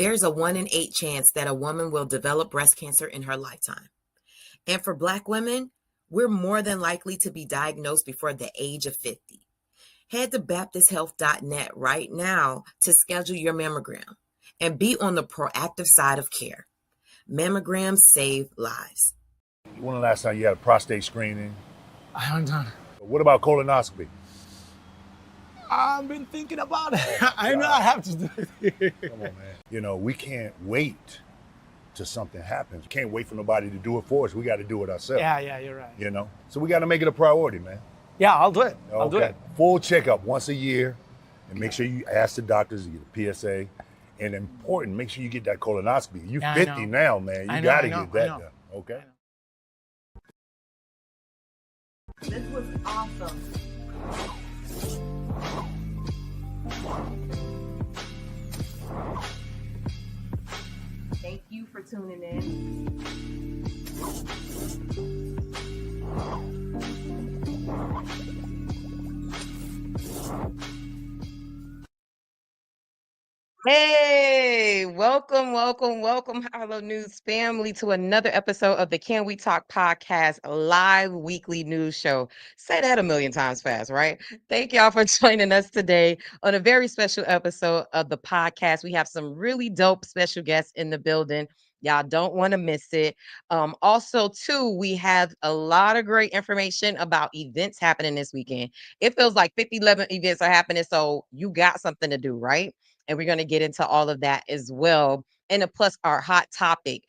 There's a 1 in 8 chance that a woman will develop breast cancer in her lifetime. And for Black women, we're more than likely to be diagnosed before the age of 50. Head to BaptistHealth.net right now to schedule your mammogram and be on the proactive side of care. Mammograms save lives. When the last time you had a prostate screening? I haven't done. What about colonoscopy? I've been thinking about it. I know I have to do it. Come on, man. You know, we can't wait till something happens. We can't wait for nobody to do it for us. We got to do it ourselves. Yeah, you're right. You know? So we got to make it a priority, man. Yeah, I'll do it. Okay. I'll do it. Full checkup once a year. And make sure you ask the doctors to get a PSA. And important, make sure you get that colonoscopy. You're 50 now, man. You got to get that done. Okay? This was awesome. Thank you for tuning in. Hey, welcome, Harlow News family, to another episode of the Can We Talk podcast, live weekly news show. Say that a million times fast, right? Thank y'all for joining us today on a very special episode of the podcast. We have some really dope special guests in the building. Y'all don't want to miss it. Also, too, we have a lot of great information about events happening this weekend. It feels like 11 events are happening, so you got something to do, right? And we're going to get into all of that as well. And plus our hot topic.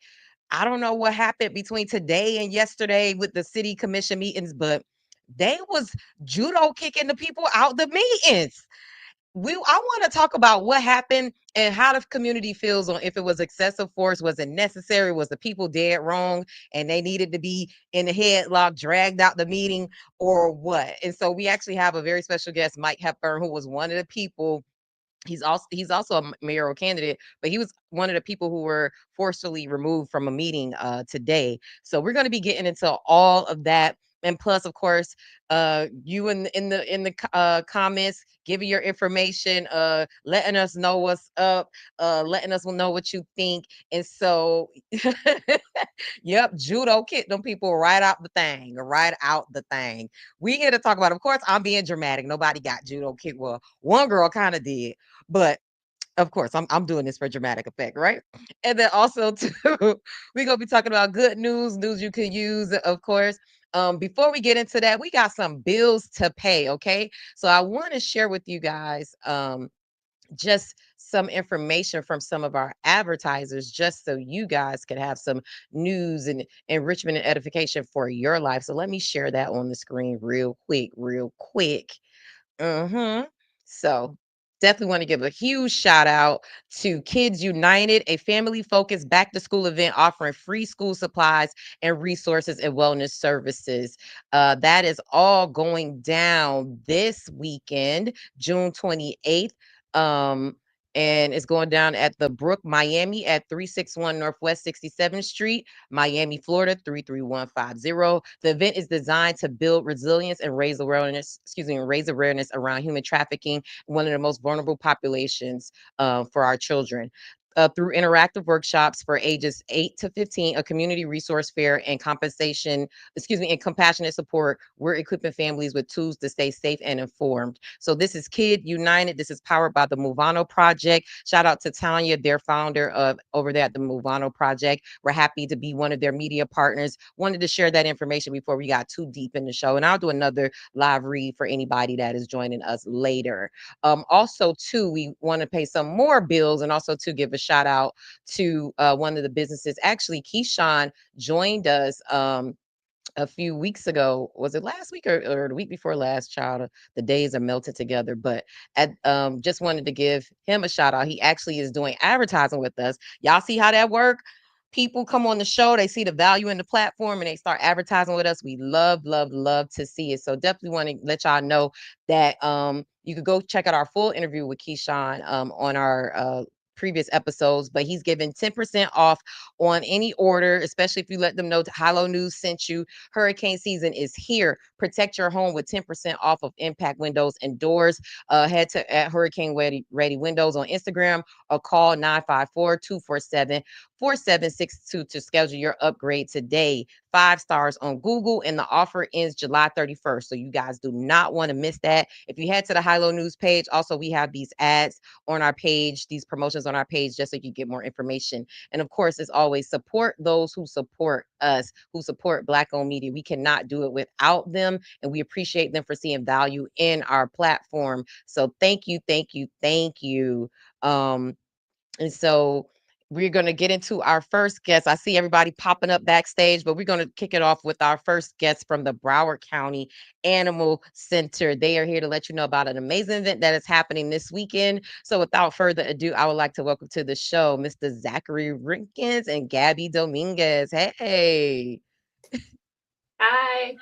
I don't know what happened between today and yesterday with the city commission meetings, but they was judo kicking the people out the meetings. I want to talk about what happened and how the community feels on if it was excessive force, was it necessary, was the people dead wrong and they needed to be in the headlock, dragged out the meeting, or what? And so we actually have a very special guest, Mike Hepburn, who was one of the people. He's also a mayoral candidate, but he was one of the people who were forcefully removed from a meeting today. So we're going to be getting into all of that, and plus, of course, you in the comments, giving your information, letting us know what's up, letting us know what you think, and so, yep, judo kicked them people right out the thing. We here to talk about. Of course, I'm being dramatic. Nobody got judo kicked. Well, one girl kind of did. But of course, I'm doing this for dramatic effect, right? And then also too, we're gonna be talking about good news you can use, of course. Before we get into that, we got some bills to pay. Okay, so I want to share with you guys just some information from some of our advertisers, just so you guys can have some news and enrichment and edification for your life. So let me share that on the screen real quick. So definitely want to give a huge shout out to Kids United, a family-focused back-to-school event offering free school supplies and resources and wellness services. That is all going down this weekend, June 28th. And it's going down at the Brook, Miami at 361 Northwest 67th Street, Miami, Florida 33150. The event is designed to build resilience and raise awareness around human trafficking, one of the most vulnerable populations for our children. Through interactive workshops for ages 8 to 15, a community resource fair and compassionate support, we're equipping families with tools to stay safe and informed. So this is Kid United. This is powered by the Movano Project. Shout out to Tanya, their founder of over there at the Movano Project. We're happy to be one of their media partners. Wanted to share that information before we got too deep in the show. And I'll do another live read for anybody that is joining us later. Also, too, we want to pay some more bills and also to give a shout out to one of the businesses. Actually, Keyshawn joined us a few weeks ago. Was it last week or the week before last, child? The days are melted together. But just wanted to give him a shout out. He actually is doing advertising with us. Y'all see how that work? People come on the show, they see the value in the platform and they start advertising with us. We love to see it. So definitely want to let y'all know that you could go check out our full interview with Keyshawn on our previous episodes, but he's giving 10% off on any order, especially if you let them know Hilo News sent you. Hurricane season is here. Protect your home with 10% off of impact windows and doors. Head to at Hurricane Ready Windows on Instagram or call 954-247-4762 to schedule your upgrade today. 5 stars on Google, and the offer ends July 31st. So you guys do not want to miss that. If you head to the Hilo News page, also we have these ads on our page, these promotions on our page, just so you get more information. And of course, as always, support those who support us, who support Black-owned media. We cannot do it without them, and we appreciate them for seeing value in our platform. So thank you, thank you, thank you. And so we're going to get into our first guest. I see everybody popping up backstage, but we're going to kick it off with our first guest from the Broward County Animal Center. They are here to let you know about an amazing event that is happening this weekend. So without further ado, I would like to welcome to the show Mr. Zachary Rinkins and Gabby Dominguez. Hey. Hi.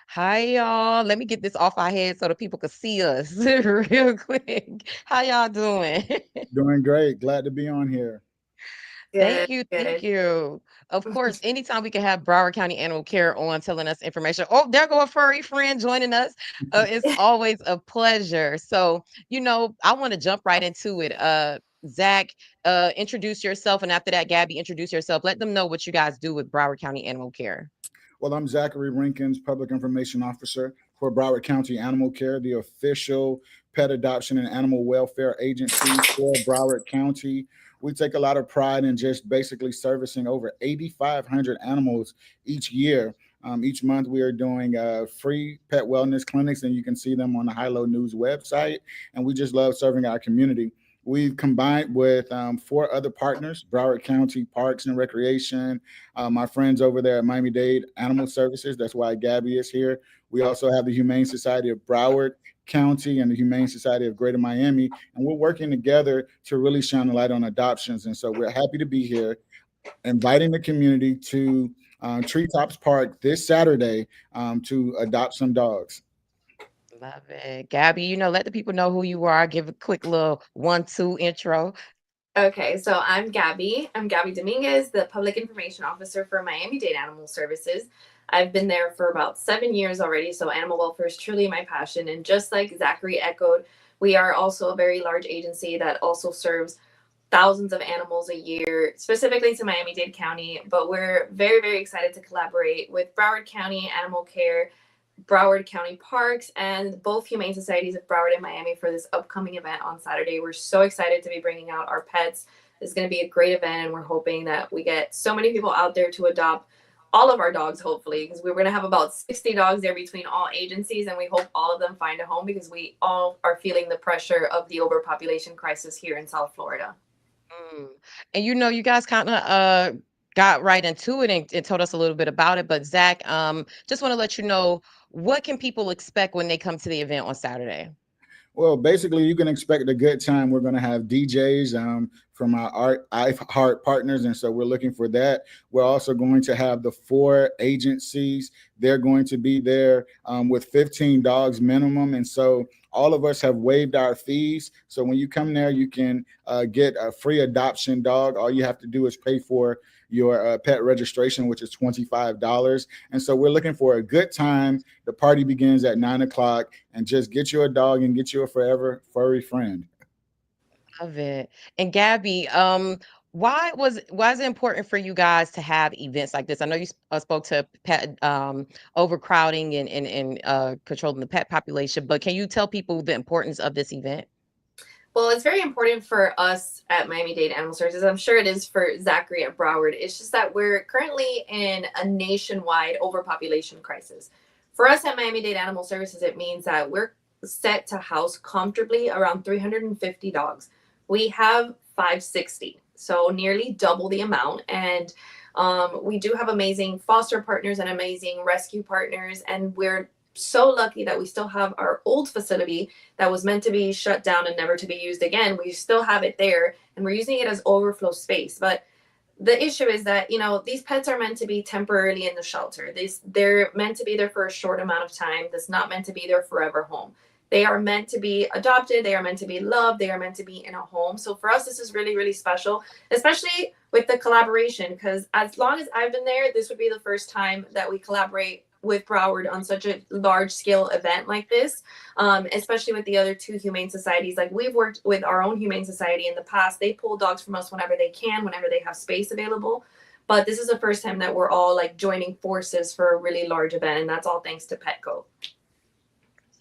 Hi, y'all. Let me get this off our head so the people can see us real quick. How y'all doing? Doing great. Glad to be on here. Thank you. Thank you. Of course, anytime we can have Broward County Animal Care on telling us information. Oh, there go a furry friend joining us. It's always a pleasure. So, I want to jump right into it. Zach, introduce yourself. And after that, Gabby, introduce yourself. Let them know what you guys do with Broward County Animal Care. Well, I'm Zachary Rinkins, Public Information Officer for Broward County Animal Care, the official pet adoption and animal welfare agency for Broward County. We take a lot of pride in just basically servicing over 8,500 animals each year. Each month we are doing free pet wellness clinics, and you can see them on the Hilo News website. And we just love serving our community. We've combined with 4 other partners: Broward County Parks and Recreation, my friends over there at Miami-Dade Animal Services. That's why Gabby is here. We also have the Humane Society of Broward County and the Humane Society of Greater Miami, and we're working together to really shine a light on adoptions. And so we're happy to be here, inviting the community to Treetops Park this Saturday to adopt some dogs. Love it. Gabby, let the people know who you are. Give a quick little 1-2 intro. Okay, so I'm Gabby. I'm Gabby Dominguez, the Public Information Officer for Miami-Dade Animal Services. I've been there for about 7 years already, so animal welfare is truly my passion. And just like Zachary echoed, we are also a very large agency that also serves thousands of animals a year, specifically to Miami-Dade County. But we're very, very excited to collaborate with Broward County Animal Care, Broward County Parks, and both Humane Societies of Broward and Miami for this upcoming event on Saturday. We're so excited to be bringing out our pets. It's going to be a great event, and we're hoping that we get so many people out there to adopt all of our dogs, hopefully, because we're going to have about 60 dogs there between all agencies, and we hope all of them find a home, because we all are feeling the pressure of the overpopulation crisis here in South Florida. And you guys kind of got right into it and told us a little bit about it. But Zach, just want to let you know, what can people expect when they come to the event on Saturday? Well, basically, you can expect a good time. We're going to have DJs from our iHeart partners, and so we're looking for that. We're also going to have the 4 agencies. They're going to be there with 15 dogs minimum, and so all of us have waived our fees. So when you come there, you can get a free adoption dog. All you have to do is pay for your pet registration, which is $25. And so we're looking for a good time. The party begins at 9 o'clock, and just get you a dog and get you a forever furry friend. Love it. And Gabby, why is it important for you guys to have events like this? I know you spoke to pet overcrowding and controlling the pet population, but can you tell people the importance of this event? Well, it's very important for us at Miami-Dade Animal Services. I'm sure it is for Zachary at Broward. It's just that we're currently in a nationwide overpopulation crisis. For us at Miami-Dade Animal Services, it means that we're set to house comfortably around 350 dogs. We have 560, so nearly double the amount. And we do have amazing foster partners and amazing rescue partners, and we're so lucky that we still have our old facility that was meant to be shut down and never to be used again. We still have it there, and we're using it as overflow space. But the issue is that, these pets are meant to be temporarily in the shelter. They're meant to be there for a short amount of time. That's not meant to be their forever home. They are meant to be adopted. They are meant to be loved. They are meant to be in a home. So for us, this is really, really special, especially with the collaboration, because as long as I've been there, this would be the first time that we collaborate with Broward on such a large scale event like this, especially with the other two humane societies. Like, we've worked with our own humane society in the past. They pull dogs from us whenever they can, whenever they have space available. But this is the first time that we're all like joining forces for a really large event, and that's all thanks to Petco.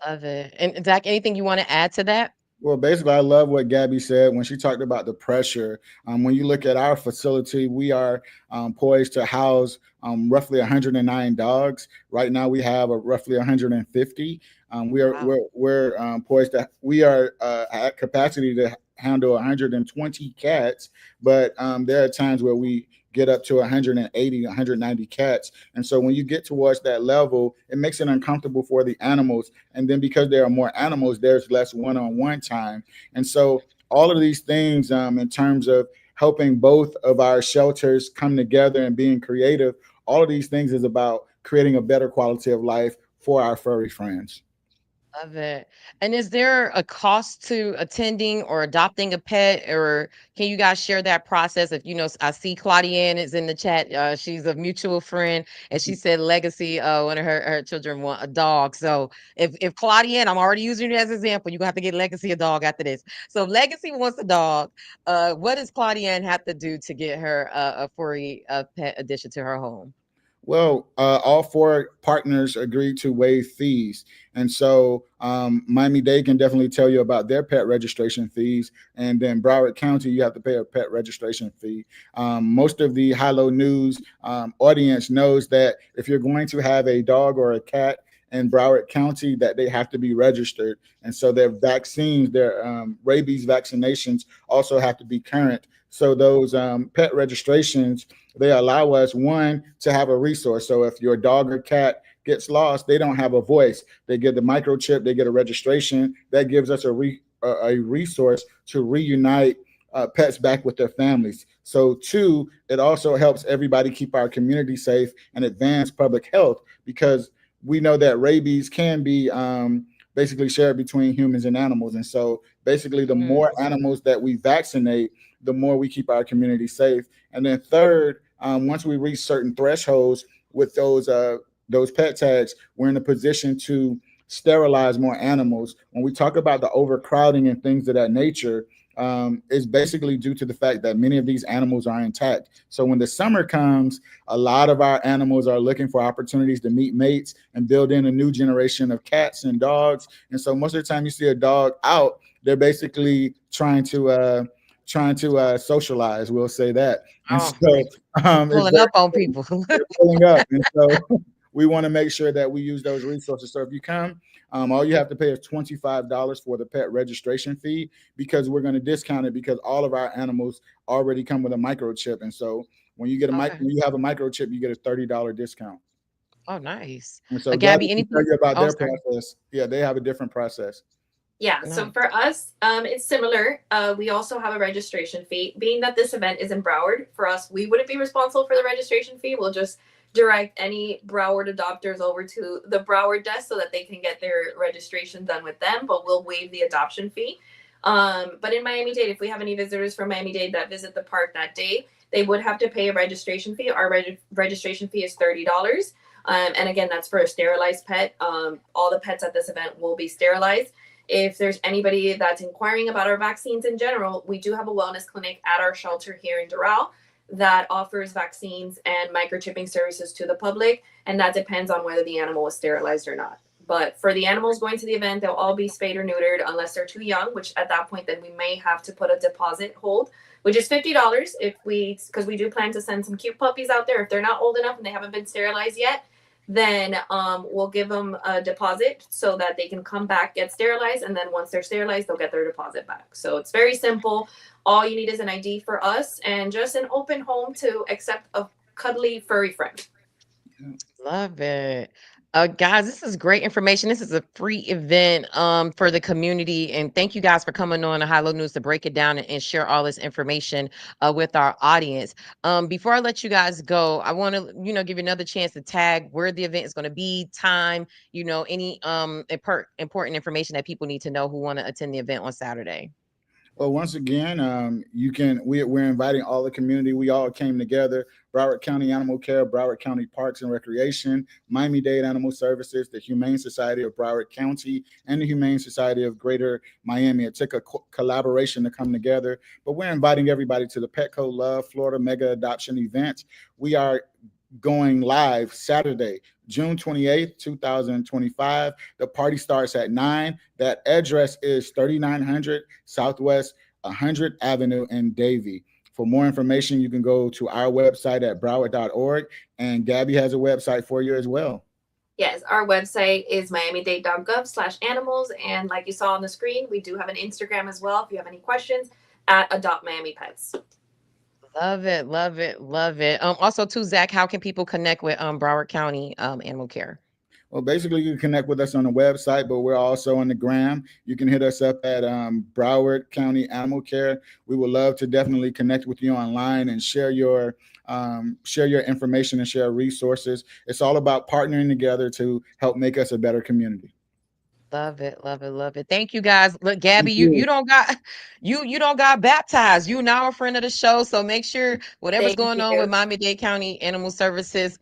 Love it. And Zach, anything you want to add to that? Well, basically, I love what Gabby said when she talked about the pressure. When you look at our facility, we are poised to house roughly 109 dogs. Right now, we have roughly 150. We're poised to, we are at capacity to handle 120 cats, but there are times where we get up to 180, 190 cats. And so when you get towards that level, it makes it uncomfortable for the animals. And then because there are more animals, there's less one-on-one time. And so all of these things in terms of helping both of our shelters come together and being creative, all of these things is about creating a better quality of life for our furry friends. Love it. And is there a cost to attending or adopting a pet, or can you guys share that process? If I see Claudienne is in the chat. She's a mutual friend, and she said Legacy, one of her children want a dog. So if Claudienne, I'm already using you as an example, you're gonna have to get Legacy a dog after this. So if Legacy wants a dog, what does Claudienne have to do to get her a furry pet addition to her home? Well, all four partners agreed to waive fees. And so Miami-Dade can definitely tell you about their pet registration fees. And then Broward County, you have to pay a pet registration fee. Most of the High-Low News audience knows that if you're going to have a dog or a cat in Broward County, that they have to be registered. And so their vaccines, their rabies vaccinations also have to be current. So those pet registrations, they allow us, one, to have a resource. So if your dog or cat gets lost, they don't have a voice. They get the microchip, they get a registration. That gives us a resource to reunite pets back with their families. So two, it also helps everybody keep our community safe and advance public health, because we know that rabies can be basically shared between humans and animals. And so basically the more animals that we vaccinate, the more we keep our community safe. And then third, once we reach certain thresholds with those pet tags, we're in a position to sterilize more animals. When we talk about the overcrowding and things of that nature, is basically due to the fact that many of these animals are intact. So when the summer comes, a lot of our animals are looking for opportunities to meet mates and build in a new generation of cats and dogs. And so most of the time you see a dog out, they're basically trying to socialize. We'll say that. And so pulling up on people. Pulling up. And so we want to make sure that we use those resources. So if you come, all you have to pay is $25 for the pet registration fee, because we're going to discount it because all of our animals already come with a microchip. And so when you get when you have a microchip, you get a $30 discount. Oh, nice. And so Gabby, anything tell you about their process? Yeah, they have a different process. Yeah, so for us, it's similar. We also have a registration fee. Being that this event is in Broward, for us, we wouldn't be responsible for the registration fee. We'll just direct any Broward adopters over to the Broward desk so that they can get their registration done with them, but we'll waive the adoption fee. But in Miami-Dade, if we have any visitors from Miami-Dade that visit the park that day, they would have to pay a registration fee. Our registration fee is $30. And again, that's for a sterilized pet. All the pets at this event will be sterilized. If there's anybody that's inquiring about our vaccines in general, we do have a wellness clinic at our shelter here in Doral that offers vaccines and microchipping services to the public, and that depends on whether the animal is sterilized or not. But for the animals going to the event, they'll all be spayed or neutered unless they're too young, which at that point then we may have to put a deposit hold, which is $50 because we do plan to send some cute puppies out there. If they're not old enough and they haven't been sterilized yet, then we'll give them a deposit so that they can come back, get sterilized, and then once they're sterilized, they'll get their deposit back. So it's very simple. All you need is an ID for us and just an open home to accept a cuddly furry friend. Love it. Guys, this is great information. This is a free event for the community. And thank you guys for coming on to High Low News to break it down and share all this information with our audience. Before I let you guys go, I want to, give you another chance to tag where the event is going to be, time, any important information that people need to know who want to attend the event on Saturday. Well, once again, we're inviting all the community. We all came together: Broward County Animal Care, Broward County Parks and Recreation, Miami-Dade Animal Services, the Humane Society of Broward County, and the Humane Society of Greater Miami. It took a collaboration to come together, but we're inviting everybody to the Petco Love Florida Mega Adoption event. We are going live Saturday, June 28th, 2025. The party starts at 9. That address is 3900 Southwest 100th Avenue in Davie. For more information, you can go to our website at broward.org, and Gabby has a website for you as well. Yes, our website is miamidade.gov/animals. And like you saw on the screen, we do have an Instagram as well if you have any questions, at Adopt Miami Pets. Love it, love it, love it. Also too, Zach, how can people connect with Broward County Animal Care? Well, basically, you can connect with us on the website, but we're also on the gram. You can hit us up at Broward County Animal Care. We would love to definitely connect with you online and share your information and share resources. It's all about partnering together to help make us a better community. Love it, love it, love it. Thank you guys. Look, Gabby, you don't got you don't got baptized. You now a friend of the show. So make sure whatever's going on with Miami-Dade County Animal Services,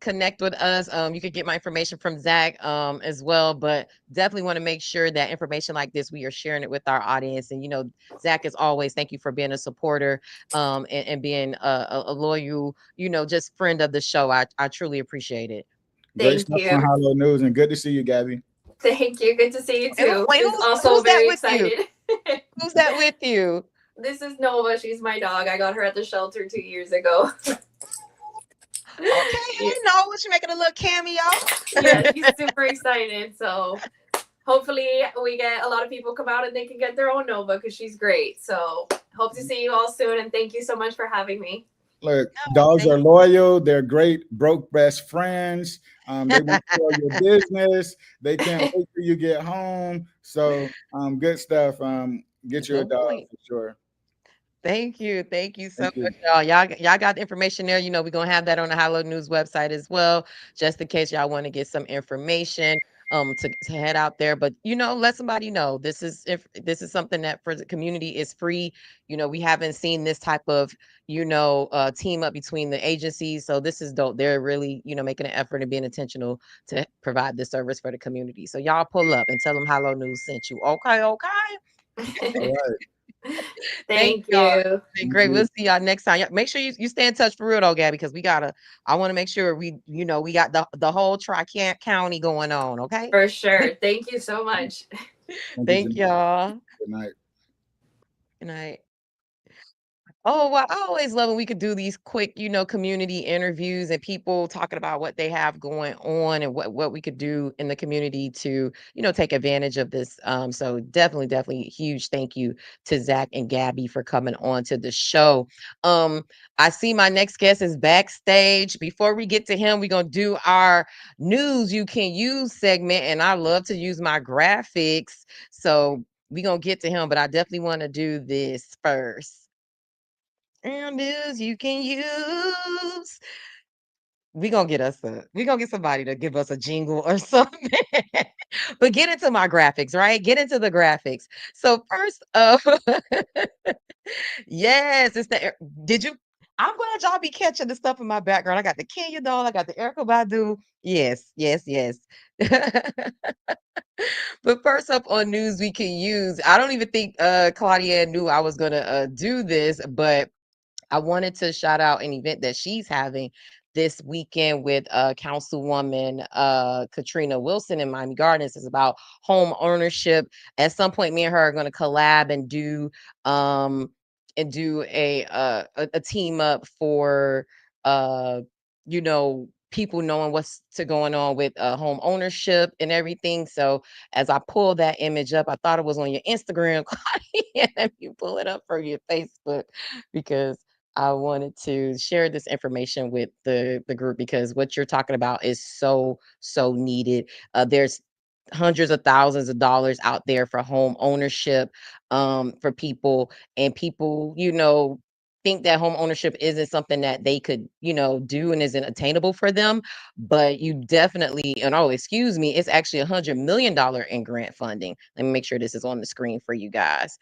connect with us. You can get my information from Zach as well, but definitely want to make sure that information like this, we are sharing it with our audience. And Zach, as always, thank you for being a supporter and being a loyal, just friend of the show. I truly appreciate it. Great stuff on High Low News, and good to see you, Gabby. Thank you. Good to see you too. Wait, also very excited. Who's that with you? This is Nova. She's my dog. I got her at the shelter 2 years ago. Okay, hey Nova, she making a little cameo. Yeah, she's super excited. So hopefully we get a lot of people come out and they can get their own Nova because she's great. So hope to see you all soon, and thank you so much for having me. Look, dogs are loyal. They're great, broke best friends. They want to show your business. They can't wait till you get home. So, good stuff. Get you a dog for sure. Thank you. Thank you so much, y'all. Y'all got the information there. We're going to have that on the High Low News website as well, just in case y'all want to get some information to head out there. But, let somebody know this is something that for the community is free. We haven't seen this type of, team up between the agencies. So this is dope. They're really, making an effort and being intentional to provide this service for the community. So y'all pull up and tell them High Low News sent you. Okay. All right. Thank you. Great. We'll see y'all next time. Make sure you stay in touch for real though, Gabby, because I want to make sure we got the whole Tri-County going on. Okay. For sure. Thank you so much. Thank y'all. Good night. Good night. Oh, well, I always love when we could do these quick, community interviews and people talking about what they have going on and what we could do in the community to, take advantage of this. So definitely huge thank you to Zach and Gabby for coming on to the show. I see my next guest is backstage. Before we get to him, we're going to do our news you can use segment. And I love to use my graphics. So we're going to get to him, but I definitely want to do this first. And news you can use. We're gonna get somebody to give us a jingle or something. But get into my graphics, right? Get into the graphics. So first yes, it's the I'm glad y'all be catching the stuff in my background. I got the Kenya doll, I got the Erica Badu. Yes. But first up on news we can use. I don't even think Claudia knew I was gonna do this, but I wanted to shout out an event that she's having this weekend with Councilwoman Katrina Wilson in Miami Gardens. It's about home ownership. At some point, me and her are going to collab and do a team up for people knowing what's going on with home ownership and everything. So as I pull that image up, I thought it was on your Instagram, and you pull it up for your Facebook because I wanted to share this information with the group because what you're talking about is so needed. There's hundreds of thousands of dollars out there for home ownership for people, and people, think that home ownership isn't something that they could, do and isn't attainable for them. But you definitely, and oh, excuse me, it's actually $100 million in grant funding. Let me make sure this is on the screen for you guys.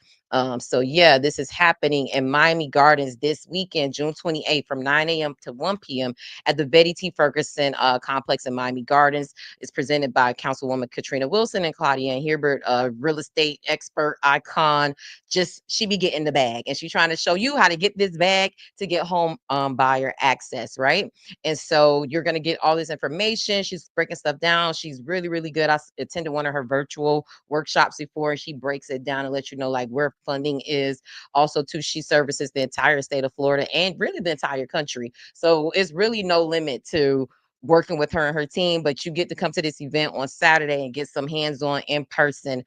So yeah, this is happening in Miami Gardens this weekend, June 28th, from 9 a.m. to 1 p.m. at the Betty T. Ferguson complex in Miami Gardens. It's presented by Councilwoman Katrina Wilson and Claudia Ann Hebert, a real estate expert icon. Just she be getting the bag, and she's trying to show you how to get this bag to get home buyer access, right? And so you're going to get all this information. She's breaking stuff down. She's really good. I attended one of her virtual workshops before, and she breaks it down and lets you know like where funding is. Also, too, she services the entire state of Florida and really the entire country. So it's really no limit to working with her and her team, but you get to come to this event on Saturday and get some hands-on in-person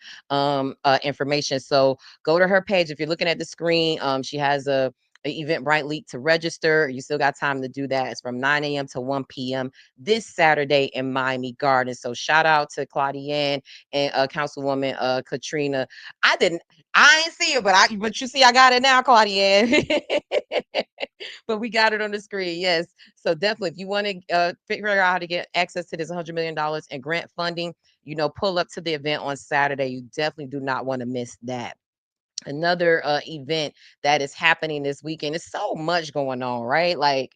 information. So go to her page. If you're looking at the screen, she has a Eventbrite link to register. You still got time to do that. It's from 9 a.m. to 1 p.m. this Saturday in Miami Gardens. So shout out to Claudia and Councilwoman Katrina. I ain't see it, but you see, I got it now, Claudia. But we got it on the screen. Yes. So definitely, if you want to figure out how to get access to this $100 million in grant funding, pull up to the event on Saturday. You definitely do not want to miss that. Another event that is happening this weekend. There's so much going on, right? Like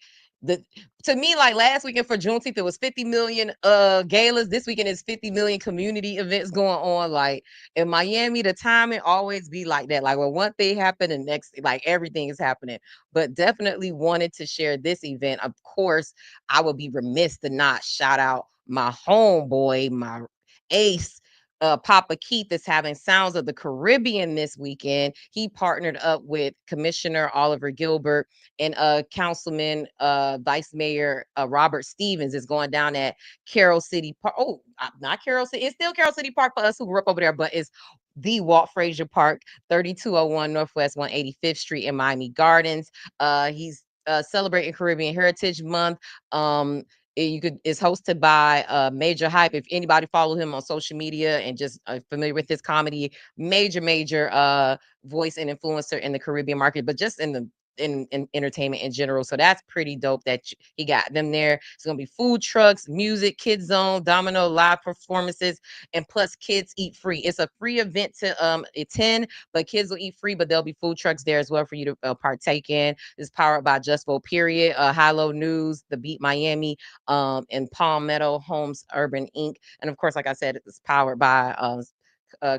to me, like last weekend for Juneteenth, it was 50 million galas. This weekend is 50 million community events going on. Like in Miami, the timing always be like that. Like when one thing happened, the next, like everything is happening. But definitely wanted to share this event. Of course, I would be remiss to not shout out my homeboy, my ace, Papa Keith, is having Sounds of the Caribbean this weekend. He partnered up with Commissioner Oliver Gilbert and Councilman Vice Mayor Robert Stevens is going down at Carroll City Park. Oh, not Carroll City. It's still Carroll City Park for us who grew up over there, but it's the Walt Frazier Park, 3201 Northwest 185th Street in Miami Gardens. He's celebrating Caribbean Heritage Month. It's hosted by Major Hype. If anybody follow him on social media and just familiar with his comedy, major voice and influencer in the Caribbean market, but just in entertainment in general. So that's pretty dope that he got them there. It's gonna be food trucks, music, kids zone, domino, live performances, and plus kids eat free. It's a free event to attend, but kids will eat free, but there'll be food trucks there as well for you to partake in. It's powered by Just Vote Period, High Low News, The Beat Miami, and Palmetto Homes Urban Inc. And of course, like I said, it's powered by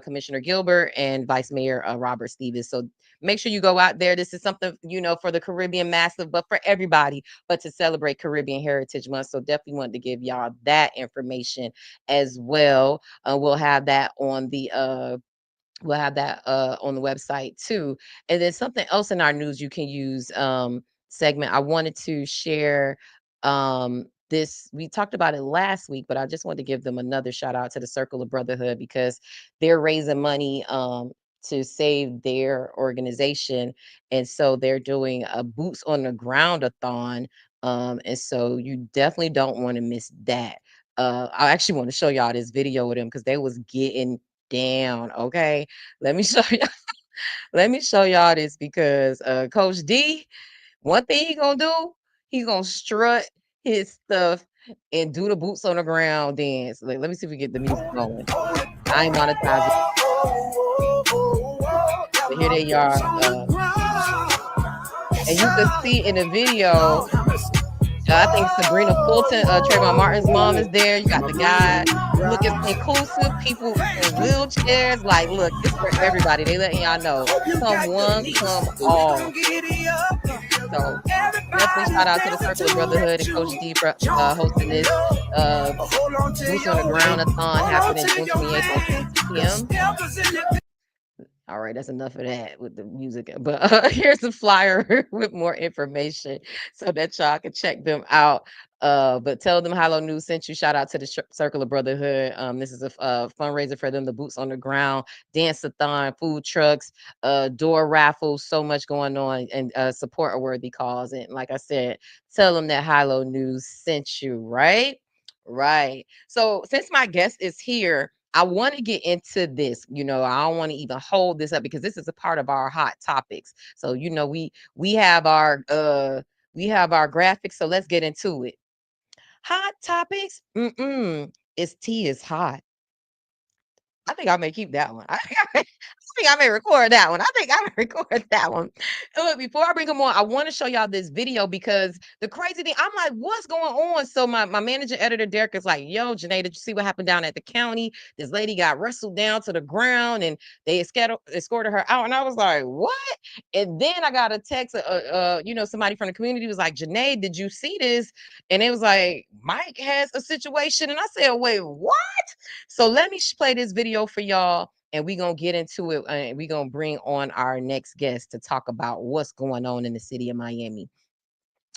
Commissioner Gilbert and Vice Mayor Robert Stevens. So make sure you go out there. This is something, for the Caribbean massive, but for everybody, but to celebrate Caribbean Heritage Month. So definitely wanted to give y'all that information as well. We'll have that on the website too. And then something else in our news you can use segment. I wanted to share this. We talked about it last week, but I just wanted to give them another shout out to the Circle of Brotherhood because they're raising money to save their organization. And so they're doing a boots on the ground-a-thon. And so you definitely don't want to miss that. I actually want to show y'all this video with them because they was getting down. Okay. Let me show y'all. Let me show y'all this because Coach D, one thing he gonna do, he gonna strut his stuff and do the boots on the ground dance. Like, let me see if we get the music going. I ain't monetizing. But here they are. And you can see in the video, I think Sabrina Fulton, Trayvon Martin's mom is there. You got the guy. Look, it's inclusive. People in wheelchairs. Like, look, it's for everybody. They letting y'all know. Come one, come all. So definitely shout out to the Circle of Brotherhood and Coach D for hosting this Boots on the Ground-a-thon happening June 28th at 6 p.m. All right, that's enough of that with the music. But here's a flyer with more information so that y'all can check them out. But tell them Hilo News sent you. Shout out to the Circle of Brotherhood. This is a fundraiser for them, the Boots on the Ground, dance-a-thon, food trucks, door raffles, so much going on, and support a worthy cause. And like I said, tell them that Hilo News sent you, right? Right. So since my guest is here, I want to get into this. I don't want to even hold this up because this is a part of our hot topics. So, we have our graphics. So let's get into it. Hot topics. It's tea is hot. I think I may keep that one. I may record that one. I think I may record that one. And look, before I bring them on, I want to show y'all this video because the crazy thing, I'm like, what's going on? So my managing editor, Derek, is like, yo, Janae, did you see what happened down at the county? This lady got wrestled down to the ground and they escorted her out. And I was like, what? And then I got a text, somebody from the community was like, Janae, did you see this? And it was like, Mike has a situation. And I said, wait, what? So let me play this video for y'all. And we're going to get into it. And we're going to bring on our next guest to talk about what's going on in the city of Miami.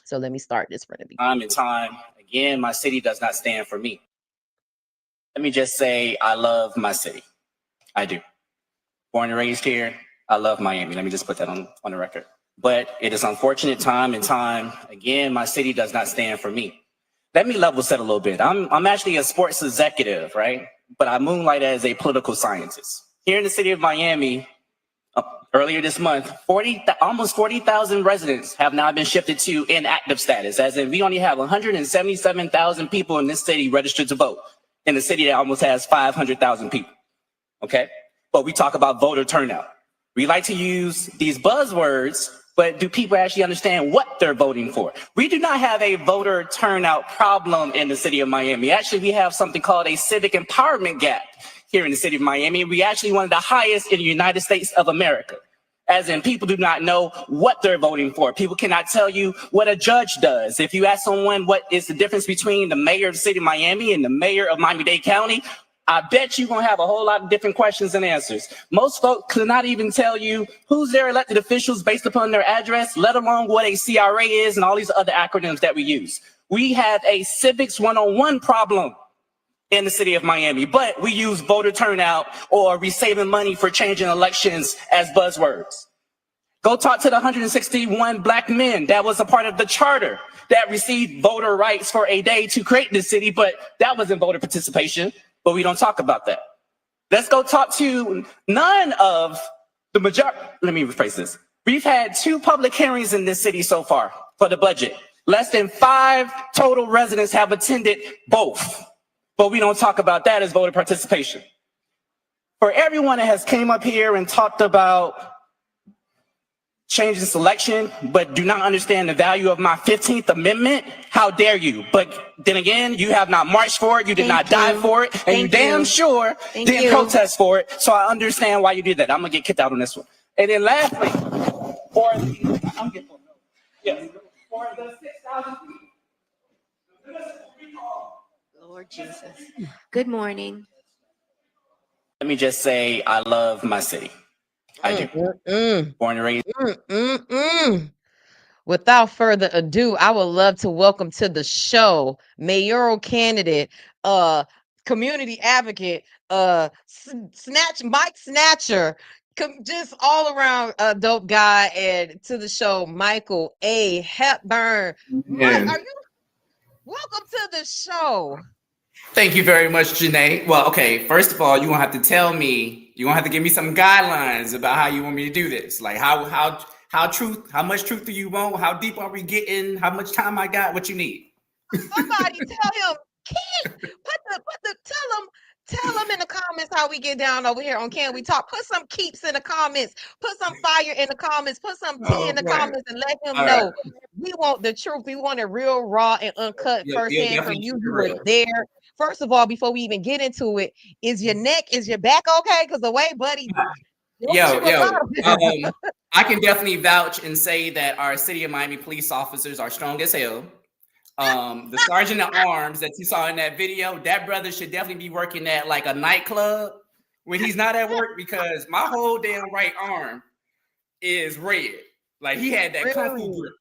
So let me start this from the beginning. Time. Again, my city does not stand for me. Let me just say, I love my city. I do. Born and raised here. I love Miami. Let me just put that on the record. But it is unfortunate time. Again, my city does not stand for me. Let me level set a little bit. I'm actually a sports executive, right? But I moonlight as a political scientist. Here in the city of Miami, earlier this month, almost 40,000 residents have now been shifted to inactive status, as in we only have 177,000 people in this city registered to vote, in a city that almost has 500,000 people, okay? But we talk about voter turnout. We like to use these buzzwords, but do people actually understand what they're voting for? We do not have a voter turnout problem in the city of Miami. Actually, we have something called a civic empowerment gap here in the city of Miami. We actually one of the highest in the United States of America, as in people do not know what they're voting for. People cannot tell you what a judge does. If you ask someone what is the difference between the mayor of the city of Miami and the mayor of Miami-Dade County, I bet you're going to have a whole lot of different questions and answers. Most folks could not even tell you who's their elected officials based upon their address, let alone what a CRA is and all these other acronyms that we use. We have a civics 101 problem in the city of Miami, but we use voter turnout or we saving money for changing elections as buzzwords. Go talk to the 161 Black men that was a part of the charter that received voter rights for a day to create this city, but that wasn't voter participation. But we don't talk about that. Let's go talk to none of the majority. Let me rephrase this. We've had 2 public hearings in this city so far for the budget. Less than 5 total residents have attended both. But we don't talk about that as voter participation. For everyone that has came up here and talked about changing selection, but do not understand the value of my 15th Amendment, how dare you? But then again, you have not marched for it, you did not die for it, and you damn sure didn't protest for it. So I understand why you did that. I'm gonna get kicked out on this one. And then lastly, for the 6,000 people. Lord Jesus. Good morning. Let me just say, I love my city. I do. Born and raised. Without further ado, I would love to welcome to the show mayoral candidate, community advocate, Mike Snatcher, just all around a dope guy, and to the show, Michael A. Hepburn. Mike, are you welcome to the show? Thank you very much, Janae. Well, okay, first of all, you're gonna have to tell me, you're gonna have to give me some guidelines about how you want me to do this. Like how much truth do you want? How deep are we getting? How much time I got? What you need? Somebody tell him, Keith, tell him in the comments how we get down over here on Can We Talk. Put some keeps in the comments, put some fire in the comments, put some tea in the comments, and let him know. Right. We want the truth. We want it real, raw, and uncut firsthand from you. You were there. First of all, before we even get into it, is your back okay? Because the way, buddy. I can definitely vouch and say that our city of Miami police officers are strong as hell. The sergeant at arms that you saw in that video, that brother should definitely be working at like a nightclub when he's not at work because my whole damn right arm is red. Like he had that kung fu grip.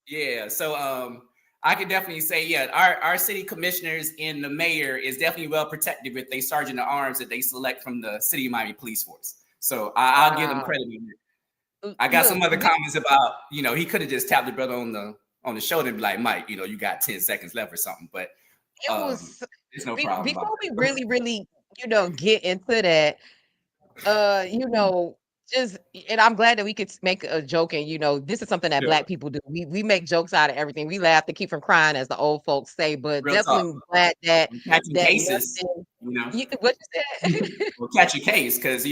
Yeah. So I can definitely say, yeah, our city commissioners and the mayor is definitely well protected with their sergeant at arms that they select from the City of Miami Police Force. So I'll give them credit. I got some other comments about, he could have just tapped the brother on the shoulder and be like, Mike, you got 10 seconds left or something. But it was there's no problem. Before we really, get into that, and I'm glad that we could make a joke, and this is something that Black people do. We make jokes out of everything. We laugh to keep from crying, as the old folks say. But Real definitely talk. glad that cases, what you said. We'll catch a case because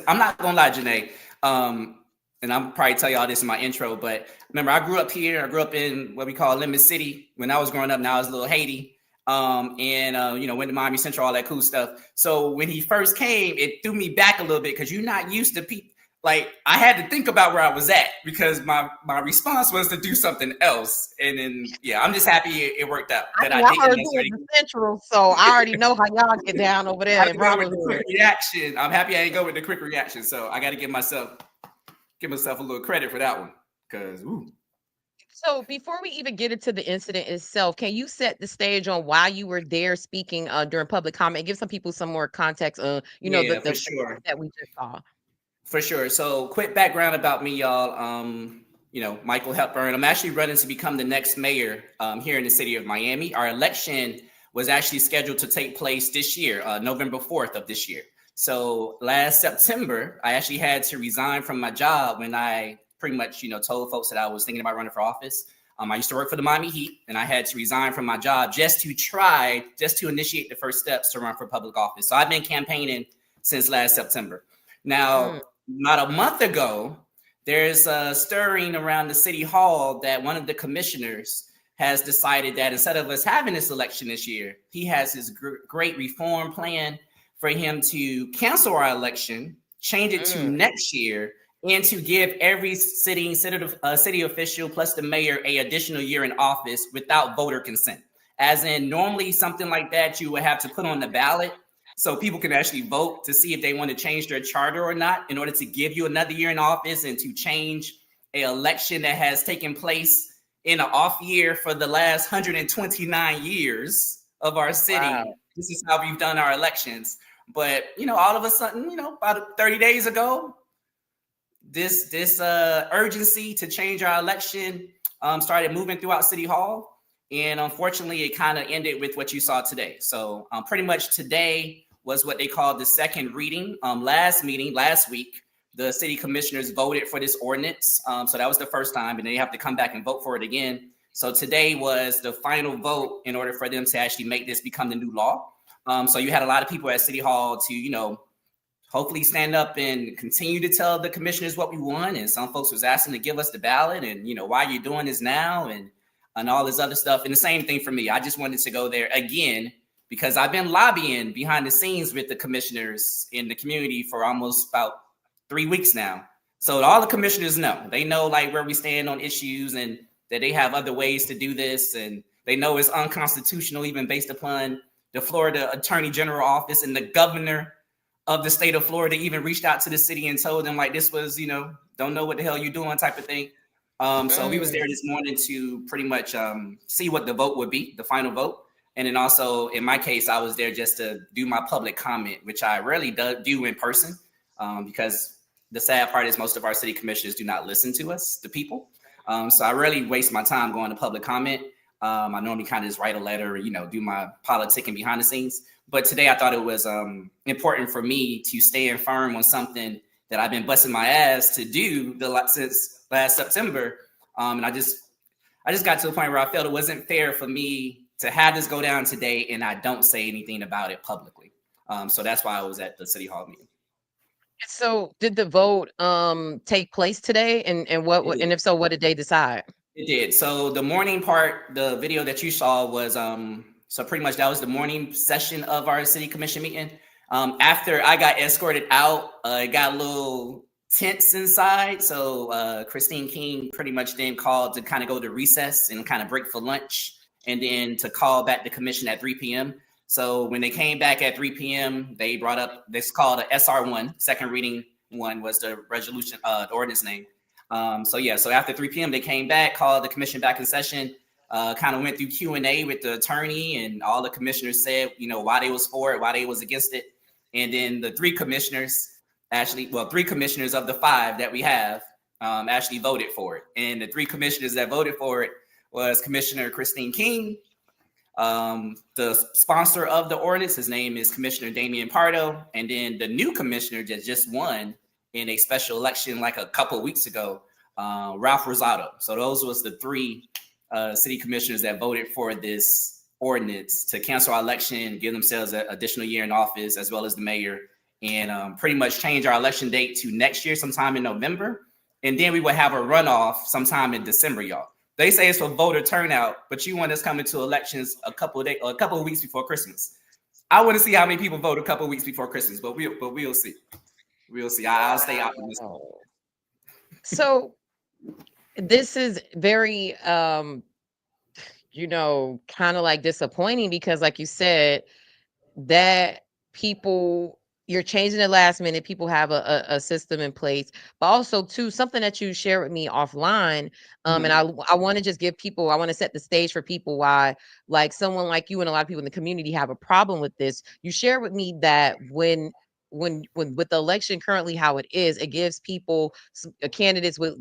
I'm not gonna lie, Janae. And I'm probably tell y'all this in my intro, but remember I grew up here. I grew up in what we call Lemon City. When I was growing up, now it's Little Haiti. Went to Miami Central, all that cool stuff. So when he first came, it threw me back a little bit because you're not used to people. Like I had to think about where I was at because my response was to do something else. And then, I'm just happy it worked out. I heard the Central, so I already know how y'all get down over there. Quick reaction. I'm happy I didn't go with the quick reaction. So I got to give myself a little credit for that one. Because, So before we even get into the incident itself, can you set the stage on why you were there speaking during public comment? Give some people some more context. For sure. That we just saw. For sure. So quick background about me, y'all. Michael Hepburn. I'm actually running to become the next mayor here in the city of Miami. Our election was actually scheduled to take place this year, November 4th of this year. So last September, I actually had to resign from my job when I pretty much, told folks that I was thinking about running for office. I used to work for the Miami Heat, and I had to resign from my job just to initiate the first steps to run for public office. So I've been campaigning since last September. Now, about a month ago, there's a stirring around the city hall that one of the commissioners has decided that instead of us having this election this year, he has his great reform plan for him to cancel our election, change it to next year, and to give every city official plus the mayor an additional year in office without voter consent. As in, normally something like that you would have to put on the ballot so people can actually vote to see if they want to change their charter or not in order to give you another year in office and to change an election that has taken place in an off year for the last 129 years of our city. Wow. This is how we've done our elections. But, all of a sudden, about 30 days ago, this urgency to change our election started moving throughout City Hall. And unfortunately, it kind of ended with what you saw today. So pretty much today was what they called the second reading. Last week, the city commissioners voted for this ordinance. So that was the first time, and they have to come back and vote for it again. So today was the final vote in order for them to actually make this become the new law. So you had a lot of people at City Hall to, hopefully stand up and continue to tell the commissioners what we want. And some folks was asking to give us the ballot and, why you're doing this now and all this other stuff. And the same thing for me. I just wanted to go there again because I've been lobbying behind the scenes with the commissioners in the community for almost about 3 weeks now. So all the commissioners know. They know like where we stand on issues and that they have other ways to do this. And they know it's unconstitutional even based upon the Florida Attorney General office and the governor of the state of Florida even reached out to the city and told them like this was, don't know what the hell you're doing type of thing. So we was there this morning to pretty much see what the vote would be, the final vote. And then also in my case, I was there just to do my public comment, which I rarely do in person because the sad part is most of our city commissioners do not listen to us, the people. So I rarely waste my time going to public comment. I normally kind of just write a letter, do my politicking behind the scenes. But today I thought it was important for me to stand firm on something that I've been busting my ass to do since last September. And I just got to the point where I felt it wasn't fair for me to have this go down today and I don't say anything about it publicly. So that's why I was at the City Hall meeting. So did the vote take place today? And if so, what did they decide? It did. So the morning part, the video that you saw was so pretty much that was the morning session of our city commission meeting. After I got escorted out, it got a little tense inside. So Christine King pretty much then called to kind of go to recess and kind of break for lunch and then to call back the commission at 3 p.m. So when they came back at 3 p.m., they brought up this called a SR1, second reading one was the resolution, the ordinance name. So after 3 p.m., they came back, called the commission back in session, kind of went through Q&A with the attorney, and all the commissioners said, why they was for it, why they was against it. And then the three commissioners of the 5 that we have actually voted for it. And the 3 commissioners that voted for it was Commissioner Christine King, the sponsor of the ordinance, his name is Commissioner Damian Pardo, and then the new commissioner that just won in a special election like a couple of weeks ago, Ralph Rosado. So those was the 3 city commissioners that voted for this ordinance to cancel our election, give themselves an additional year in office, as well as the mayor, and pretty much change our election date to next year, sometime in November. And then we will have a runoff sometime in December, y'all. They say it's for voter turnout, but you want us coming to elections a couple of days or a couple of weeks before Christmas. I want to see how many people vote a couple of weeks before Christmas, but we'll see. We'll see. I'll stay optimistic. So this is very, kind of like disappointing because, like you said, that people, you're changing it last minute. People have a system in place, but also too, something that you share with me offline. And I want to just give people, I want to set the stage for people why, like someone like you and a lot of people in the community have a problem with this. You share with me that when with the election currently how it is, it gives people candidates with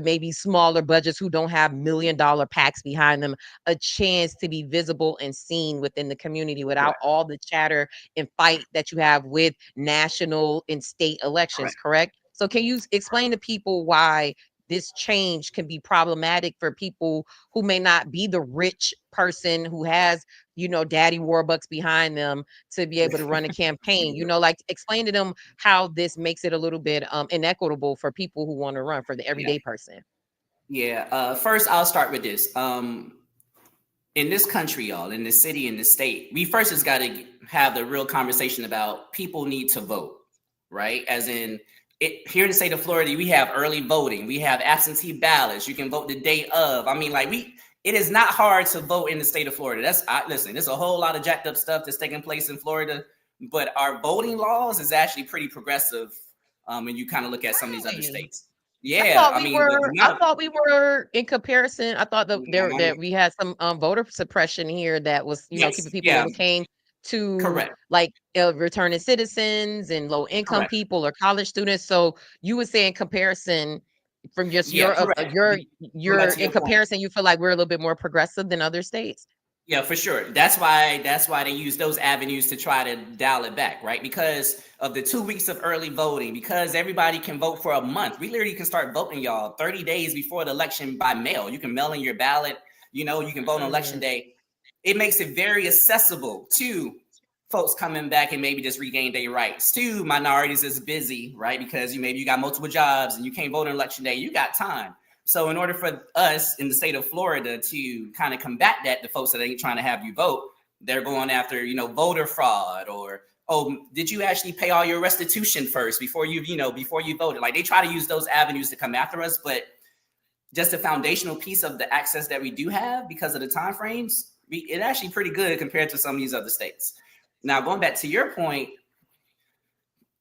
maybe smaller budgets who don't have $1 million PACs behind them a chance to be visible and seen within the community without all the chatter and fight that you have with national and state elections, correct? So can you explain to people why this change can be problematic for people who may not be the rich person who has, daddy Warbucks behind them to be able to run a campaign? Like explain to them how this makes it a little bit inequitable for people who want to run, for the everyday person. Yeah. First, I'll start with this. In this country, y'all, in the city, in the state, we first just got to have the real conversation about people need to vote, right? As in, here in the state of Florida, we have early voting. We have absentee ballots. You can vote the day of. I mean, it is not hard to vote in the state of Florida. Listen, there's a whole lot of jacked up stuff that's taking place in Florida, but our voting laws is actually pretty progressive when you kind of look at some of these other states. Yeah, I thought we were in comparison. I thought that we had some voter suppression here that was, keeping people when it came to returning citizens and low income people or college students. So you would say in comparison from just your in comparison, you feel like we're a little bit more progressive than other states? Yeah, for sure. That's why they use those avenues to try to dial it back, right? Because of the 2 weeks of early voting, because everybody can vote for a month. We literally can start voting, y'all, 30 days before the election by mail. You can mail in your ballot, you can vote on election day. It makes it very accessible to folks coming back and maybe just regain their rights. To minorities is busy, right? Because you got multiple jobs and you can't vote on election day. You got time. So in order for us in the state of Florida to kind of combat that, the folks that ain't trying to have you vote, they're going after, voter fraud, or, oh, did you actually pay all your restitution first before you voted? Like, they try to use those avenues to come after us, but just the foundational piece of the access that we do have because of the time frames, it's actually pretty good compared to some of these other states. Now, going back to your point,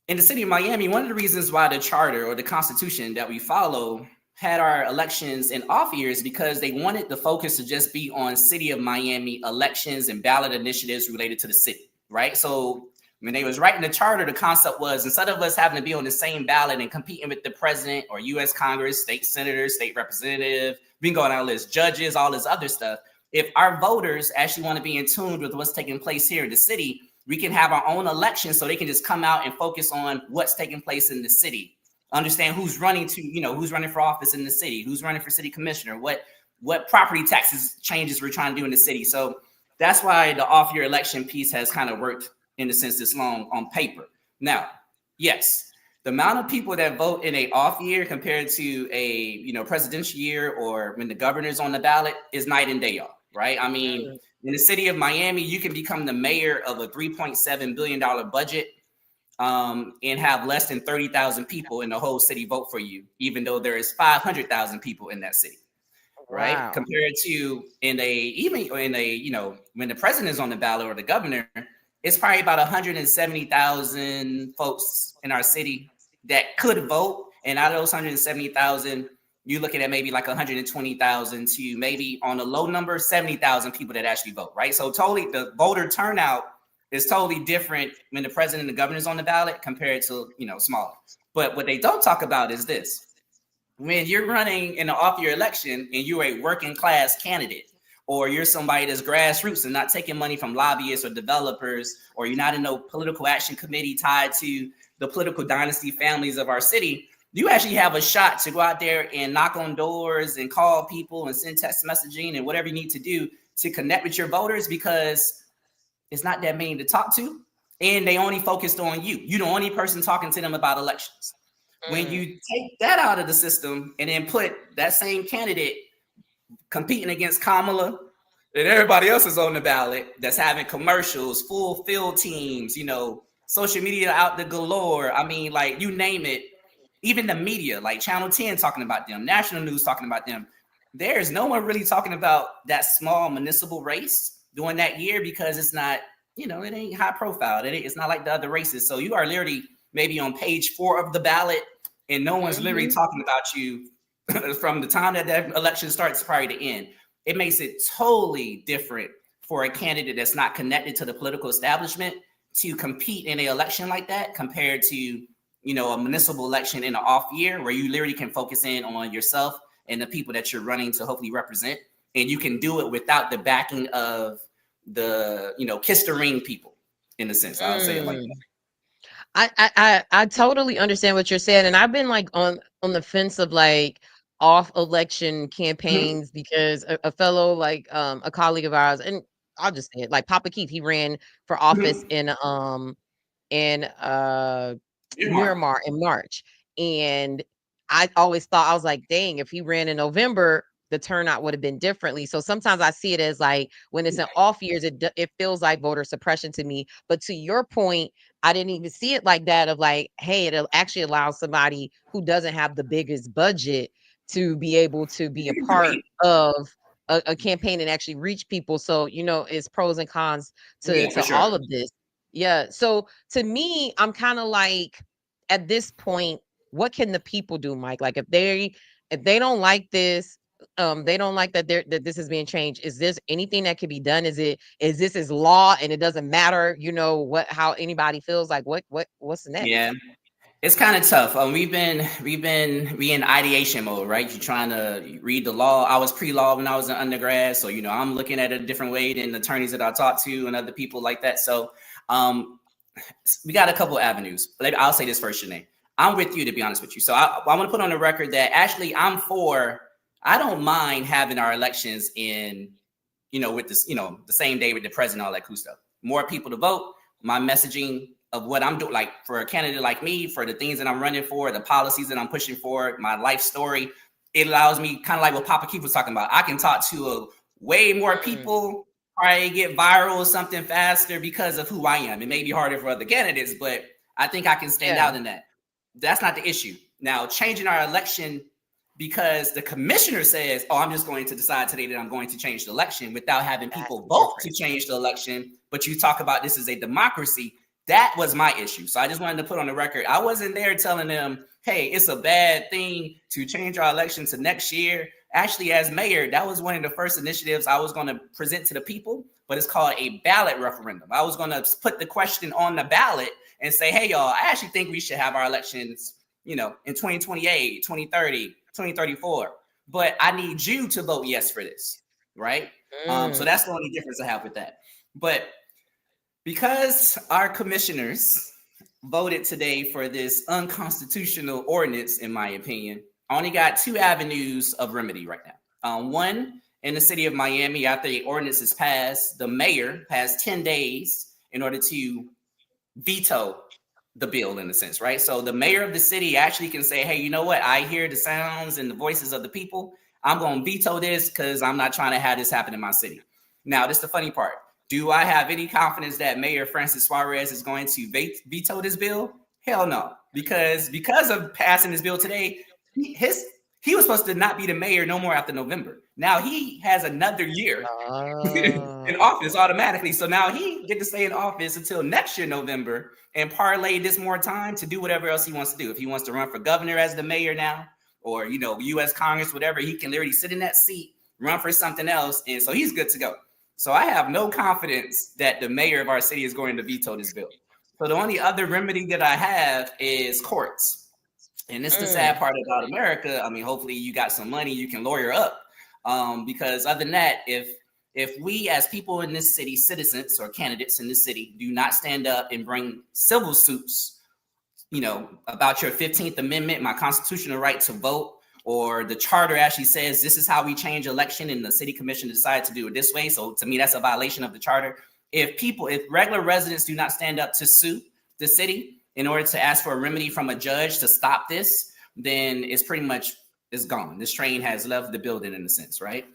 in the city of Miami, one of the reasons why the charter or the constitution that we follow had our elections in off years because they wanted the focus to just be on city of Miami elections and ballot initiatives related to the city, right? So when they was writing the charter, the concept was instead of us having to be on the same ballot and competing with the president or U.S. Congress, state senators, state representative, we can go on our list, judges, all this other stuff. If our voters actually want to be in tune with what's taking place here in the city, we can have our own election so they can just come out and focus on what's taking place in the city. Understand who's running who's running for office in the city, who's running for city commissioner, what property taxes changes we're trying to do in the city. So that's why the off-year election piece has kind of worked in the sense this long on paper. Now, yes, the amount of people that vote in a off year compared to a presidential year or when the governor's on the ballot is night and day, y'all, right? I mean, in the city of Miami, you can become the mayor of a $3.7 billion budget and have less than 30,000 people in the whole city vote for you, even though there is 500,000 people in that city. right? Wow. Compared to when the president is on the ballot or the governor, it's probably about 170,000 folks in our city that could vote. And out of those 170,000, you're looking at maybe like 120,000 to maybe on a low number, 70,000 people that actually vote, right? So totally the voter turnout is totally different when the president and the governor is on the ballot compared to, smaller. But what they don't talk about is this. When you're running in an off-year election and you're a working class candidate, or you're somebody that's grassroots and not taking money from lobbyists or developers, or you're not in no political action committee tied to the political dynasty families of our city, you actually have a shot to go out there and knock on doors and call people and send text messaging and whatever you need to do to connect with your voters, because it's not that many to talk to. And they only focused on you. You're the only person talking to them about elections. When you take that out of the system and then put that same candidate competing against Kamala and everybody else is on the ballot that's having commercials, full field teams, social media out the galore. I mean, like, you name it, even the media, like Channel 10 talking about them, national news talking about them. There's no one really talking about that small municipal race during that year because it's not, it ain't high profile. It's not like the other races. So you are literally maybe on page 4 of the ballot and no one's literally talking about you from the time that election starts prior to end. It makes it totally different for a candidate that's not connected to the political establishment to compete in an election like that compared to, a municipal election in an off year where you literally can focus in on yourself and the people that you're running to hopefully represent. And you can do it without the backing of the, kiss the ring people, in a sense. I'll say it like that. I totally understand what you're saying, and I've been like on the fence of like off election campaigns because a fellow like a colleague of ours, and I'll just say it, like Papa Keith, he ran for office in Miramar in March, and I always thought, I was like, dang, if he ran in November, the turnout would have been differently. So sometimes I see it as like when it's an off years, it feels like voter suppression to me. But to your point, I didn't even see it like that of like, hey, it actually allows somebody who doesn't have the biggest budget to be able to be a part of a campaign and actually reach people. So, it's pros and cons to sure. all of this. Yeah. So to me, I'm kind of like, at this point, what can the people do, Mike? Like if they don't like this, they don't like that this is being changed. Is there anything that can be done? Is this is law and it doesn't matter, how anybody feels? Like what's next? Yeah. It's kind of tough. We've been in ideation mode, right? You're trying to read the law. I was pre-law when I was an undergrad, so I'm looking at it a different way than attorneys that I talk to and other people like that. So we got a couple avenues. But I'll say this first, Janae. I'm with you, to be honest with you. So I want to put on the record that actually I don't mind having our elections in, with this, the same day with the president, all that cool stuff. More people to vote. My messaging of what I'm doing, like for a candidate like me, for the things that I'm running for, the policies that I'm pushing for, my life story, it allows me, kind of like what Papa Keith was talking about. I can talk to way more people, probably get viral or something faster because of who I am. It may be harder for other candidates, but I think I can stand out in that. That's not the issue. Now, changing our election because the commissioner says, I'm just going to decide today that I'm going to change the election without having people vote to change the election. But you talk about this is a democracy. That was my issue. So I just wanted to put on the record. I wasn't there telling them, hey, it's a bad thing to change our election to next year. Actually, as mayor, that was one of the first initiatives I was going to present to the people, but it's called a ballot referendum. I was going to put the question on the ballot and say, hey, y'all, I actually think we should have our elections, in 2028, 2030, 2034. But I need you to vote yes for this, right? So that's the only difference I have with that. But because our commissioners voted today for this unconstitutional ordinance, in my opinion, I only got 2 avenues of remedy right now. One, in the city of Miami, after the ordinance is passed, the mayor has 10 days in order to veto the bill, in a sense, right? So the mayor of the city actually can say, hey, you know what? I hear the sounds and the voices of the people. I'm going to veto this because I'm not trying to have this happen in my city. Now, this is the funny part. Do I have any confidence that Mayor Francis Suarez is going to veto this bill? Hell no. Because of passing this bill today, he was supposed to not be the mayor no more after November. Now he has another year in Oh. office automatically. So now he get to stay in office until next year, November, and parlay this more time to do whatever else he wants to do. If he wants to run for governor as the mayor now, or, you know, U.S. Congress, whatever, he can literally sit in that seat, run for something else. And so he's good to go. So I have no confidence that the mayor of our city is going to veto this bill. So the only other remedy that I have is courts. And this is the sad part about America. I mean, hopefully you got some money, you can lawyer up. Because other than that, if we as people in this city, citizens or candidates in this city, do not stand up and bring civil suits, you know, about your 15th Amendment, my constitutional right to vote, or the charter actually says this is how we change election and the city commission decided to do it this way. So to me, that's a violation of the charter. If regular residents do not stand up to sue the city in order to ask for a remedy from a judge to stop this, then it's pretty much, it's gone. This train has left the building in a sense, right?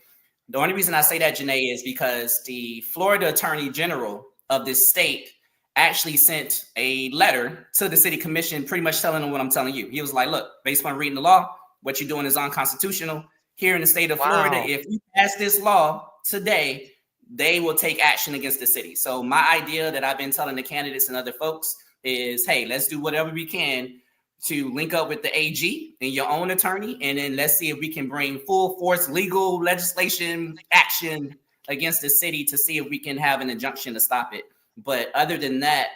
The only reason I say that, Janae, is because the Florida Attorney General of this state actually sent a letter to the city commission pretty much telling them what I'm telling you. He was like, look, based on reading the law, what you're doing is unconstitutional. Here in the state of Florida, if you pass this law today, they will take action against the city. So my idea that I've been telling the candidates and other folks is, hey, let's do whatever we can to link up with the AG and your own attorney, and then let's see if we can bring full force legal legislation action against the city to see if we can have an injunction to stop it. But other than that,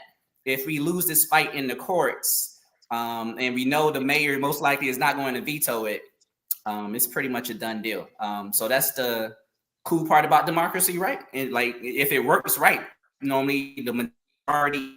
if we lose this fight in the courts, and we know the mayor most likely is not going to veto it, it's pretty much a done deal. So that's the cool part about democracy, right? And like, if it works right, normally the majority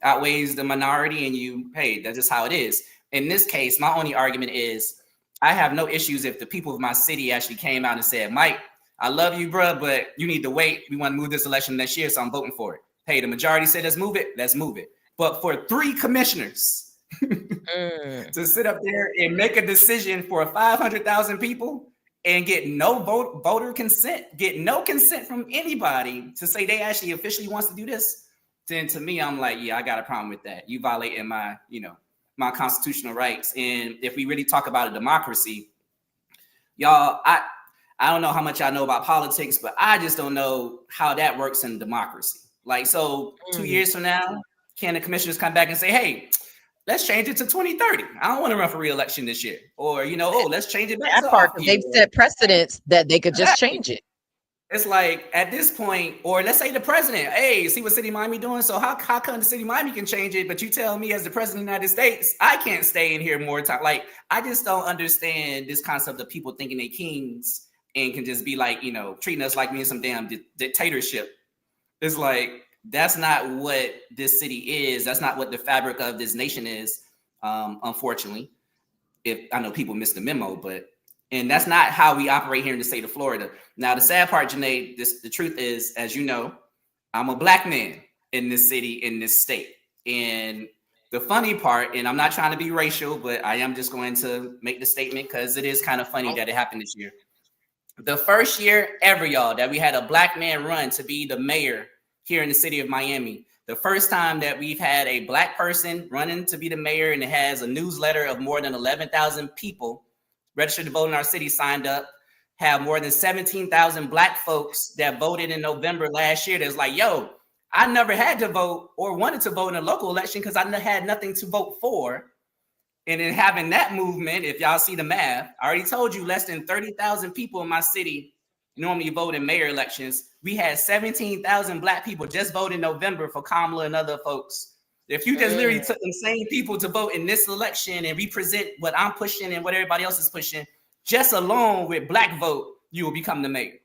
outweighs the minority, and hey, that's just how it is. In this case, my only argument is I have no issues if the people of my city actually came out and said, Mike, I love you, bro, but you need to wait. We want to move this election next year, so I'm voting for it. Hey, the majority said, let's move it. But for 3 commissioners to sit up there and make a decision for 500,000 people and get no voter consent, get no consent from anybody to say they actually officially wants to do this, then to me, I'm like, yeah, I got a problem with that. You violating my, my constitutional rights. And if we really talk about a democracy, y'all, I don't know how much I know about politics, but I just don't know how that works in democracy. Like, so 2 years from now, can the commissioners come back and say, hey, let's change it to 2030. I don't want to run for re-election this year. Or, let's change it back. That part, they've set precedents that they could just change it. It's like, at this point, or let's say the president, hey, see what City of Miami doing? So how come the City of Miami can change it, but you tell me as the president of the United States, I can't stay in here more time? Like, I just don't understand this concept of people thinking they kings and can just be like, treating us like we in some damn dictatorship. It's like, that's not what this city is. That's not what the fabric of this nation is, unfortunately. If I know people miss the memo, and that's not how we operate here in the state of Florida. Now, the sad part, Janae, the truth is, as you know, I'm a Black man in this city, in this state. And the funny part, and I'm not trying to be racial, but I am just going to make the statement because it is kind of funny that it happened this year. The first year ever, y'all, that we had a Black man run to be the mayor here in the city of Miami, the first time that we've had a Black person running to be the mayor, and it has a newsletter of more than 11,000 people registered to vote in our city, signed up, have more than 17,000 Black folks that voted in November last year. That's like, yo, I never had to vote or wanted to vote in a local election because I had nothing to vote for. And then having that movement, if y'all see the math, I already told you less than 30,000 people in my city normally vote in mayor elections. We had 17,000 Black people just vote in November for Kamala and other folks. If you just literally took the same people to vote in this election and represent what I'm pushing and what everybody else is pushing, just alone with Black vote, you will become the mayor.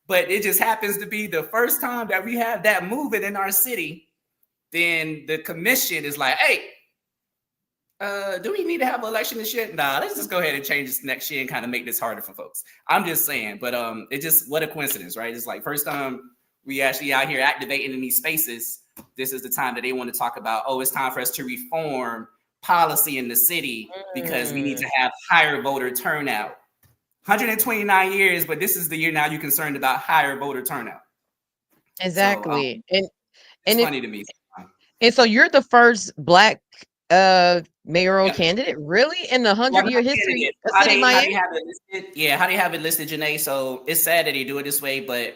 But it just happens to be the first time that we have that movement in our city. Then the commission is like, hey, do we need to have an election this year? Nah, let's just go ahead and change this next year and kind of make this harder for folks. I'm just saying, but it just, what a coincidence, right? It's like first time we actually out here activating in these spaces, this is the time that they want to talk about, oh, it's time for us to reform policy in the city because we need to have higher voter turnout. 129 years, but this is the year now you're concerned about higher voter turnout. Exactly. So, it's funny to me. And so you're the first Black mayoral Yeah. candidate? Really? In the Well, 100-year not history candidate. of How city they Miami? have it listed? Yeah, how they have it listed, Janae. So it's sad that they do it this way, but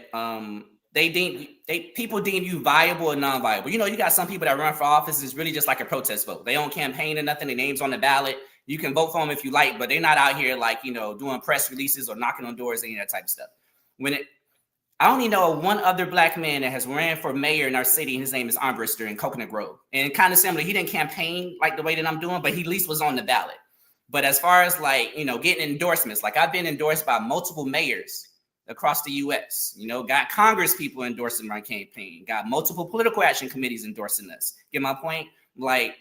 people deem you viable or non-viable. You know, you got some people that run for office is really just like a protest vote. They don't campaign or nothing. Their name's on the ballot. You can vote for them if you like, but they're not out here like, you know, doing press releases or knocking on doors, any of that type of stuff. I only know one other black man that has ran for mayor in our city. His name is Armbruster in Coconut Grove. And kind of similar, he didn't campaign like the way that I'm doing, but he at least was on the ballot. But as far as like, you know, getting endorsements, like I've been endorsed by multiple mayors across the US, you know, got Congress people endorsing my campaign, got multiple political action committees endorsing us. Get my point? Like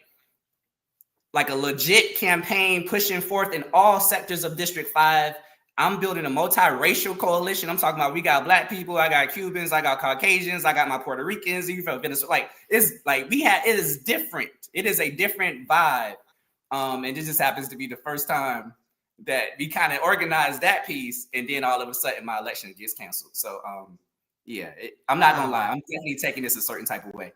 a legit campaign pushing forth in all sectors of District 5. I'm building a multiracial coalition. I'm talking about we got black people, I got Cubans, I got Caucasians, I got my Puerto Ricans, you from Venezuela. Like it's like it is different. It is a different vibe. And this just happens to be the first time that we kind of organized that piece, and then all of a sudden my election gets canceled. So I'm not gonna lie, I'm definitely taking this a certain type of way.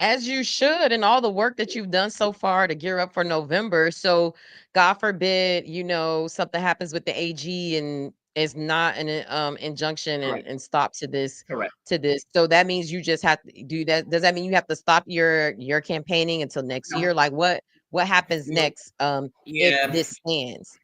As you should, and all the work that you've done so far to gear up for November. So, God forbid, you know, something happens with the AG and is not an injunction and stop to this. Correct. So that means you just have to do that. Does that mean you have to stop your campaigning until next year? Like what happens next if this stands?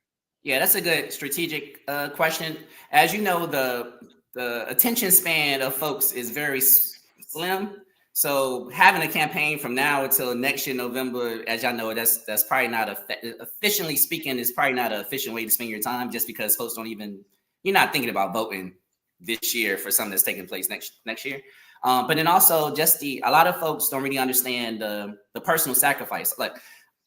Yeah, that's a good strategic question. As you know, the attention span of folks is very slim. So having a campaign from now until next year, November, as y'all know, that's probably not efficiently speaking, is probably not an efficient way to spend your time, just because folks you're not thinking about voting this year for something that's taking place next year. But then also a lot of folks don't really understand the personal sacrifice. Like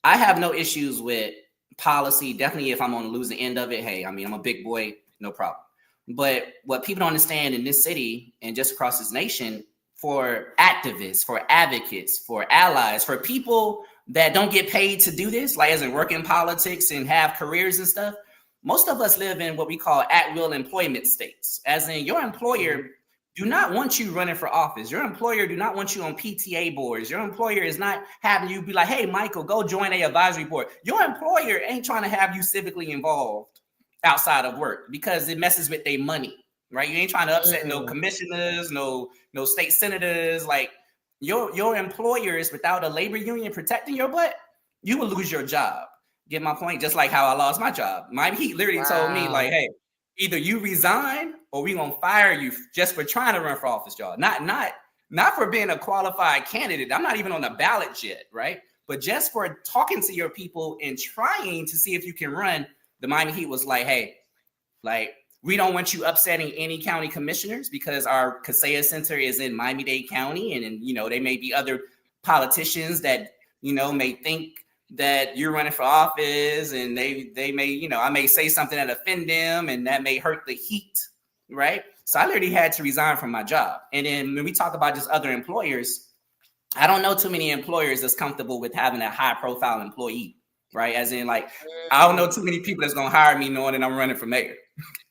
I have no issues with policy. Definitely if I'm on the losing end of it, hey, I mean, I'm a big boy, no problem. But what people don't understand in this city and just across this nation, for activists, for advocates, for allies, for people that don't get paid to do this, like as in work in politics and have careers and stuff, most of us live in what we call at-will employment states. As in your employer do not want you running for office. Your employer do not want you on PTA boards. Your employer is not having you be like, hey, Michael, go join a advisory board. Your employer ain't trying to have you civically involved outside of work because it messes with their money. Right, you ain't trying to upset no commissioners, no state senators. Like your employers, without a labor union protecting your butt, you will lose your job. Get my point? Just like how I lost my job. He literally told me like, "Hey, either you resign or we gonna fire you just for trying to run for office, y'all. Not for being a qualified candidate. I'm not even on the ballot yet, right? But just for talking to your people and trying to see if you can run." The Miami Heat was like, "Hey, like." We don't want you upsetting any county commissioners because our CASEA Center is in Miami-Dade County. And, you know, there may be other politicians that, you know, may think that you're running for office and they may, you know, I may say something that offend them and that may hurt the Heat, right? So I literally had to resign from my job. And then when we talk about just other employers, I don't know too many employers that's comfortable with having a high profile employee, right? As in like, I don't know too many people that's going to hire me knowing that I'm running for mayor.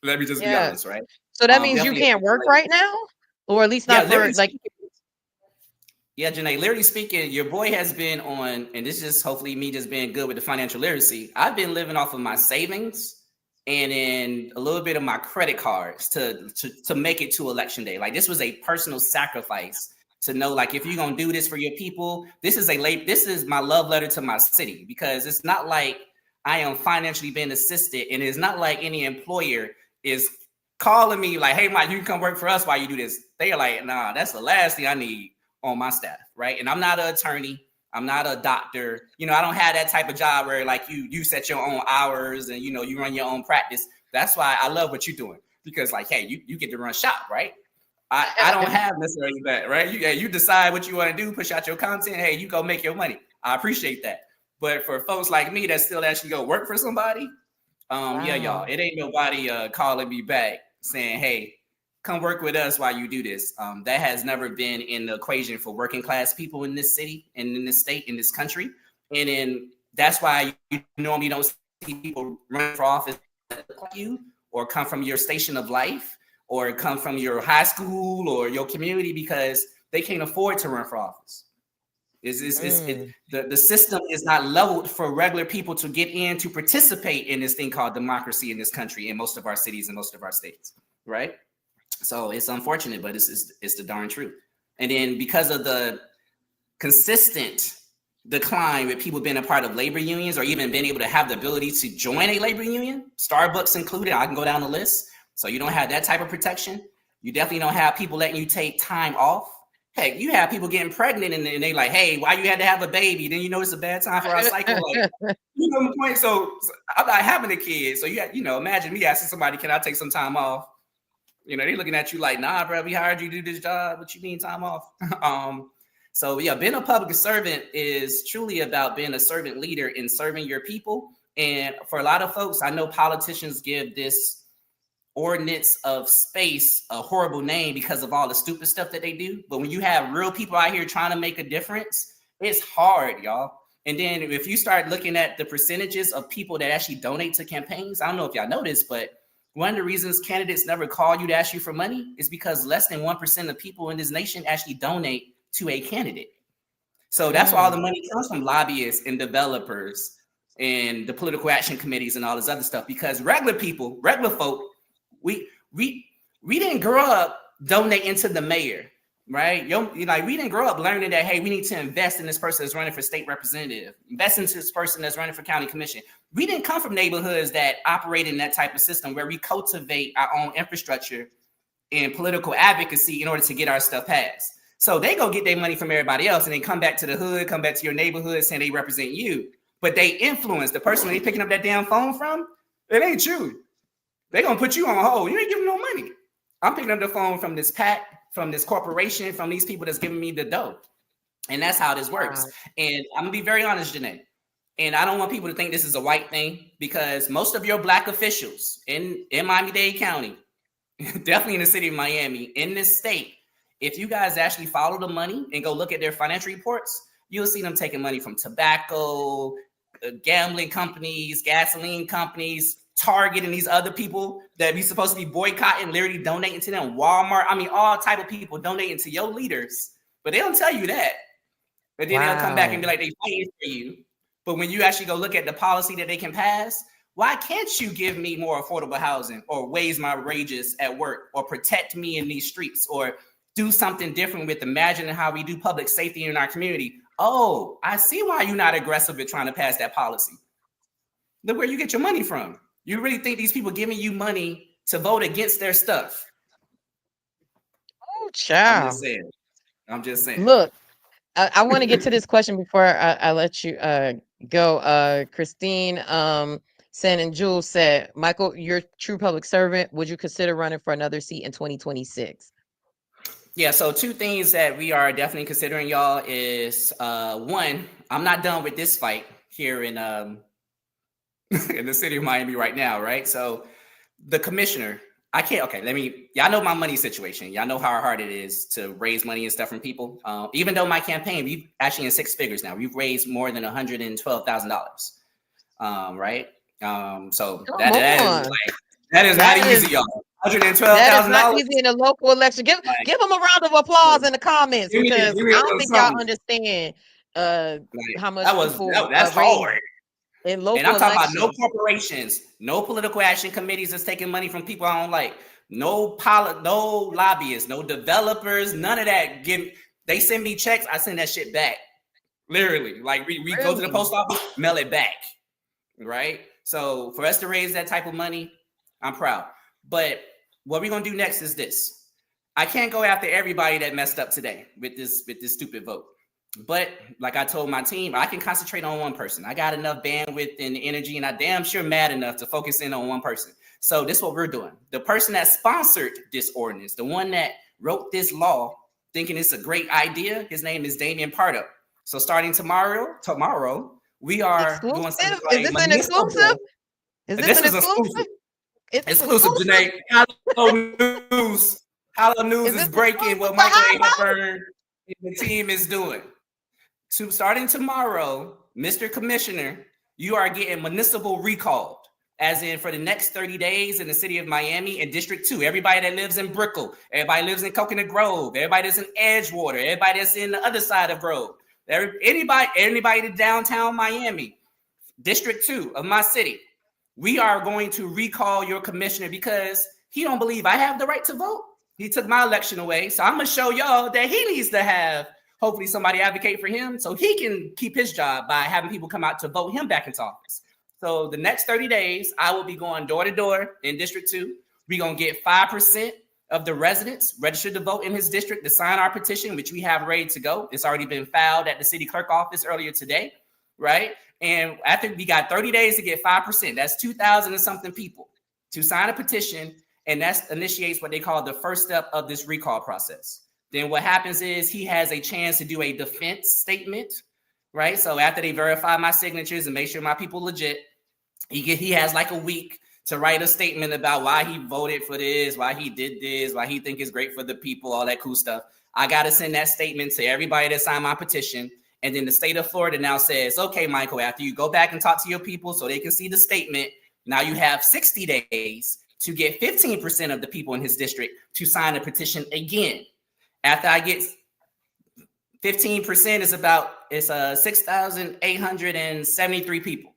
Let me just be honest, right? So that means you can't work right now, or at least not for like. Yeah, Janae, literally speaking, your boy has been on, and this is hopefully me just being good with the financial literacy. I've been living off of my savings and then a little bit of my credit cards to make it to election day. Like this was a personal sacrifice to know, like, if you're gonna do this for your people, this is my love letter to my city, because it's not like I am financially being assisted, and it's not like any employer is calling me like, hey, Mike, you can come work for us while you do this. They are like, nah, that's the last thing I need on my staff, right? And I'm not an attorney. I'm not a doctor. You know, I don't have that type of job where like you set your own hours and, you know, you run your own practice. That's why I love what you're doing, because like, hey, you get to run shop, right? I don't have necessarily that, right? You decide what you want to do, push out your content. Hey, you go make your money. I appreciate that. But for folks like me that still actually go work for somebody, yeah, y'all, it ain't nobody calling me back saying, hey, come work with us while you do this. That has never been in the equation for working class people in this city and in this state, in this country. And then that's why you normally don't see people run for office like you, or come from your station of life, or come from your high school or your community, because they can't afford to run for office. The system is not leveled for regular people to get in to participate in this thing called democracy in this country, in most of our cities and most of our states, right? So it's unfortunate, but it's the darn truth. And then because of the consistent decline with people being a part of labor unions or even being able to have the ability to join a labor union, Starbucks included, I can go down the list. So you don't have that type of protection. You definitely don't have people letting you take time off. Heck, you have people getting pregnant and they like, hey, why you had to have a baby? Then you know it's a bad time for our cycle. Like, you know the point. So I'm not having a kid. So imagine me asking somebody, can I take some time off? They're looking at you like, nah, bro, we hired you to do this job. What you mean time off? So yeah, being a public servant is truly about being a servant leader and serving your people. And for a lot of folks, I know politicians give this ordinance of space a horrible name because of all the stupid stuff that they do. But when you have real people out here trying to make a difference, it's hard, y'all. And then if you start looking at the percentages of people that actually donate to campaigns, I don't know if y'all know this, but one of the reasons candidates never call you to ask you for money is because less than 1% of people in this nation actually donate to a candidate. So that's where all the money comes from, lobbyists and developers and the political action committees and all this other stuff. Because regular people, regular folk, we didn't grow up donating to the mayor, right? We didn't grow up learning that, hey, we need to invest in this person that's running for state representative, invest into this person that's running for county commission. We didn't come from neighborhoods that operate in that type of system where we cultivate our own infrastructure and political advocacy in order to get our stuff passed. So they go get their money from everybody else and then come back to the hood, come back to your neighborhood saying they represent you. But they influence the person they picking up that damn phone from. It ain't you. They're going to put you on hold. You ain't giving no money. I'm picking up the phone from this PAC, from this corporation, from these people that's giving me the dough. And that's how this works. And I'm going to be very honest, Janae. And I don't want people to think this is a white thing because most of your Black officials in Miami-Dade County, definitely in the city of Miami, in this state, if you guys actually follow the money and go look at their financial reports, you'll see them taking money from tobacco, gambling companies, gasoline companies, Target, and these other people that we supposed to be boycotting, literally donating to them, Walmart. I mean, all type of people donating to your leaders, but they don't tell you that. But then they'll come back and be like, they fighting for you. But when you actually go look at the policy that they can pass, why can't you give me more affordable housing or raise my wages at work or protect me in these streets or do something different with imagining how we do public safety in our community? Oh, I see why you're not aggressive at trying to pass that policy. Look where you get your money from. You really think these people giving you money to vote against their stuff? Oh, child. I'm just saying. Look, I want to get to this question before I let you go. Christine said, and Jules said, Michael, you're a true public servant. Would you consider running for another seat in 2026? Yeah, so two things that we are definitely considering, y'all, is one, I'm not done with this fight here in in the city of Miami right now, right? So the commissioner, y'all know my money situation. Y'all know how hard it is to raise money and stuff from people. Even though my campaign, we've actually in six figures now, we've raised more than $112,000, right? So that is not easy, y'all. $112,000. That is not easy in a local election. Give them a round of applause in the comments because I don't think y'all understand how much that's hard. In local and I'm talking elections. about no corporations, no political action committees that's taking money from people I don't like, no lobbyists, no developers, none of that. They send me checks, I send that shit back. Literally, like we go to the post office, mail it back, right? So for us to raise that type of money, I'm proud. But what we're gonna do next is this. I can't go after everybody that messed up today with this stupid vote. But like I told my team, I can concentrate on one person. I got enough bandwidth and energy, and I damn sure mad enough to focus in on one person. So this is what we're doing. The person that sponsored this ordinance, the one that wrote this law, thinking it's a great idea, his name is Damian Pardo. So starting tomorrow, we are doing something like Is this an exclusive? Is this an exclusive? Exclusive, Janae. Hello News is breaking what Michael Hepburn and the team is doing. Starting tomorrow, Mr. Commissioner, you are getting municipal recalled, as in for the next 30 days in the city of Miami and District 2. Everybody that lives in Brickell, everybody lives in Coconut Grove, everybody that's in Edgewater, everybody that's in the other side of Grove. Anybody to downtown Miami, District 2 of my city, we are going to recall your commissioner because he don't believe I have the right to vote. He took my election away. So I'm going to show y'all that he needs to have, hopefully, somebody advocate for him so he can keep his job by having people come out to vote him back into office. So the next 30 days, I will be going door to door in District 2. We're going to get 5% of the residents registered to vote in his district to sign our petition, which we have ready to go. It's already been filed at the city clerk office earlier today, right? And after we got 30 days to get 5%, that's 2,000 and something people to sign a petition. And that initiates what they call the first step of this recall process. Then what happens is he has a chance to do a defense statement, right? So after they verify my signatures and make sure my people legit, he has like a week to write a statement about why he voted for this, why he did this, why he think it's great for the people, all that cool stuff. I got to send that statement to everybody that signed my petition. And then the state of Florida now says, okay, Michael, after you go back and talk to your people so they can see the statement, now you have 60 days to get 15% of the people in his district to sign a petition again. After I get 15%, it's 6,873 people.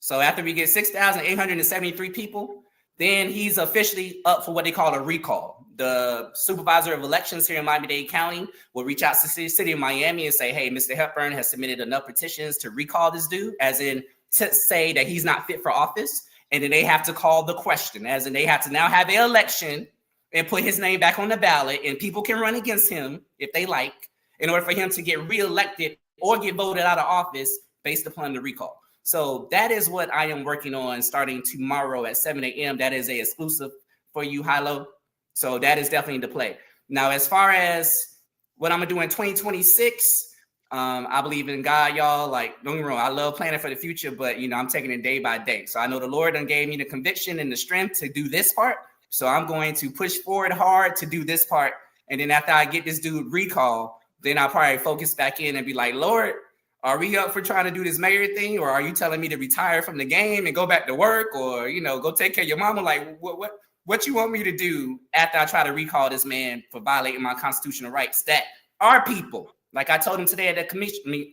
So after we get 6,873 people, then he's officially up for what they call a recall. The supervisor of elections here in Miami-Dade County will reach out to the city of Miami and say, hey, Mr. Hepburn has submitted enough petitions to recall this dude, as in to say that he's not fit for office. And then they have to call the question, as in they have to now have an election and put his name back on the ballot, and people can run against him if they like, in order for him to get reelected or get voted out of office based upon the recall. So that is what I am working on starting tomorrow at 7 a.m. That is a exclusive for you, Hilo. So that is definitely the play. Now, as far as what I'm gonna do in 2026, I believe in God, y'all. Like, don't get me wrong, I love planning for the future, but I'm taking it day by day. So I know the Lord done gave me the conviction and the strength to do this part. So I'm going to push forward hard to do this part. And then after I get this dude recall, then I'll probably focus back in and be like, Lord, are we up for trying to do this mayor thing? Or are you telling me to retire from the game and go back to work, or, go take care of your mama? Like, what you want me to do after I try to recall this man for violating my constitutional rights that our people, like I told him today at the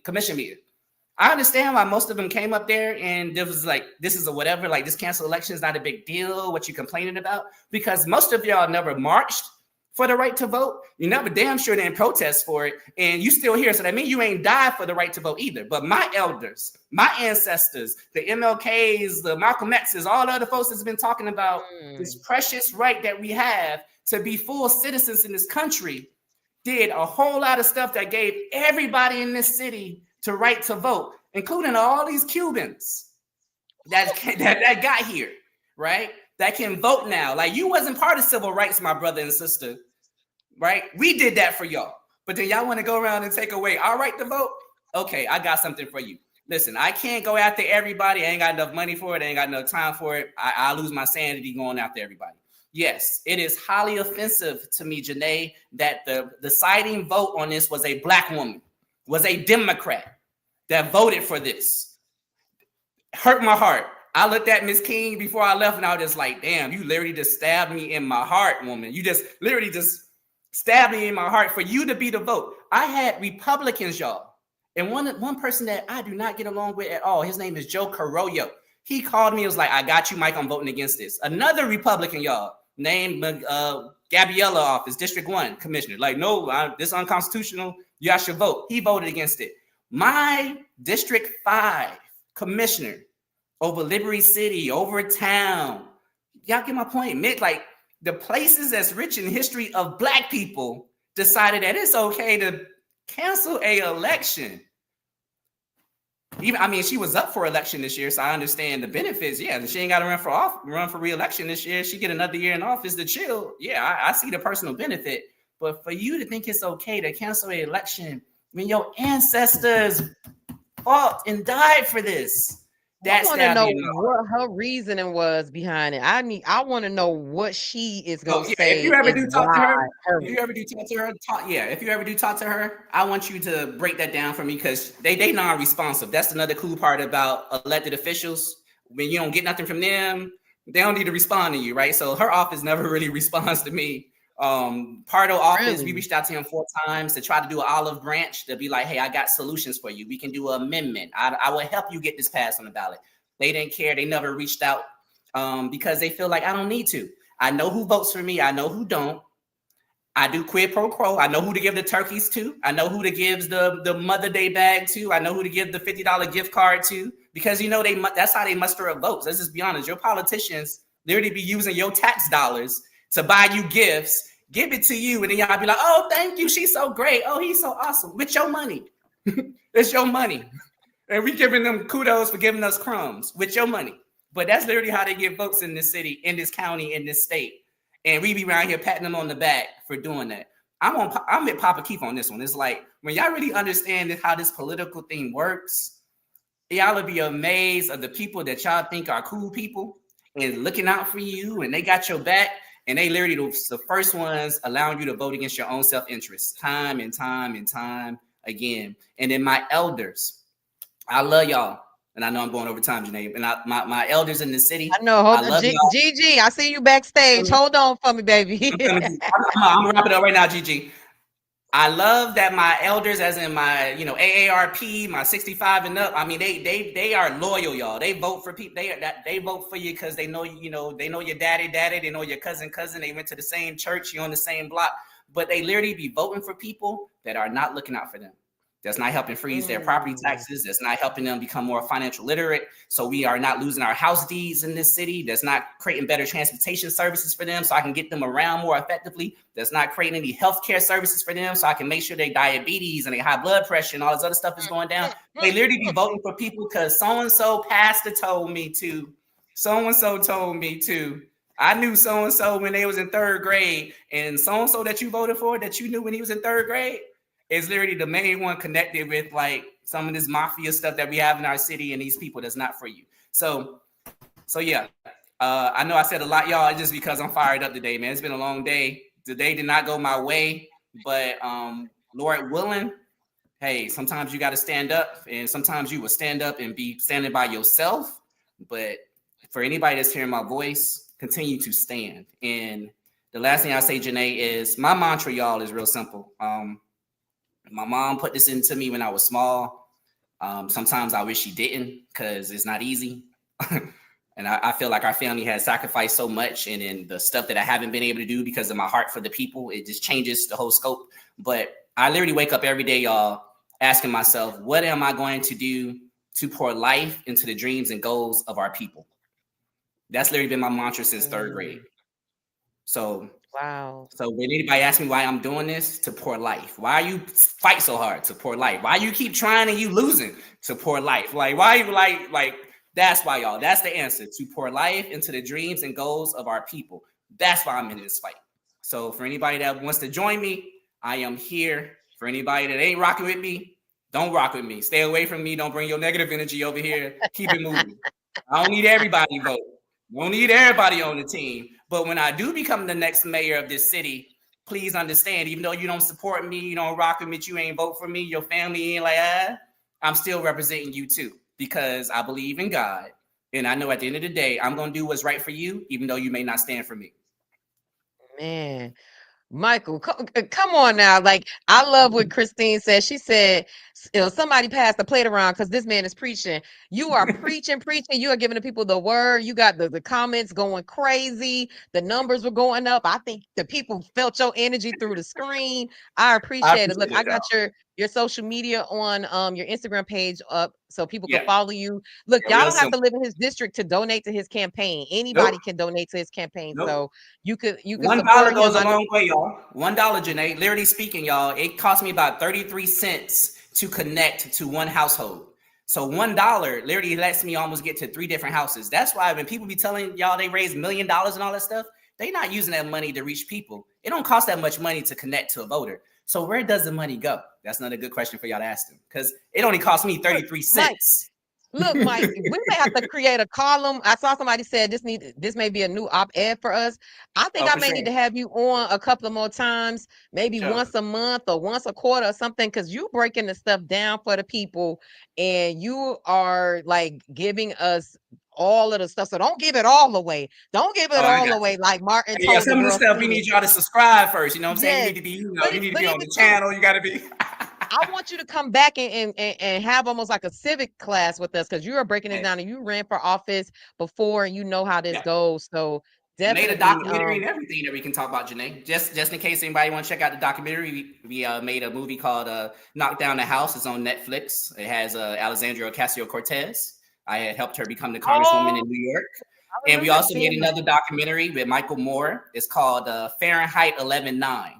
commission meeting, I understand why most of them came up there and there was like, this is a whatever, like this cancel election is not a big deal. What you complaining about? Because most of y'all never marched for the right to vote. You never damn sure didn't protest for it. And you still here. So that means you ain't died for the right to vote either. But my elders, my ancestors, the MLKs, the Malcolm X's, all the other folks that's been talking about this precious right that we have to be full citizens in this country, did a whole lot of stuff that gave everybody in this city the right to vote, including all these Cubans that got here, right? That can vote now. Like, you wasn't part of civil rights, my brother and sister, right? We did that for y'all. But then y'all want to go around and take away our right to vote? Okay, I got something for you. Listen, I can't go after everybody. I ain't got enough money for it. I ain't got enough time for it. I lose my sanity going after everybody. Yes, it is highly offensive to me, Janae, that the deciding vote on this was a Black woman, was a Democrat that voted for this. Hurt my heart. I looked at Miss King before I left and I was just like, damn, you literally just stabbed me in my heart, woman. You just literally just stabbed me in my heart for you to be the vote. I had Republicans, y'all. And one person that I do not get along with at all, his name is Joe Carollo. He called me and was like, I got you, Mike, I'm voting against this. Another Republican, y'all, named Gabriella office, District 1 commissioner. Like, no, this is unconstitutional. Y'all should vote. He voted against it. My District 5 commissioner over Liberty City, over town. Y'all get my point. Like, the places that's rich in history of Black people decided that it's okay to cancel a election. She was up for election this year, so I understand the benefits. Yeah, she ain't got to run for re-election this year. She get another year in office to chill. Yeah, I see the personal benefit. But for you to think it's okay to cancel an election when your ancestors fought and died for this, I want to know what her reasoning was behind it. I want to know what she is going to say. If you ever do talk to her, I want you to break that down for me, because they non-responsive. That's another cool part about elected officials. When you don't get nothing from them, they don't need to respond to you, right? So her office never really responds to me Pardo office, we Really? reached out to him 4 times to try to do an olive branch to be like, hey, I got solutions for you. We can do an amendment. I will help you get this passed on the ballot. They didn't care. They never reached out because they feel like I don't need to. I know who votes for me. I know who don't. I do quid pro quo. I know who to give the turkeys to. I know who to give the Mother Day bag to. I know who to give the $50 gift card to, because you know that's how they muster up votes. Let's just be honest. Your politicians literally be using your tax dollars to buy you gifts, give it to you, and then y'all be like, oh, thank you. She's so great. Oh, he's so awesome. With your money. It's your money. And we giving them kudos for giving us crumbs with your money. But that's literally how they get votes in this city, in this county, in this state. And we be around here patting them on the back for doing that. I'm with Papa Keith on this one. It's like, when y'all really understand how this political thing works, y'all will be amazed of the people that y'all think are cool people and looking out for you, and they got your back, and they literally the first ones allowing you to vote against your own self-interest time and time and time again. And then my elders, I love y'all. And I know I'm going over time, Janae. And my elders in the city, I know. Hold on, Gigi. I see you backstage. Hold on for me, baby. I'm gonna wrap it up right now, Gigi. I love that my elders, as in my AARP, my 65 and up. I mean, they are loyal, y'all. They vote for people. They vote for you because they know they know your daddy. They know your cousin. They went to the same church. You're on the same block. But they literally be voting for people that are not looking out for them. That's not helping freeze their property taxes. That's not helping them become more financial literate. So we are not losing our house deeds in this city. That's not creating better transportation services for them so I can get them around more effectively. That's not creating any healthcare services for them so I can make sure their diabetes and their high blood pressure and all this other stuff is going down. They literally be voting for people because so-and-so pastor told me to. So-and-so told me to. I knew so-and-so when they was in 3rd grade, and so-and-so that you voted for that you knew when he was in 3rd grade is literally the main one connected with like some of this mafia stuff that we have in our city, and these people that's not for you. So yeah, I know I said a lot, y'all. It's just because I'm fired up today, man. It's been a long day. The day did not go my way, but Lord willing, hey, sometimes you got to stand up, and sometimes you will stand up and be standing by yourself. But for anybody that's hearing my voice, continue to stand. And the last thing I say, Janae, is my mantra, y'all, is real simple. My mom put this into me when I was small. Sometimes I wish she didn't, because it's not easy. And I feel like our family has sacrificed so much, and in the stuff that I haven't been able to do because of my heart for the people, it just changes the whole scope. But I literally wake up every day, y'all, asking myself, what am I going to do to pour life into the dreams and goals of our people? That's literally been my mantra since 3rd grade. So Wow. So when anybody asks me why I'm doing this, to pour life. Why you fight so hard? To pour life. Why you keep trying and you losing? To pour life. Like, why you like that's why, y'all. That's the answer. To pour life into the dreams and goals of our people. That's why I'm in this fight. So for anybody that wants to join me, I am here. For anybody that ain't rocking with me, don't rock with me. Stay away from me. Don't bring your negative energy over here. Keep it moving. I don't need everybody vote. Don't need everybody on the team. But when I do become the next mayor of this city, please understand, even though you don't support me, you don't rock with me, you ain't vote for me, your family ain't like, I'm still representing you too, because I believe in God. And I know at the end of the day, I'm going to do what's right for you, even though you may not stand for me. Man. Michael, come on now. Like, I love what Christine said. She said, somebody passed the plate around because this man is preaching. You are preaching. You are giving the people the word. You got the comments going crazy. The numbers were going up. I think the people felt your energy through the screen. I appreciate it. Look, I got your social media on your Instagram page up so people can follow you. Look, y'all don't have to live in his district to donate to his campaign. Anybody can donate to his campaign. So you could $1 goes a long way, y'all. $1, Janae. Literally speaking, y'all, it cost me about 33 cents to connect to one household. So $1 literally lets me almost get to 3 different houses. That's why when people be telling y'all they raise $1 million and all that stuff, they're not using that money to reach people. It don't cost that much money to connect to a voter. So where does the money go? That's another good question for y'all to ask them, because it only cost me 33 cents. Look, Mike, we may have to create a column. I saw somebody said this may be a new op-ed for us. I think I may need to have you on a couple of more times, maybe once a month or once a quarter or something, because you breaking the stuff down for the people, and you are like giving us all of the stuff. So don't give it all away. Don't give it all away like Martin told some of the stuff we need y'all to subscribe first. You know what I'm saying? You need to be, you need to be on the channel. You got to be. I want you to come back and have almost like a civic class with us, because you are breaking it down and you ran for office before and you know how this goes. So definitely made a documentary and everything that we can talk about, Janae. Just in case anybody want to check out the documentary, we made a movie called Knock Down the House. It's on Netflix. It has Alexandria Ocasio-Cortez. I had helped her become the congresswoman in New York. And we also made another documentary with Michael Moore. It's called Fahrenheit 11/9.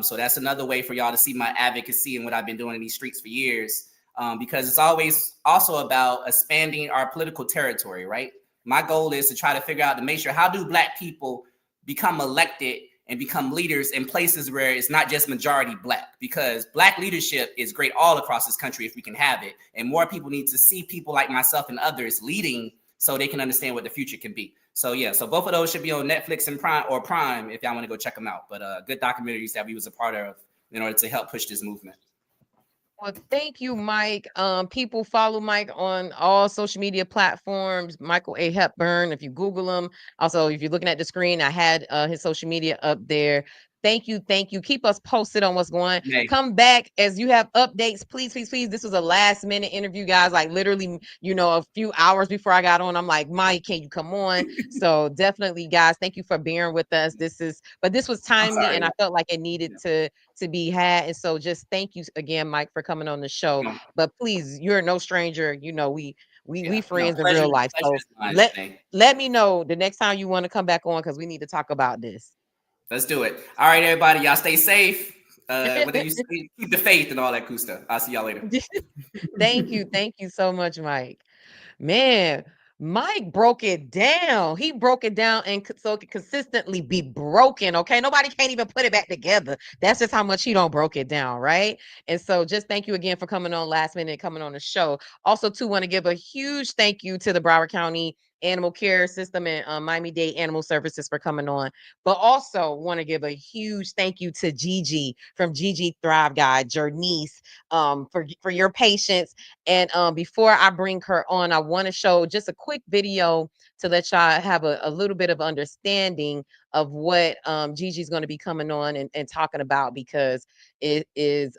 So that's another way for y'all to see my advocacy and what I've been doing in these streets for years, because it's always also about expanding our political territory, right? My goal is to try to figure out to make sure, how do Black people become elected and become leaders in places where it's not just majority Black, because Black leadership is great all across this country if we can have it. And more people need to see people like myself and others leading so they can understand what the future can be. So yeah, so both of those should be on Netflix and Prime if y'all want to go check them out. But good documentaries that we was a part of in order to help push this movement. Well, thank you, Mike. People follow Mike on all social media platforms, Michael A. Hepburn, if you Google him. Also, if you're looking at the screen, I had his social media up there. Thank you. Keep us posted on what's going on. Come back as you have updates. Please. This was a last minute interview, guys. Like literally, a few hours before I got on, I'm like, Mike, can you come on? So definitely, guys, thank you for bearing with us. This was timely and I felt like it needed to be had. And so just thank you again, Mike, for coming on the show. But please, you're no stranger. We friends in real life. So let me know the next time you want to come back on, because we need to talk about this. Let's do it. All right, everybody. Y'all stay safe. Keep the faith and all that cool stuff. I'll see y'all later. Thank you. Thank you so much, Mike. Man, Mike broke it down. He broke it down and so it could consistently be broken. Okay. Nobody can't even put it back together. That's just how much he don't broke it down. Right. And so just thank you again for coming on last minute, coming on the show. Also, too, want to give a huge thank you to the Broward County Animal Care System and Miami-Dade Animal Services for coming on. But also want to give a huge thank you to Gigi from Gigi Thrive Guide, your niece, for your patience. And before I bring her on, I want to show just a quick video to let y'all have a little bit of understanding of what Gigi's going to be coming on and talking about, because it is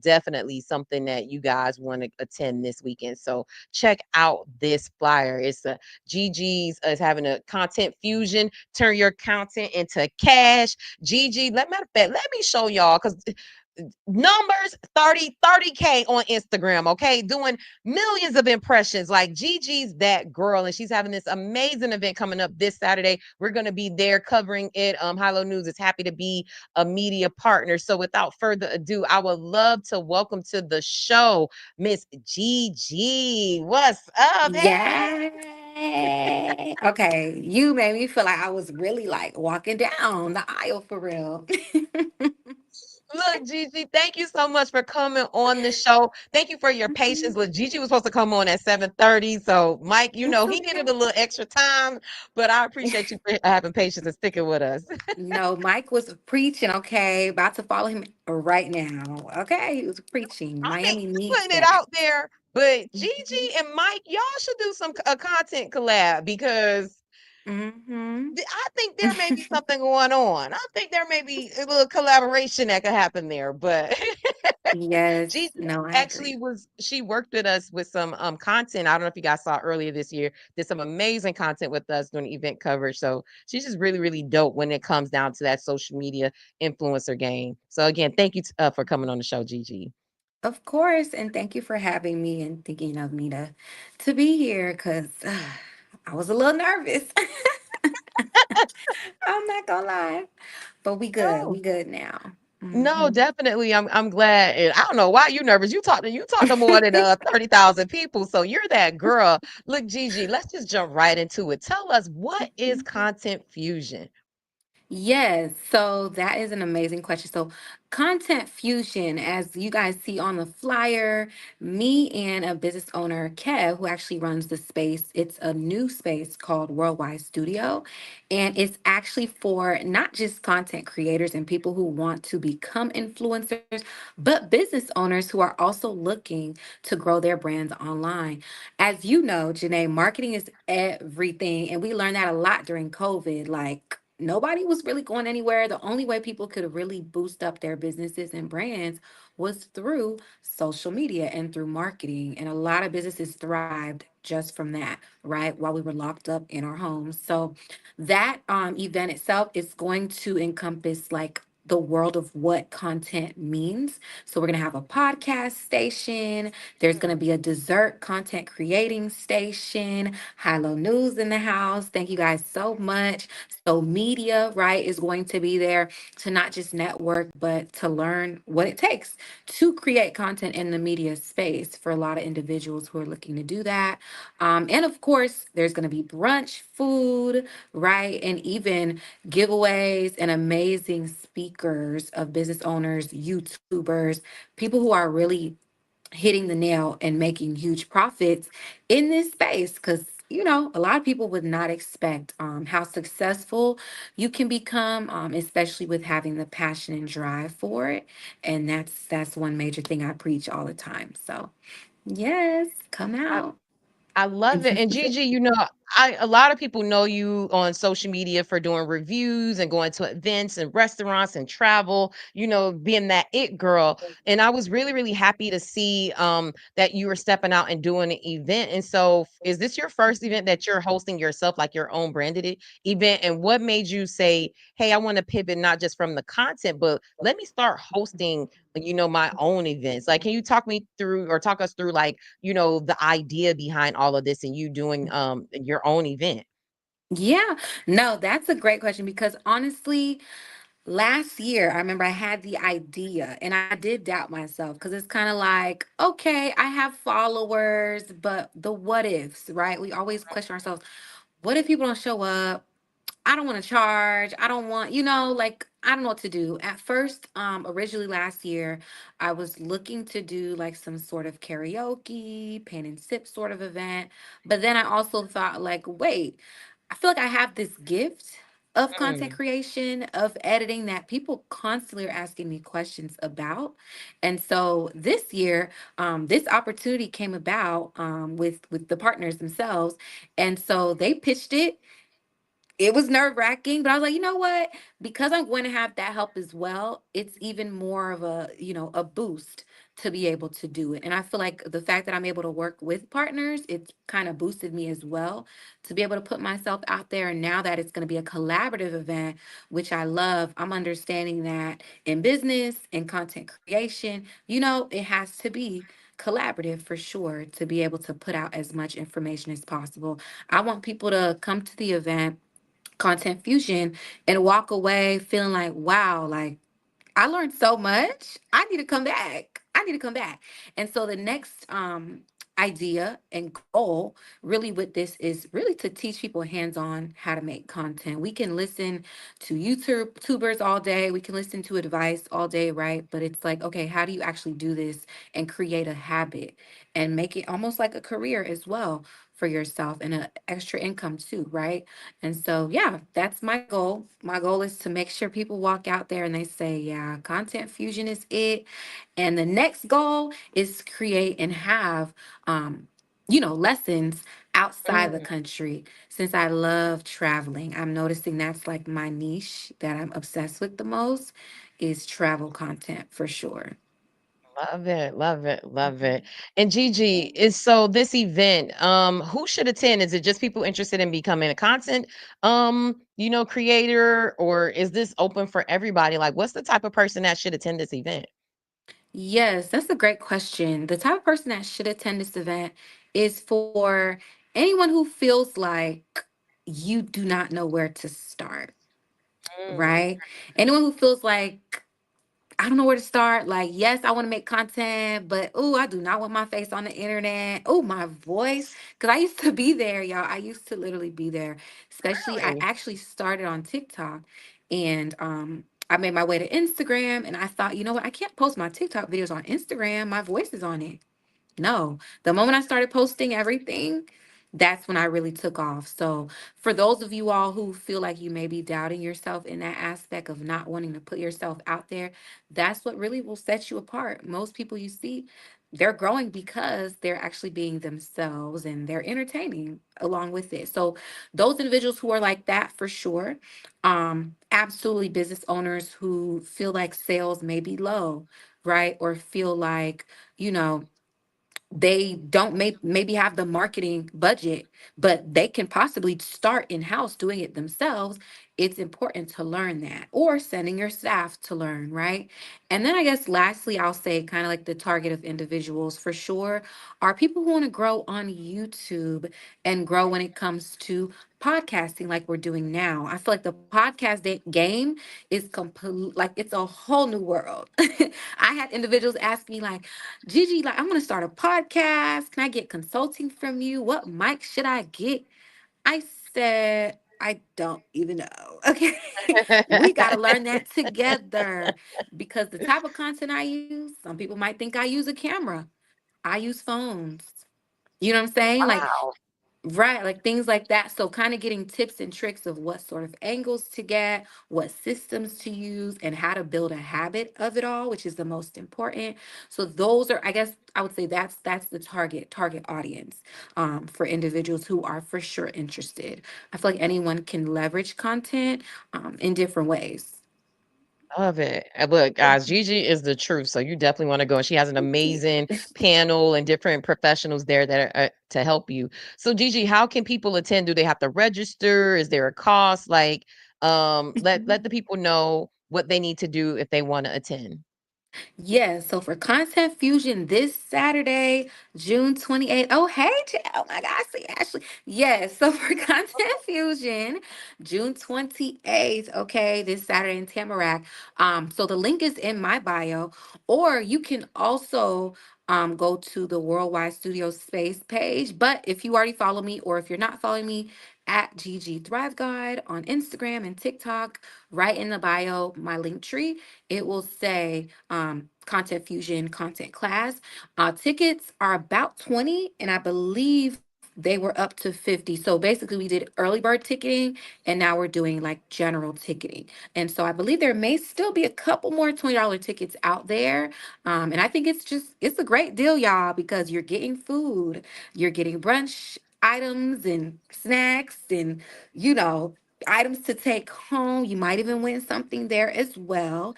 definitely something that you guys want to attend this weekend. So check out this flyer. It's Gigi's is having a content fusion, turn your content into cash. Gigi, matter of fact, let me show y'all, because numbers 30K on Instagram, okay, doing millions of impressions. Like Gigi's that girl, and she's having this amazing event coming up this Saturday. We're going to be there covering it. Hilo News is happy to be a media partner. So without further ado, I would love to welcome to the show Miss Gigi. What's up? Yay. Okay, you made me feel like I was really like walking down the aisle for real. Look, Gigi, thank you so much for coming on the show. Thank you for your patience. Look, Gigi was supposed to come on at 7:30. So Mike, he needed a little extra time, but I appreciate you for having patience and sticking with us. No, Mike was preaching, okay? About to follow him right now. Okay, he was preaching. Miami needs putting it out there, but Gigi and Mike, y'all should do some content collab, because I think there may be something going on. I think there may be a little collaboration that could happen there. But yes, Gigi no, I actually agree. she worked with us with some content. I don't know if you guys saw earlier this year, did some amazing content with us doing event coverage. So she's just really, really dope when it comes down to that social media influencer game. So again, thank you for coming on the show, Gigi. Of course, and thank you for having me and thinking of me to be here, because I was a little nervous. I'm not gonna lie, but we good. We good now. No, definitely. I'm glad. And I don't know why you nervous. You talk to more than 30,000 people. So you're that girl. Look, Gigi, let's just jump right into it. Tell us, what is content fusion? Yes, so that is an amazing question. So, content fusion, as you guys see on the flyer, me and a business owner, Kev, who actually runs the space, it's a new space called Worldwide Studio. And it's actually for not just content creators and people who want to become influencers, but business owners who are also looking to grow their brands online. As you know, Janae, marketing is everything. And we learned that a lot during COVID. Like, nobody was really going anywhere. The only way people could really boost up their businesses and brands was through social media and through marketing. And a lot of businesses thrived just from that, right? While we were locked up in our homes. So that event itself is going to encompass like the world of what content means. So we're going to have a podcast station. There's going to be a dessert content creating station. High Low News in the house. Thank you guys so much. So media, right, is going to be there to not just network, but to learn what it takes to create content in the media space for a lot of individuals who are looking to do that. And of course, there's going to be brunch, food, right, and even giveaways and amazing speakers of business owners, YouTubers, people who are really hitting the nail and making huge profits in this space because a lot of people would not expect how successful you can become, especially with having the passion and drive for it. And that's one major thing I preach all the time. So yes, come out. I love it. And Gigi, a lot of people know you on social media for doing reviews and going to events and restaurants and travel, being that it girl. And I was really, really happy to see that you were stepping out and doing an event. And so is this your first event that you're hosting yourself, like your own branded event? And what made you say, hey, I want to pivot not just from the content, but let me start hosting, my own events? Like, can you talk us through like, the idea behind all of this and you doing your own event? Yeah, no, that's a great question because honestly, last year, I remember I had the idea and I did doubt myself because it's kind of like, okay, I have followers, but the what ifs, right? We always question ourselves, what if people don't show up? I don't want to charge. I don't want, like I don't know what to do. At first, originally last year, I was looking to do like some sort of karaoke, paint and sip sort of event. But then I also thought like, wait, I feel like I have this gift of content Mm, creation, of editing that people constantly are asking me questions about. And so this year, this opportunity came about with the partners themselves. And so they pitched it. It was nerve-wracking, but I was like, you know what? Because I'm going to have that help as well, it's even more of a boost to be able to do it. And I feel like the fact that I'm able to work with partners, it's kind of boosted me as well to be able to put myself out there. And now that it's going to be a collaborative event, which I love, I'm understanding that in business and content creation, it has to be collaborative for sure to be able to put out as much information as possible. I want people to come to the event content fusion and walk away feeling like, wow, like I learned so much. I need to come back. I need to come back. And so the next idea and goal really with this is really to teach people hands-on how to make content. We can listen to YouTubers all day. We can listen to advice all day, right? But it's like, okay, how do you actually do this and create a habit and make it almost like a career as well for yourself and an extra income too, right? And so, yeah, that's my goal. My goal is to make sure people walk out there and they say, yeah, content fusion is it. And the next goal is create and have, lessons outside the mm. country. Since I love traveling, I'm noticing that's like my niche that I'm obsessed with the most is travel content for sure. Love it, love it, love Mhm. it. And Gigi, is so this event, who should attend? Is it just people interested in becoming a content, creator, or is this open for everybody? Like, what's the type of person that should attend this event? Yes, that's a great question. The type of person that should attend this event is for anyone who feels like you do not know where to start, Mm, right? Anyone who feels like I don't know where to start. Like, yes, I want to make content, but oh, I do not want my face on the internet. Oh, my voice. Because I used to be there, y'all. I used to literally be there. Especially, I really? actually started on TikTok. And I made my way to Instagram, and I thought, you know what, I can't post my TikTok videos on Instagram. My voice is on it. No, the moment I started posting everything, that's when I really took off. So, for those of you all who feel like you may be doubting yourself in that aspect of not wanting to put yourself out there, that's what really will set you apart. Most people you see, they're growing because they're actually being themselves and they're entertaining along with it. So, those individuals who are like that for sure, absolutely business owners who feel like sales may be low, right? Or feel like, you know, they don't maybe have the marketing budget, but they can possibly start in-house doing it themselves. It's important to learn that, or sending your staff to learn, right? And then I guess lastly, I'll say kind of like the target of individuals for sure are people who want to grow on YouTube and grow when it comes to podcasting like we're doing now. I feel like the podcast game is complete, like it's a whole new world. I had individuals ask me like, Gigi, like, I'm gonna start a podcast. Can I get consulting from you? What mic should I get? I said, I don't even know. Okay. We gotta learn that together because the type of content I use, some people might think I use a camera. I use phones. You know what I'm saying? Like, Wow. right, like things like that. So, kind of getting tips and tricks of what sort of angles to get, what systems to use, and how to build a habit of it all, which is the most important. So, those are, I guess, I would say that's the target audience for individuals who are for sure interested. I feel like anyone can leverage content in different ways. Love it. Look, guys, Gigi is the truth. So you definitely want to go. And she has an Thank you. amazing panel and different professionals there that are to help you. So Gigi, how can people attend? Do they have to register? Is there a cost? Like, let the people know what they need to do if they want to attend. Yeah, so for Content Fusion this Saturday, June 28th. Oh, hey, oh my gosh, see Ashley. Yes, so for Content Fusion, June 28th, okay, this Saturday in Tamarack. So the link is in my bio, or you can also go to the Worldwide Studio Space page. But if you already follow me, or if you're not following me, at GG Thrive Guide on Instagram and TikTok, right in the bio, my link tree, it will say Content Fusion content class. Tickets are about 20, and I believe they were up to 50. So basically, we did early bird ticketing, and now we're doing like general ticketing. And so I believe there may still be a couple more $20 tickets out there. And I think it's a great deal, y'all, because you're getting food, you're getting brunch items and snacks and, you know, items to take home. You might even win something there as well.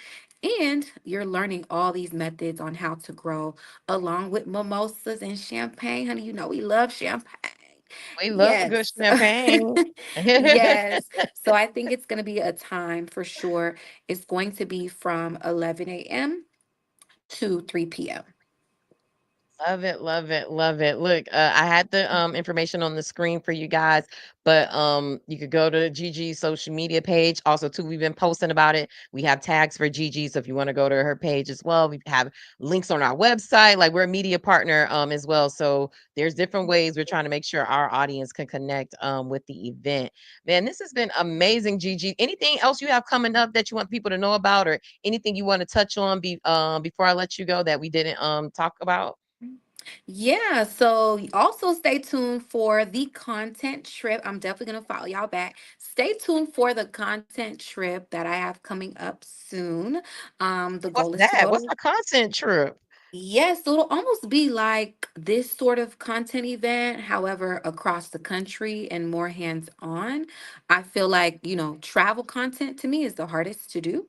And you're learning all these methods on how to grow along with mimosas and champagne. Honey, you know we love champagne. We love a good Yes. champagne. Yes. So I think it's going to be a time for sure. It's going to be from 11 a.m. to 3 p.m. Love it, love it, love it. Look, I had the information on the screen for you guys, but you could go to Gigi's social media page. Also, too, we've been posting about it. We have tags for Gigi, so if you want to go to her page as well, we have links on our website. Like we're a media partner as well, so there's different ways we're trying to make sure our audience can connect with the event. Man, this has been amazing, Gigi. Anything else you have coming up that you want people to know about, or anything you want to touch on before I let you go that we didn't talk about? Yeah, so also stay tuned for the content trip. I'm definitely going to follow y'all back. Stay tuned for the content trip that I have coming up soon. The What's goal is to that? go What's to a content trip? Yes, so it'll almost be like this sort of content event, however, across the country and more hands-on. I feel like, travel content to me is the hardest to do,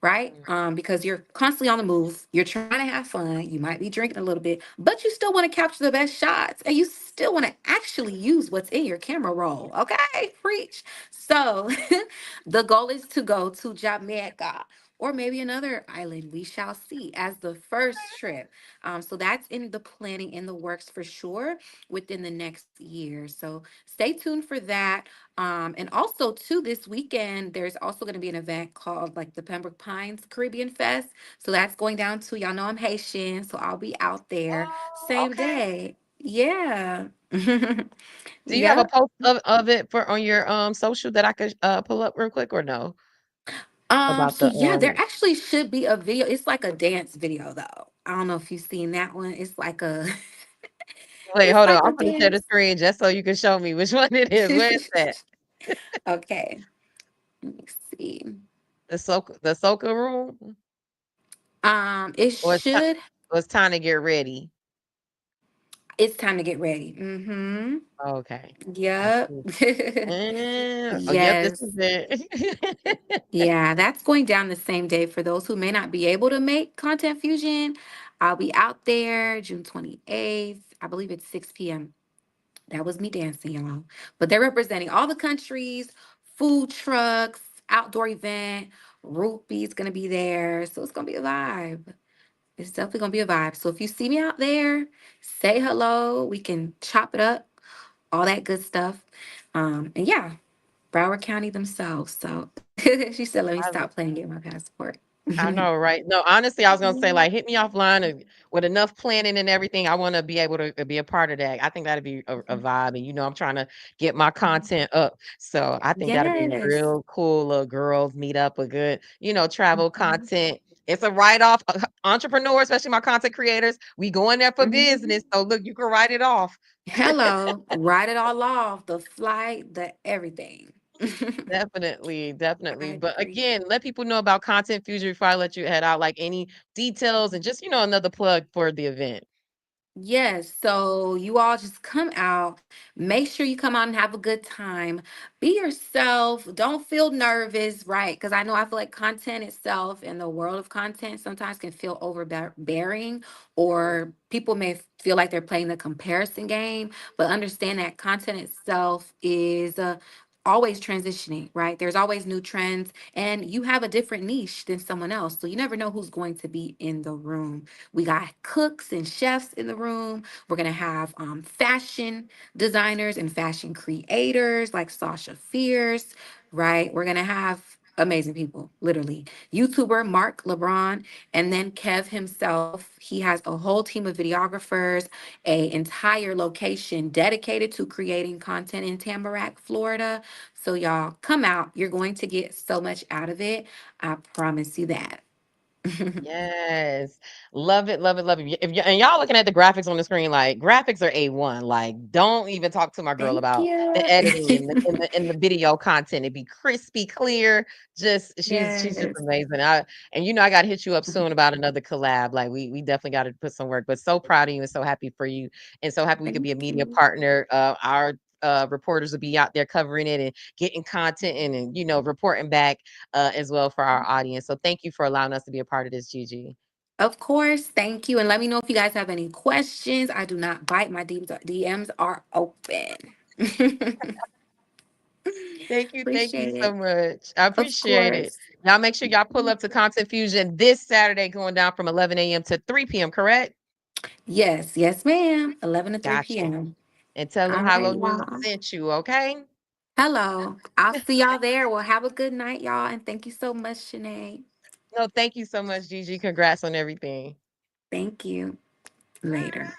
right? Mm. Because you're constantly on the move, you're trying to have fun, you might be drinking a little bit, but you still want to capture the best shots and you still want to actually use what's in your camera roll. Okay, preach. So the goal is to go to Jamaica or maybe another island, we shall see, as the first trip. So that's in the planning, in the works for sure within the next year. So stay tuned for that. And also, too, this weekend, there's also going to be an event called like the Pembroke Pines Caribbean Fest. So that's going down to, y'all know I'm Haitian, so I'll be out there Oh, same okay. day. Yeah. Do you have a Yep. post of it for on your social that I could pull up real quick or no? about So the yeah, there actually should be a video. It's like a dance video though. I don't know if you've seen that one. It's like a wait, it's hold on. like a I'm gonna share the dance. screen just so you can show me which one it is. Where is that? Okay. Let me see. The soca room? It Or should. it's time to get ready? It's time to get ready. Mm-hmm. Okay. I Yep. see. Oh, yep, this Yes. is it. Yeah, that's going down the same day for those who may not be able to make Content Fusion. I'll be out there June 28th. I believe it's 6 p.m. That was me dancing, y'all. But they're representing all the countries, food trucks, outdoor event. Rupee's gonna be there. So it's gonna be a vibe. It's definitely gonna be a vibe. So if you see me out there, say hello. We can chop it up, all that good stuff. And yeah, Broward County themselves. So she said, let me stop playing, get my passport. I know, right? No, honestly, I was gonna say, like, hit me offline with enough planning and everything. I want to be able to be a part of that. I think that'd be a vibe, and I'm trying to get my content up, so I think that'd be Yes. real cool. Little girls meet up, a good, travel content. It's a write off. Entrepreneur, especially my content creators, we going there for Mhm. business. So look, you can write it off. Hello, write it all off, the flight, the everything. Definitely, I definitely. But agree. again, let people know about Content Fusion before I let you head out. Like any details and just, another plug for the event. Yes, so you all just come out. Make sure you come out and have a good time. Be yourself. Don't feel nervous, right? Because I feel like content itself and the world of content sometimes can feel overbearing, or people may feel like they're playing the comparison game. But understand that content itself is always transitioning, right? There's always new trends, and you have a different niche than someone else. So you never know who's going to be in the room. We got cooks and chefs in the room. We're going to have fashion designers and fashion creators like Sasha Fierce, right? We're going to have amazing people, literally. YouTuber Mark LeBron, and then Kev himself. He has a whole team of videographers, a entire location dedicated to creating content in Tamarack, Florida. So y'all come out. You're going to get so much out of it. I promise you that. Yes. Love it, love it, love it. And y'all looking at the graphics on the screen, like graphics are A1. Like, don't even talk to my girl Thank about the you. editing and the video content. It'd be crispy, clear. Just she's just Yes. amazing. I gotta hit you up soon about another collab. Like we definitely gotta put some work, but so proud of you and so happy for you and so happy we could Thank be a media you. partner. Our reporters will be out there covering it and getting content and reporting back as well for our audience. So thank you for allowing us to be a part of this, Gigi. Of course, thank you. And let me know if you guys have any questions. I do not bite. My DMs are open. Thank you Appreciate so it. much. I Of appreciate it. course. Y'all make sure y'all pull up to Content Fusion this Saturday, going down from 11 a.m. to 3 p.m. Correct? Yes, yes, ma'am. 11 to 3 Gotcha. p.m. And tell them All right, Hollow News y'all. sent you. Okay. Hello. I'll see y'all there. Well, have a good night, y'all. And thank you so much, Shanae. No, thank you so much, Gigi. Congrats on everything. Thank you. Later.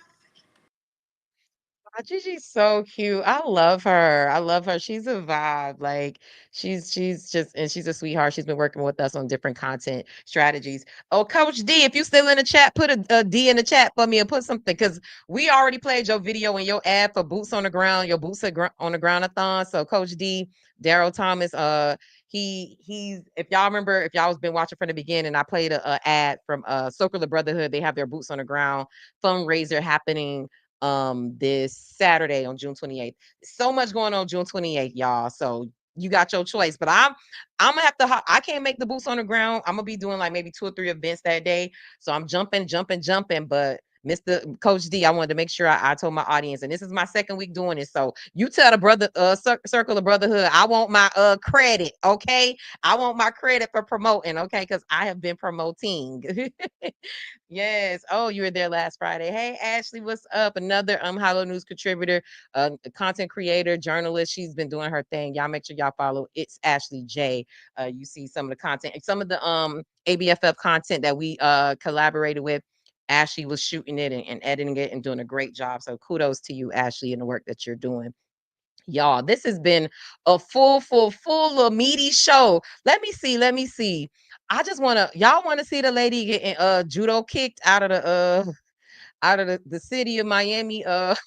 Gigi's so cute. I love her. I love her. She's a vibe. Like she's just and she's a sweetheart. She's been working with us on different content strategies. Oh, Coach D, if you still in the chat, put a D in the chat for me and put something because we already played your video and your ad for Boots on the Ground, your on the Ground-a-thon. So Coach D, Daryl Thomas, he's if y'all remember, if y'all was been watching from the beginning, I played a ad from Circular Brotherhood. They have their Boots on the Ground fundraiser happening this Saturday on June 28th. So much going on June 28th, y'all. So you got your choice, but I'm gonna have to I can't make the boots on the ground. I'm gonna be doing like maybe 2 or 3 events that day. So I'm jumping, but Mr. Coach D, I wanted to make sure I told my audience, and this is my second week doing it. So you tell the brother Circle of Brotherhood, I want my credit, okay? I want my credit for promoting, okay? Because I have been promoting. Yes. Oh, you were there last Friday. Hey, Ashley, what's up? Another Hollow News contributor, content creator, journalist. She's been doing her thing. Y'all make sure y'all follow. It's Ashley J. You see some of the content, some of the ABFF content that we collaborated with. Ashley was shooting it and editing it and doing a great job. So kudos to you, Ashley, and the work that you're doing. Y'all, this has been a full little meaty show. Let me see. I just y'all want to see the lady getting judo kicked out of the city of Miami, not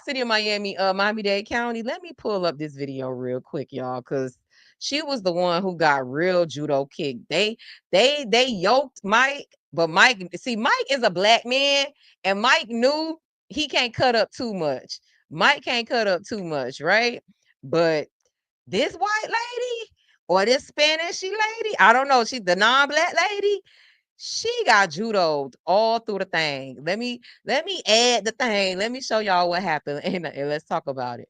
city of Miami, Miami-Dade County. Let me pull up this video real quick, y'all, because she was the one who got real judo kicked. They yoked Mike, but Mike is a black man, and Mike knew he can't cut up too much. Mike can't cut up too much, right? But this white lady or this Spanish lady, I don't know, she's the non-black lady. She got judoed all through the thing. Let me add the thing. Let me show y'all what happened, and let's talk about it.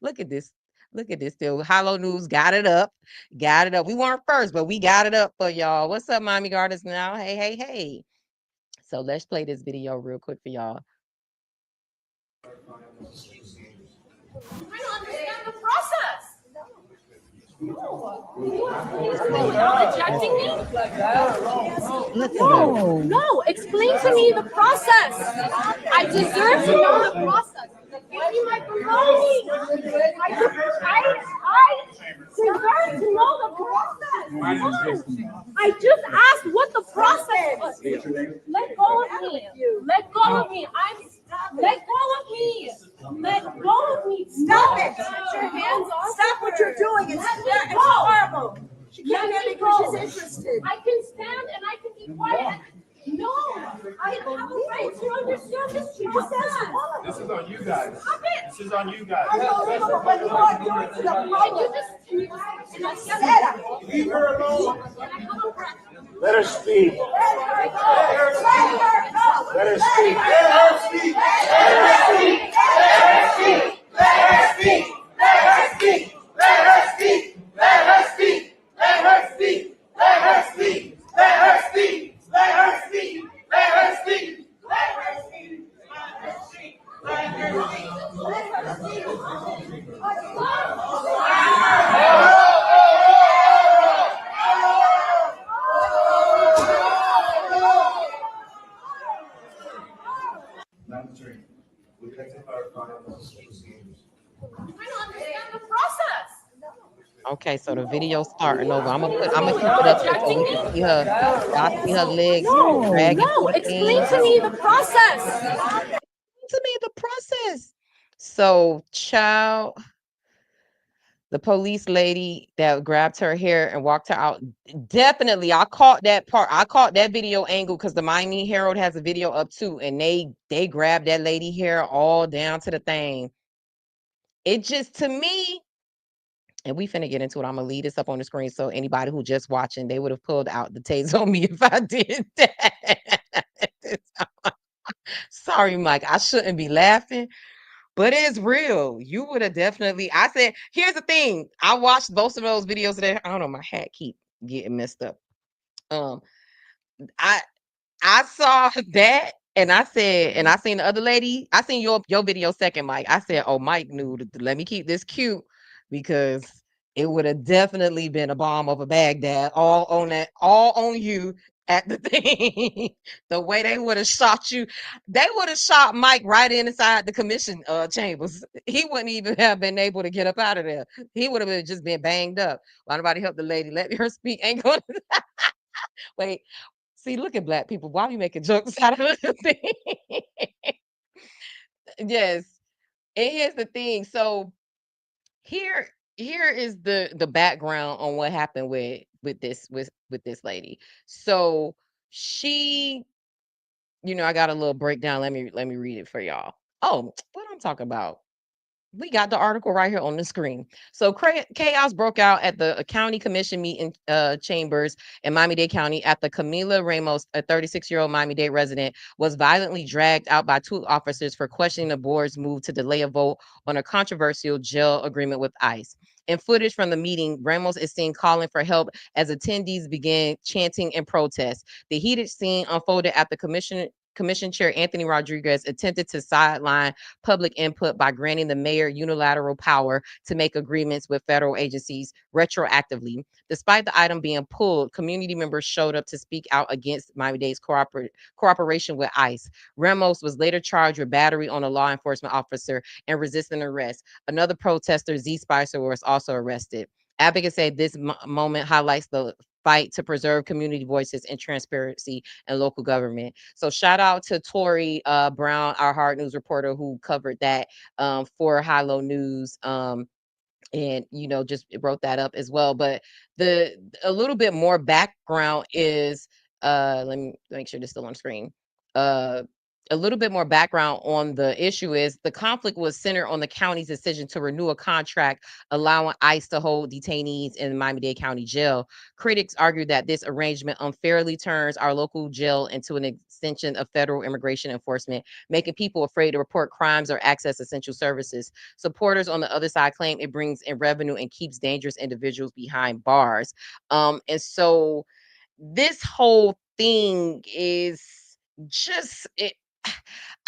Look at this. Look at this. Still, Hollow News got it up. Got it up. We weren't first, but we got it up for y'all. What's up, Miami Gardens now? Hey, hey, hey. So let's play this video real quick for y'all. I don't understand the process. Rejecting me? No, explain to me the process. I deserve to know the process. Give me my promotion. I deserve to know the process. I just asked what the process was. Let go of me. Let go of me. Let go of me. Let go of me. Stop it. Put your hands off. Stop what you're doing. It's horrible. She can't hear me because she's interested. I can stand and I can be quiet. No, I have a right to understand this process. This is on you guys. Stop it. This is on you guys. Unbelievable what you are doing to the public. Leave her alone. Let her speak. Let her go. Let her speak. Let her speak. Let her speak. Let her speak. Let her speak. Let her speak. Let her speak. Let her speak. Let her speak. Let her speak. Let her speak. Let her speak. Let her speak. Let her speak. I don't understand the process. Okay, so the video's starting over. I'm gonna keep it up here so we can see her. Y'all see her legs. No, explain to me the process. To me the process. So, child, the police lady that grabbed her hair and walked her out. Definitely, I caught that part. I caught that video angle because the Miami Herald has a video up too, and they grabbed that lady hair all down to the thing. It just, to me, and we finna get into it. I'm gonna leave this up on the screen so anybody who just watching, they would have pulled out the taser on me if I did that. Sorry, Mike. I shouldn't be laughing, but it's real. You would have definitely. I said, here's the thing. I watched both of those videos today. I don't know. My hat keep getting messed up. I saw that. And I said, and I seen the other lady. I seen your video second, Mike. I said, oh, Mike knew. Let me keep this cute because it would have definitely been a bomb over Baghdad, all on you at the thing. The way they would have shot you, they would have shot Mike right inside the commission chambers. He wouldn't even have been able to get up out of there. He would have just been banged up. Why nobody help the lady? Let her speak. Ain't going to wait. See, look at black people. Why are you making jokes out of the thing? Yes. And here's the thing. So here is the background on what happened with this lady. So she, I got a little breakdown. Let me read it for y'all. Oh, what I'm talking about. We got the article right here on the screen. So chaos broke out at the county commission meeting chambers in Miami-Dade County after Camila Ramos, a 36-year-old Miami-Dade resident, was violently dragged out by two officers for questioning the board's move to delay a vote on a controversial jail agreement with ICE. In footage from the meeting, Ramos is seen calling for help as attendees began chanting and protest. The heated scene unfolded after Commission Chair Anthony Rodriguez attempted to sideline public input by granting the mayor unilateral power to make agreements with federal agencies retroactively. Despite the item being pulled, community members showed up to speak out against Miami-Dade's cooperation with ICE. Ramos was later charged with battery on a law enforcement officer and resisting arrest. Another protester, Z Spicer, was also arrested. Advocates say this moment highlights the fight to preserve community voices and transparency in local government. So shout out to Tori Brown, our hard news reporter, who covered that for High Low News. And just wrote that up as well. But a little bit more background is let me make sure this is still on screen. A little bit more background on the issue is the conflict was centered on the county's decision to renew a contract allowing ICE to hold detainees in Miami-Dade County Jail. Critics argue that this arrangement unfairly turns our local jail into an extension of federal immigration enforcement, making people afraid to report crimes or access essential services. Supporters on the other side claim it brings in revenue and keeps dangerous individuals behind bars. And so this whole thing is just it.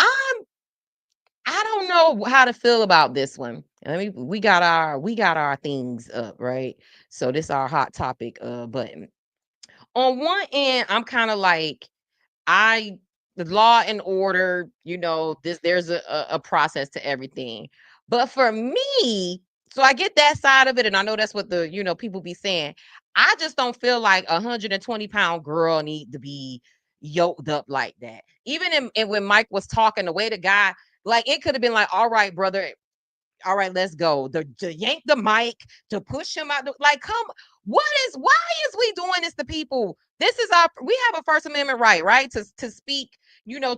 I don't know how to feel about this one. I mean, we got our things up, right? So this our hot topic button. On one end, I'm kind of like, the law and order, there's a process to everything. But for me, so I get that side of it, and I know that's what the people be saying. I just don't feel like 120-pound girl need to be yoked up like that. Even when Mike was talking, the way the guy, like, it could have been like, all right, brother, all right, let's go. To yank the mic, to push him out. Like, why is we doing this to people? We have a First Amendment right? To speak,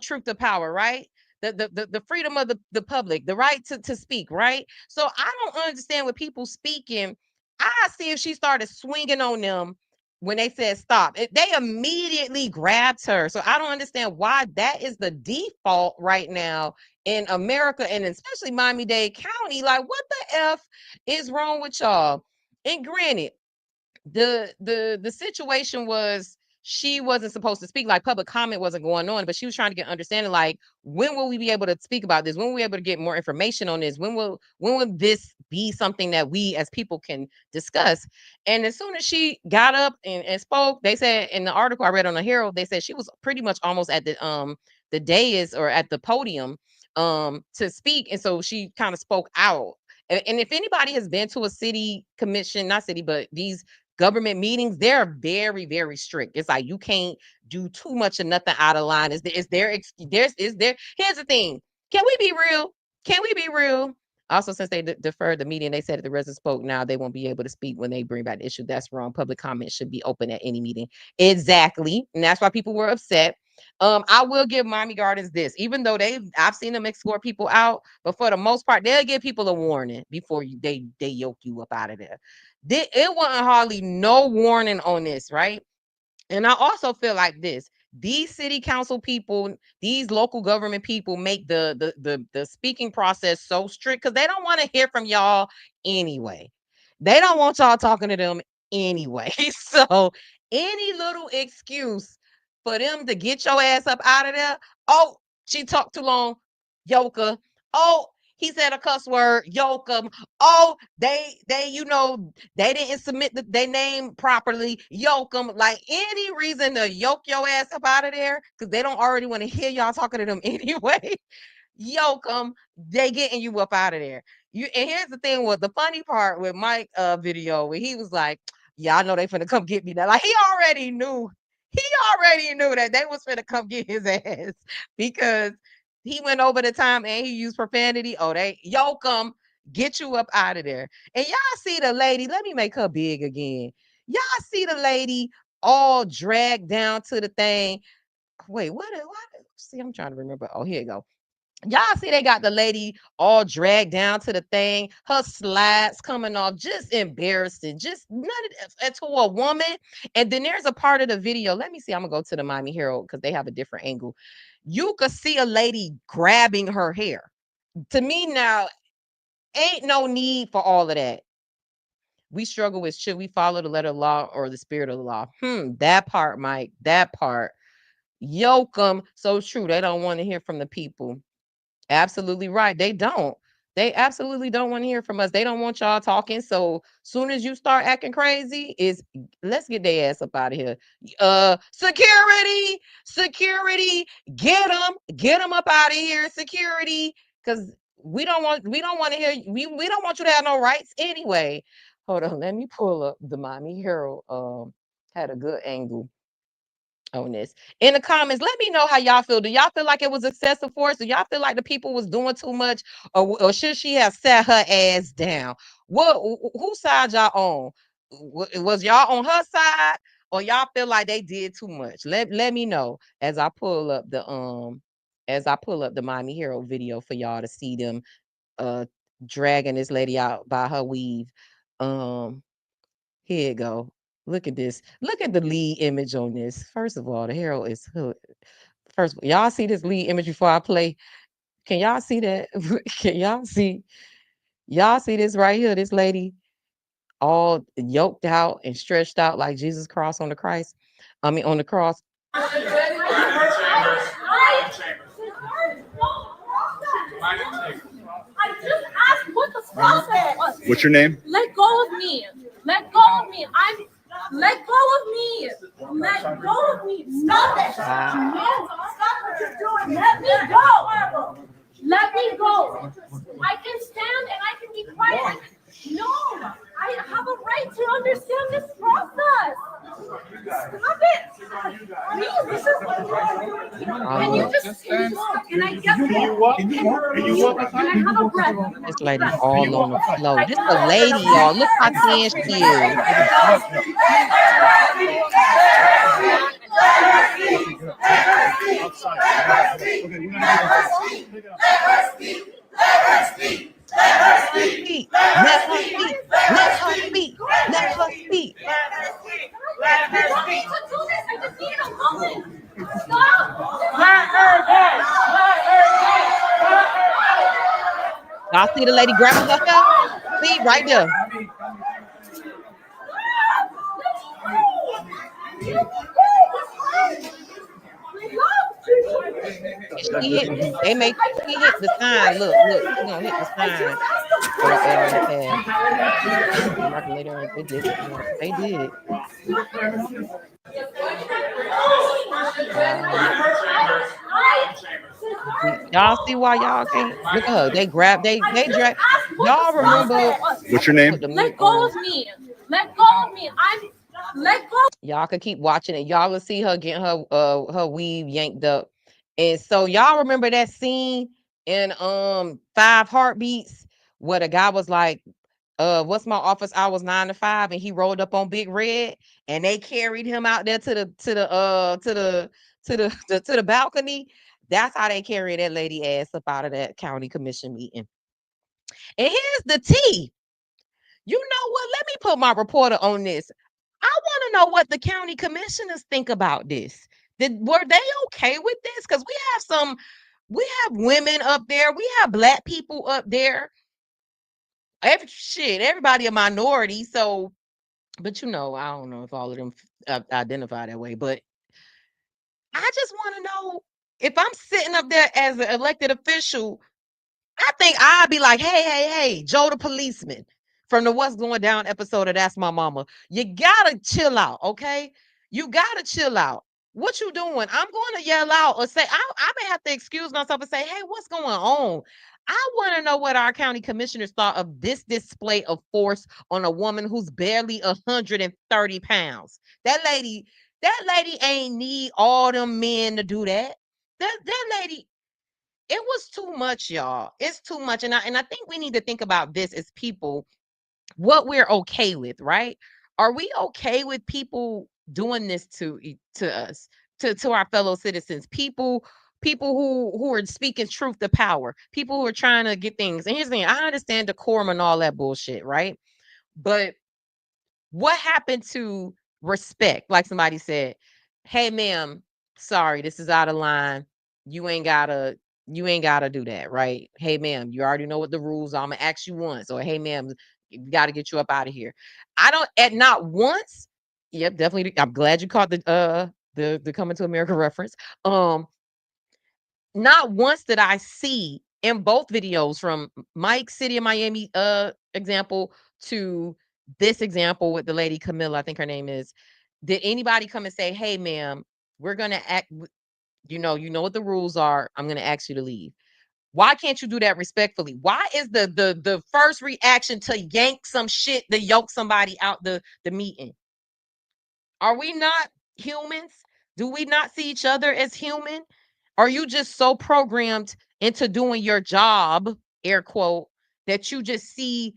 truth to power, right? The freedom of the public, the right to speak, right? So I don't understand with people speaking. I see if she started swinging on them when they said stop. They immediately grabbed her. So I don't understand why that is the default right now in America, and especially Miami-Dade County. Like, what the F is wrong with y'all? And granted, the situation was she wasn't supposed to speak, like public comment wasn't going on, but she was trying to get understanding, like, when will we be able to speak about this? When will we be able to get more information on this? When will this be something that we as people can discuss? And as soon as she got up and spoke, they said in the article I read on the Herald, they said she was pretty much almost at the dais or at the podium to speak. And so she kind of spoke out. And if anybody has been to a city commission, not city, but these government meetings, they're very, very strict. It's like you can't do too much of nothing out of line. Here's the thing. Can we be real? Can we be real? Also, since they deferred the meeting, they said if the residents spoke now, they won't be able to speak when they bring back the issue. That's wrong. Public comment should be open at any meeting. Exactly. And that's why people were upset. I will give Miami Gardens this, even though I've seen them escort people out, but for the most part, they'll give people a warning before they yoke you up out of there. It wasn't hardly no warning on this, right? And I also feel like this. These city council people, these local government people make the speaking process so strict because they don't want to hear from y'all anyway. They don't want y'all talking to them anyway. So any little excuse for them to get your ass up out of there. Oh, she talked too long. Yoka. Oh, he said a cuss word. Yoka. Oh, they didn't submit their name properly. Yoke them. Like, any reason to yoke your ass up out of there because they don't already want to hear y'all talking to them anyway. Yoke them. They getting you up out of there. And here's the thing: was the funny part with Mike video where he was like, "Yeah, I know they finna come get me now." Like, he already knew that they was finna come get his ass because he went over the time and he used profanity. Oh, they yoke them. Get you up out of there. And y'all see the lady, let me make her big again. Y'all see the lady all dragged down to the thing. Wait, what? See, I'm trying to remember. Oh, here you go. Y'all see they got the lady all dragged down to the thing, her slides coming off, just embarrassing, just none of to a woman. And then there's a part of the video. Let me see. I'm gonna go to the Miami Herald because they have a different angle. You could see a lady grabbing her hair. To me now, ain't no need for all of that. We struggle with, should we follow the letter of law or the spirit of the law? That part, Mike, that part. Yoke them. So true. They don't want to hear from the people. Absolutely right. They don't. They absolutely don't want to hear from us. They don't want y'all talking. So soon as you start acting crazy, is let's get their ass up out of here. Security, security, get them up out of here, security, because we don't want to hear we don't want you to have no rights anyway. Hold on, let me pull up the Miami Herald. Had a good angle on this in the comments. Let me know how y'all feel. Do y'all feel like it was excessive force? Do y'all feel like the people was doing too much, or should she have sat her ass down? What whose side y'all on? Was y'all on her side, or y'all feel like they did too much? Let me know as I pull up the Miami Hero video for y'all to see them dragging this lady out by her weave. Here you go. Look at this. Look at the lead image on this. First of all, the Herald is hood. First, y'all see this lead image before I play? Can y'all see that? Can y'all see? Y'all see this right here? This lady all yoked out and stretched out like Jesus cross on the Christ. I mean on the cross. I just asked what the process was. What's your name? Let go of me. Let go of me. Let go of me. Let go of me. Stop it. Stop what you're doing. Let me go. Let me go. I can stand and I can be quiet. No, I have a right to understand this process. Stop it. Please, this is what can you just talk and I get it. And I have a breath. This lady all on the floor. This a lady, y'all. Look how thin she is. Let her speak. Let her speak. Let her speak. I don't need to do this. I just need a moment. Stop. Y'all see the lady grabbing her hair? See right there. She hit. They make she hit the sign. Look, she gonna hit the sign. They did it. They did. Y'all see why y'all can't look at her? They grab, they drag. Y'all remember? What's your name? Let go of me. Let go of me. Let go. Y'all can keep watching it. Y'all will see her getting her weave yanked up. And so y'all remember that scene in 5 Heartbeats where the guy was like, what's my office hours 9 to 5, and he rolled up on Big Red and they carried him out there to the balcony. That's how they carried that lady ass up out of that county commission meeting. And here's the tea. You know what? Let me put my reporter on this. I want to know what the county commissioners think about this. Were they okay with this? Because we have women up there, we have Black people up there. Everybody a minority. So, but I don't know if all of them identify that way. But I just want to know if I'm sitting up there as an elected official. I think I'd be like, hey, Joe the policeman from the What's Going Down episode of That's My Mama. You gotta chill out, okay? You gotta chill out. What you doing? I'm going to yell out or say, I may have to excuse myself and say, hey, what's going on? I want to know what our county commissioners thought of this display of force on a woman who's barely 130 pounds. That lady ain't need all them men to do that. That lady, it was too much, y'all. It's too much. And I think we need to think about this as people, what we're okay with, right? Are we okay with people doing this to us, to our fellow citizens, people who are speaking truth to power, people who are trying to get things. And here's the thing, I understand decorum and all that bullshit, right? But what happened to respect? Like somebody said, hey ma'am, sorry, this is out of line. You ain't gotta do that, right? Hey ma'am, you already know what the rules are. I'm gonna ask you once. Or hey ma'am, we gotta get you up out of here. I don't, at not once. Yep, definitely. I'm glad you caught the Coming to America reference. Not once did I see in both videos, from Mike City of Miami example to this example with the lady Camilla, I think her name is, did anybody come and say, hey ma'am, we're gonna act, you know what the rules are, I'm gonna ask you to leave? Why can't you do that respectfully? Why is the first reaction to yank some shit, to yoke somebody out the meeting? Are we not humans? Do we not see each other as human? Are you just so programmed into doing your job, air quote, that you just see,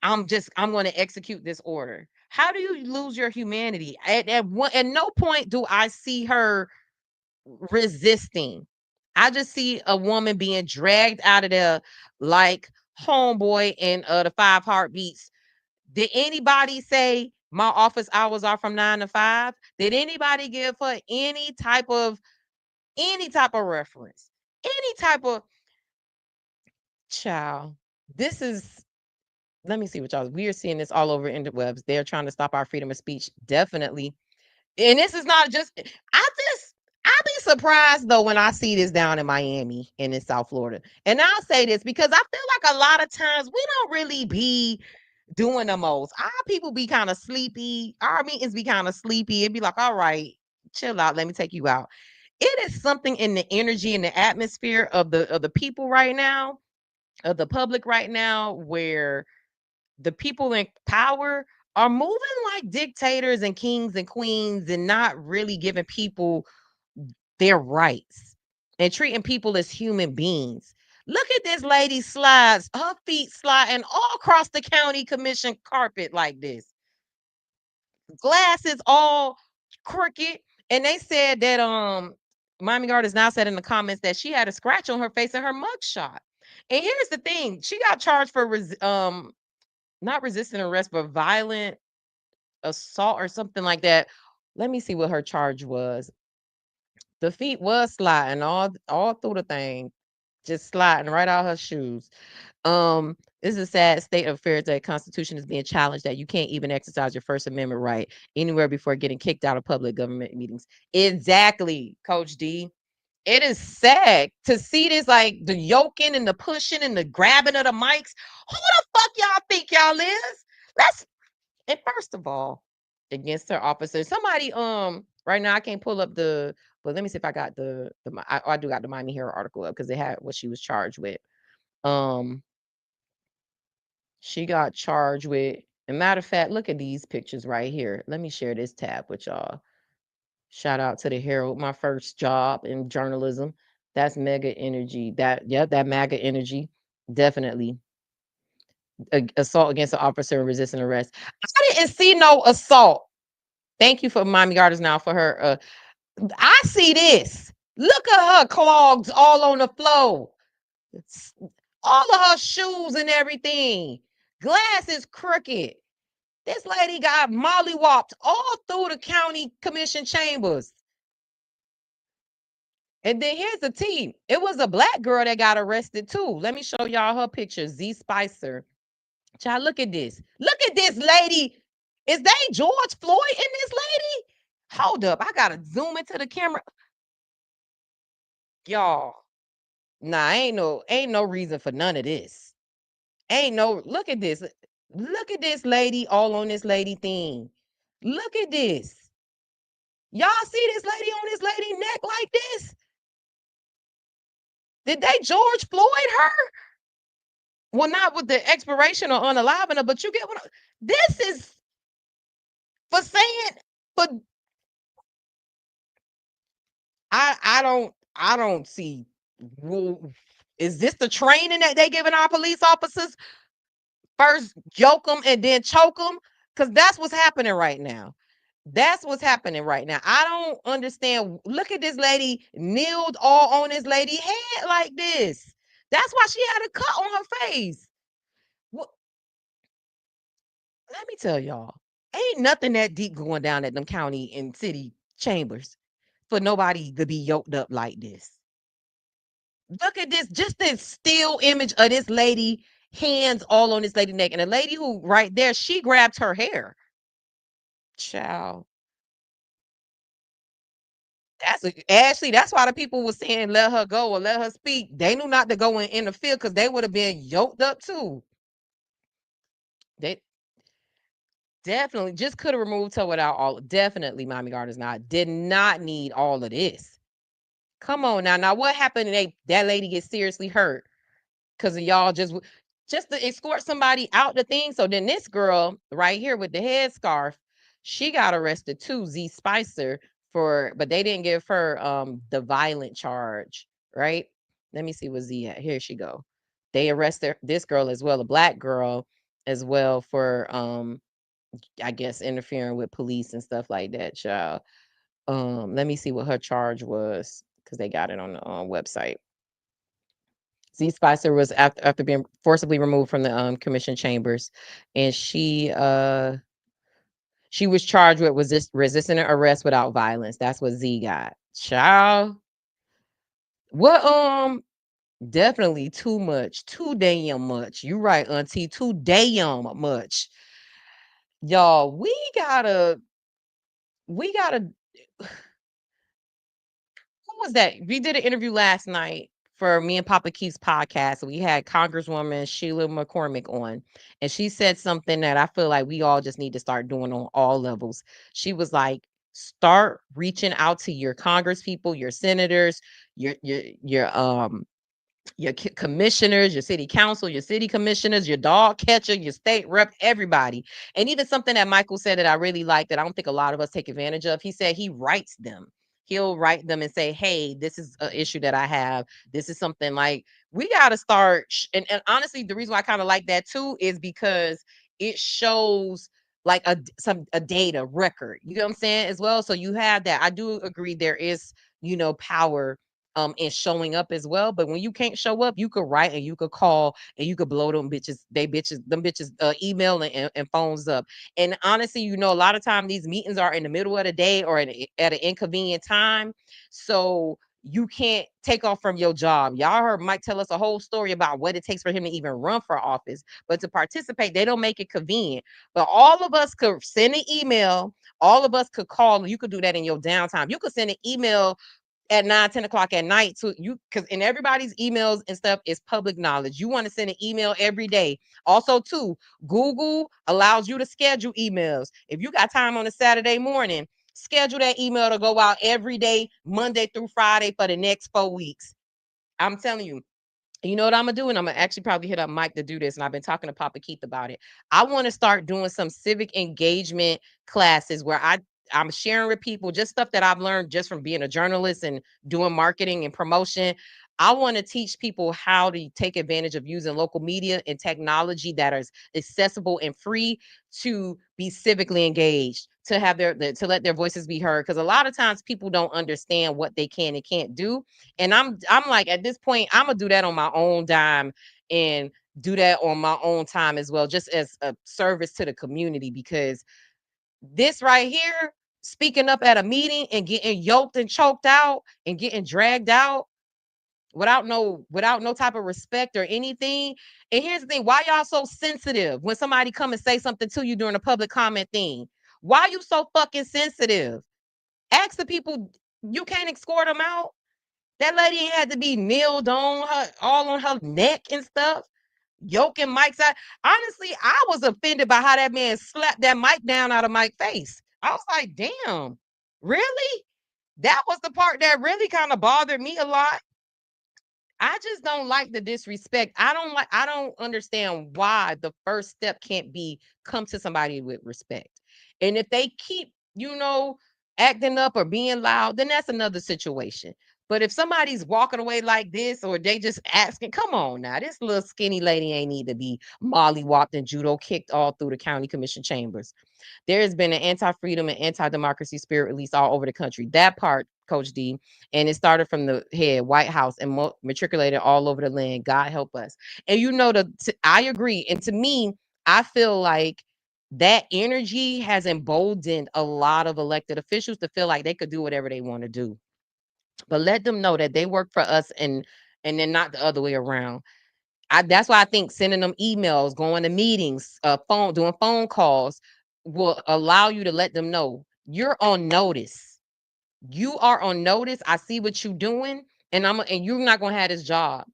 I'm going to execute this order? How do you lose your humanity? At no point do I see her resisting. I just see a woman being dragged out of there like homeboy in the 5 Heartbeats. Did anybody say my office hours are from 9 to 5? Did anybody give her any type of reference? Any type of child? This is, let me see what y'all, we are seeing this all over interwebs. They're trying to stop our freedom of speech. Definitely. And this is not just, I'll be surprised though when I see this down in Miami and in South Florida. And I'll say this because I feel like a lot of times we don't really be doing the most. Our people be kind of sleepy. Our meetings be kind of sleepy. It'd be like, all right, chill out. Let me take you out. It is something in the energy and the atmosphere of the people right now, of the public right now, where the people in power are moving like dictators and kings and queens and not really giving people their rights and treating people as human beings. Look at this lady slides, her feet sliding all across the county commission carpet like this. Glass is all crooked. And they said that Miami Gard has now said in the comments that she had a scratch on her face in her mugshot. And here's the thing, she got charged for not resisting arrest, but violent assault or something like that. Let me see what her charge was. The feet was sliding all through the thing, just sliding right out her shoes. This is a sad state of affairs that Constitution is being challenged, that you can't even exercise your First Amendment right anywhere before getting kicked out of public government meetings. Exactly, Coach D. It is sad to see this, like the yoking and the pushing and the grabbing of the mics. Who the fuck y'all think y'all is? And first of all, against her officers, somebody right now I can't pull up but let me see if I got I do got the Miami Herald article up because they had what she was charged with. She got charged with, a matter of fact, look at these pictures right here. Let me share this tab with y'all. Shout out to the Herald, my first job in journalism. That's mega energy. That MAGA energy. Definitely. Assault against an officer and resisting arrest. I didn't see no assault. Thank you for Miami Gardens now for her. I see this. Look at her clogs all on the floor. All of her shoes and everything. Glass is crooked. This lady got mollywopped all through the county commission chambers. And then here's the tea. It was a black girl that got arrested too. Let me show y'all her picture. Z Spicer. Child, look at this. Look at this lady. Is they George Floyd in this lady? Hold up. I gotta zoom into the camera. Y'all. Nah, ain't no reason for none of this. Look at this. Look at this lady all on this lady thing. Look at this. Y'all see this lady on this lady neck like this? Did they George Floyd her? Well, not with the expiration or unaliving her, but you get what this is for saying, but I don't see. Is this the training that they giving our police officers? First yoke them and then choke them? Because that's what's happening right now. That's what's happening right now. I don't understand. Look at this lady kneeled all on this lady head like this. That's why she had a cut on her face. What? Let me tell y'all, ain't nothing that deep going down at them county and city chambers for nobody to be yoked up like this. Look at this, just this still image of this lady, hands all on this lady neck. And the lady who right there, she grabbed her hair. Child. Ashley. That's why the people were saying let her go or let her speak. They knew not to go and interfere because they would have been yoked up too. They definitely just could have removed her without all. Definitely, Miami Gardens did not need all of this. Come on now. Now what happened? That lady gets seriously hurt because of y'all just to escort somebody out the thing. So then this girl right here with the headscarf, she got arrested too. Z Spicer but they didn't give her the violent charge, right? Let me see what Z at. Here she go. They arrested this girl as well, a black girl as well for I guess interfering with police and stuff like that, child. Let me see what her charge was because they got it on the website. Z Spicer was after being forcibly removed from the commission chambers, and she was charged with resisting an arrest without violence. That's what Z got. Child, what definitely too much, too damn much. You right, Auntie, too damn much. Y'all, we gotta who was that? We did an interview last night for me and Papa Keith's podcast. We had Congresswoman Sheila McCormick on, and she said something that I feel like we all just need to start doing on all levels. She was like, start reaching out to your Congress people, your senators, your commissioners, your city council, your city commissioners, your dog catcher, your state rep, everybody. And even something that Michael said that I really like that I don't think a lot of us take advantage of. He said he writes them. He'll write them and say, hey, this is an issue that I have. This is something like we got to start. And honestly, the reason why I kind of like that too is because it shows like a data record. You know what I'm saying as well. So you have that. I do agree there is, power and showing up as well. But when you can't show up, you could write and you could call and you could blow them bitches, email and phones up. And honestly, a lot of time these meetings are in the middle of the day or at an inconvenient time. So you can't take off from your job. Y'all heard Mike tell us a whole story about what it takes for him to even run for office. But to participate, they don't make it convenient. But all of us could send an email. All of us could call. You could do that in your downtime. You could send an email at 9-10 o'clock at night to you, because in everybody's emails and stuff is public knowledge. You want to send an email every day. Also too, Google allows you to schedule emails. If you got time on a Saturday morning, schedule that email to go out every day, Monday through Friday for the next 4 weeks. I'm telling you. You know what I'm gonna do? And I'm gonna actually probably hit up Mike to do this. And I've been talking to Papa Keith about it. I want to start doing some civic engagement classes where I'm sharing with people just stuff that I've learned just from being a journalist and doing marketing and promotion. I want to teach people how to take advantage of using local media and technology that is accessible and free to be civically engaged, to have to let their voices be heard. Because a lot of times people don't understand what they can and can't do. And I'm like, at this point, I'm gonna do that on my own dime and do that on my own time as well, just as a service to the community. Because this right here, speaking up at a meeting and getting yoked and choked out and getting dragged out without no type of respect or anything. And here's the thing, why y'all so sensitive when somebody come and say something to you during a public comment thing? Why you so fucking sensitive? Ask the people, you can't escort them out. That lady ain't had to be kneeled on her, all on her neck and stuff, yoking Mike's out. Honestly, I was offended by how that man slapped that mic down out of Mike's face. I was like, damn, really? That was the part that really kind of bothered me a lot. I just don't like the disrespect. I don't understand why the first step can't be come to somebody with respect. And if they keep, acting up or being loud, then that's another situation. But if somebody's walking away like this or they just asking, come on now, this little skinny lady ain't need to be mollywopped and judo kicked all through the county commission chambers. There has been an anti-freedom and anti-democracy spirit released all over the country. That part, Coach D, and it started from the head, White House, and matriculated all over the land. God help us. And I agree. And to me, I feel like that energy has emboldened a lot of elected officials to feel like they could do whatever they want to do. But let them know that they work for us and then not the other way around. That's why I think sending them emails, going to meetings, doing phone calls will allow you to let them know you're on notice. You are on notice. I see what you're doing, and you're not gonna have this job.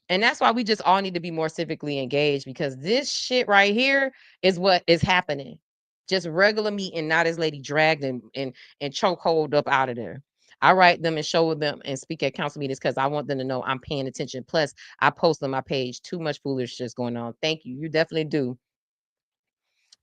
And that's why we just all need to be more civically engaged, because this shit right here is what is happening. Just regular meeting, not this lady dragged and chokehold up out of there. I write them and show them and speak at council meetings because I want them to know I'm paying attention. Plus, I post on my page too much foolishness going on. Thank you. You definitely do.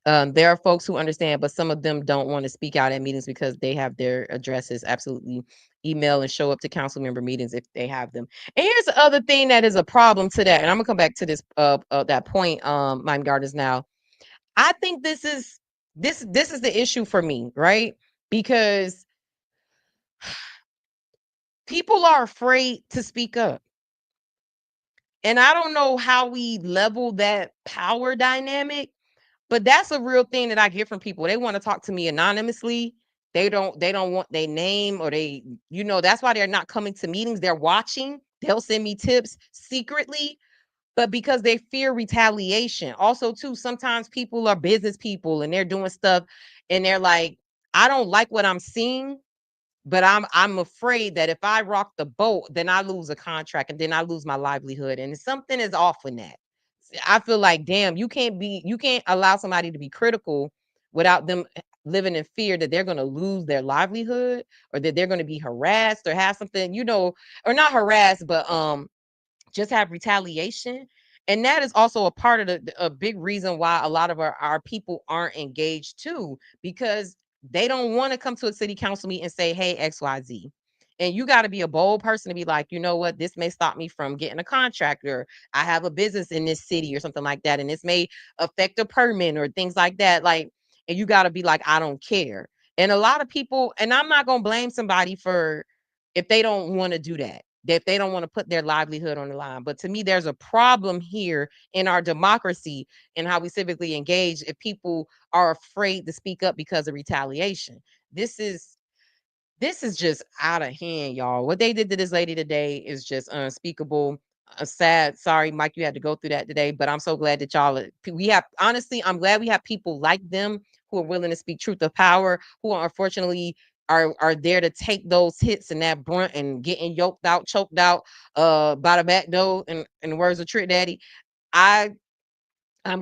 There are folks who understand, but some of them don't want to speak out at meetings because they have their addresses. Absolutely. Email and show up to council member meetings if they have them. And here's the other thing that is a problem to that. And I'm gonna come back to this that point, Mind Gardens now. I think this is the issue for me, right? Because people are afraid to speak up. And I don't know how we level that power dynamic. But that's a real thing that I get from people. They want to talk to me anonymously. They don't want their name, or that's why they're not coming to meetings. They're watching. They'll send me tips secretly, but because they fear retaliation. Also, too, sometimes people are business people and they're doing stuff and they're like, I don't like what I'm seeing, but I'm afraid that if I rock the boat, then I lose a contract and then I lose my livelihood. And something is off in that. I feel like, damn, you can't allow somebody to be critical without them living in fear that they're going to lose their livelihood, or that they're going to be harassed or have something, or not harassed, but just have retaliation. And that is also a part of a big reason why a lot of our people aren't engaged too, because they don't want to come to a city council meeting and say, hey, XYZ. And you got to be a bold person to be like, you know what, this may stop me from getting a contract, or I have a business in this city or something like that. And this may affect a permit or things like that. Like, and you got to be like, I don't care. And a lot of people, and I'm not going to blame somebody for if they don't want to do that, if they don't want to put their livelihood on the line. But to me, there's a problem here in our democracy and how we civically engage if people are afraid to speak up because of retaliation. This is just out of hand, y'all. What they did to this lady today is just unspeakable. Sad. Sorry, Mike, you had to go through that today, but I'm so glad that I'm glad we have people like them who are willing to speak truth of power, who are unfortunately are there to take those hits and that brunt and getting yoked out, choked out by the back door, in the words of Trick Daddy. I'm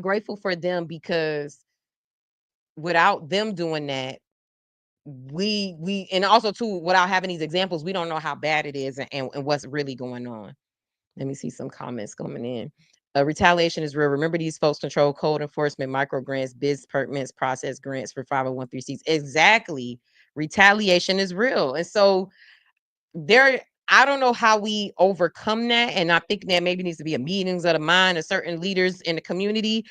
grateful for them, because without them doing that, we and also too, without having these examples, we don't know how bad it is and what's really going on. Let me see some comments coming in. Retaliation is real. Remember, these folks control code enforcement, micro grants, biz permits, process grants for 501(c)(3)s. Exactly. Retaliation is real. And so I don't know how we overcome that. And I think that maybe needs to be a meetings of the mind of certain leaders in the community,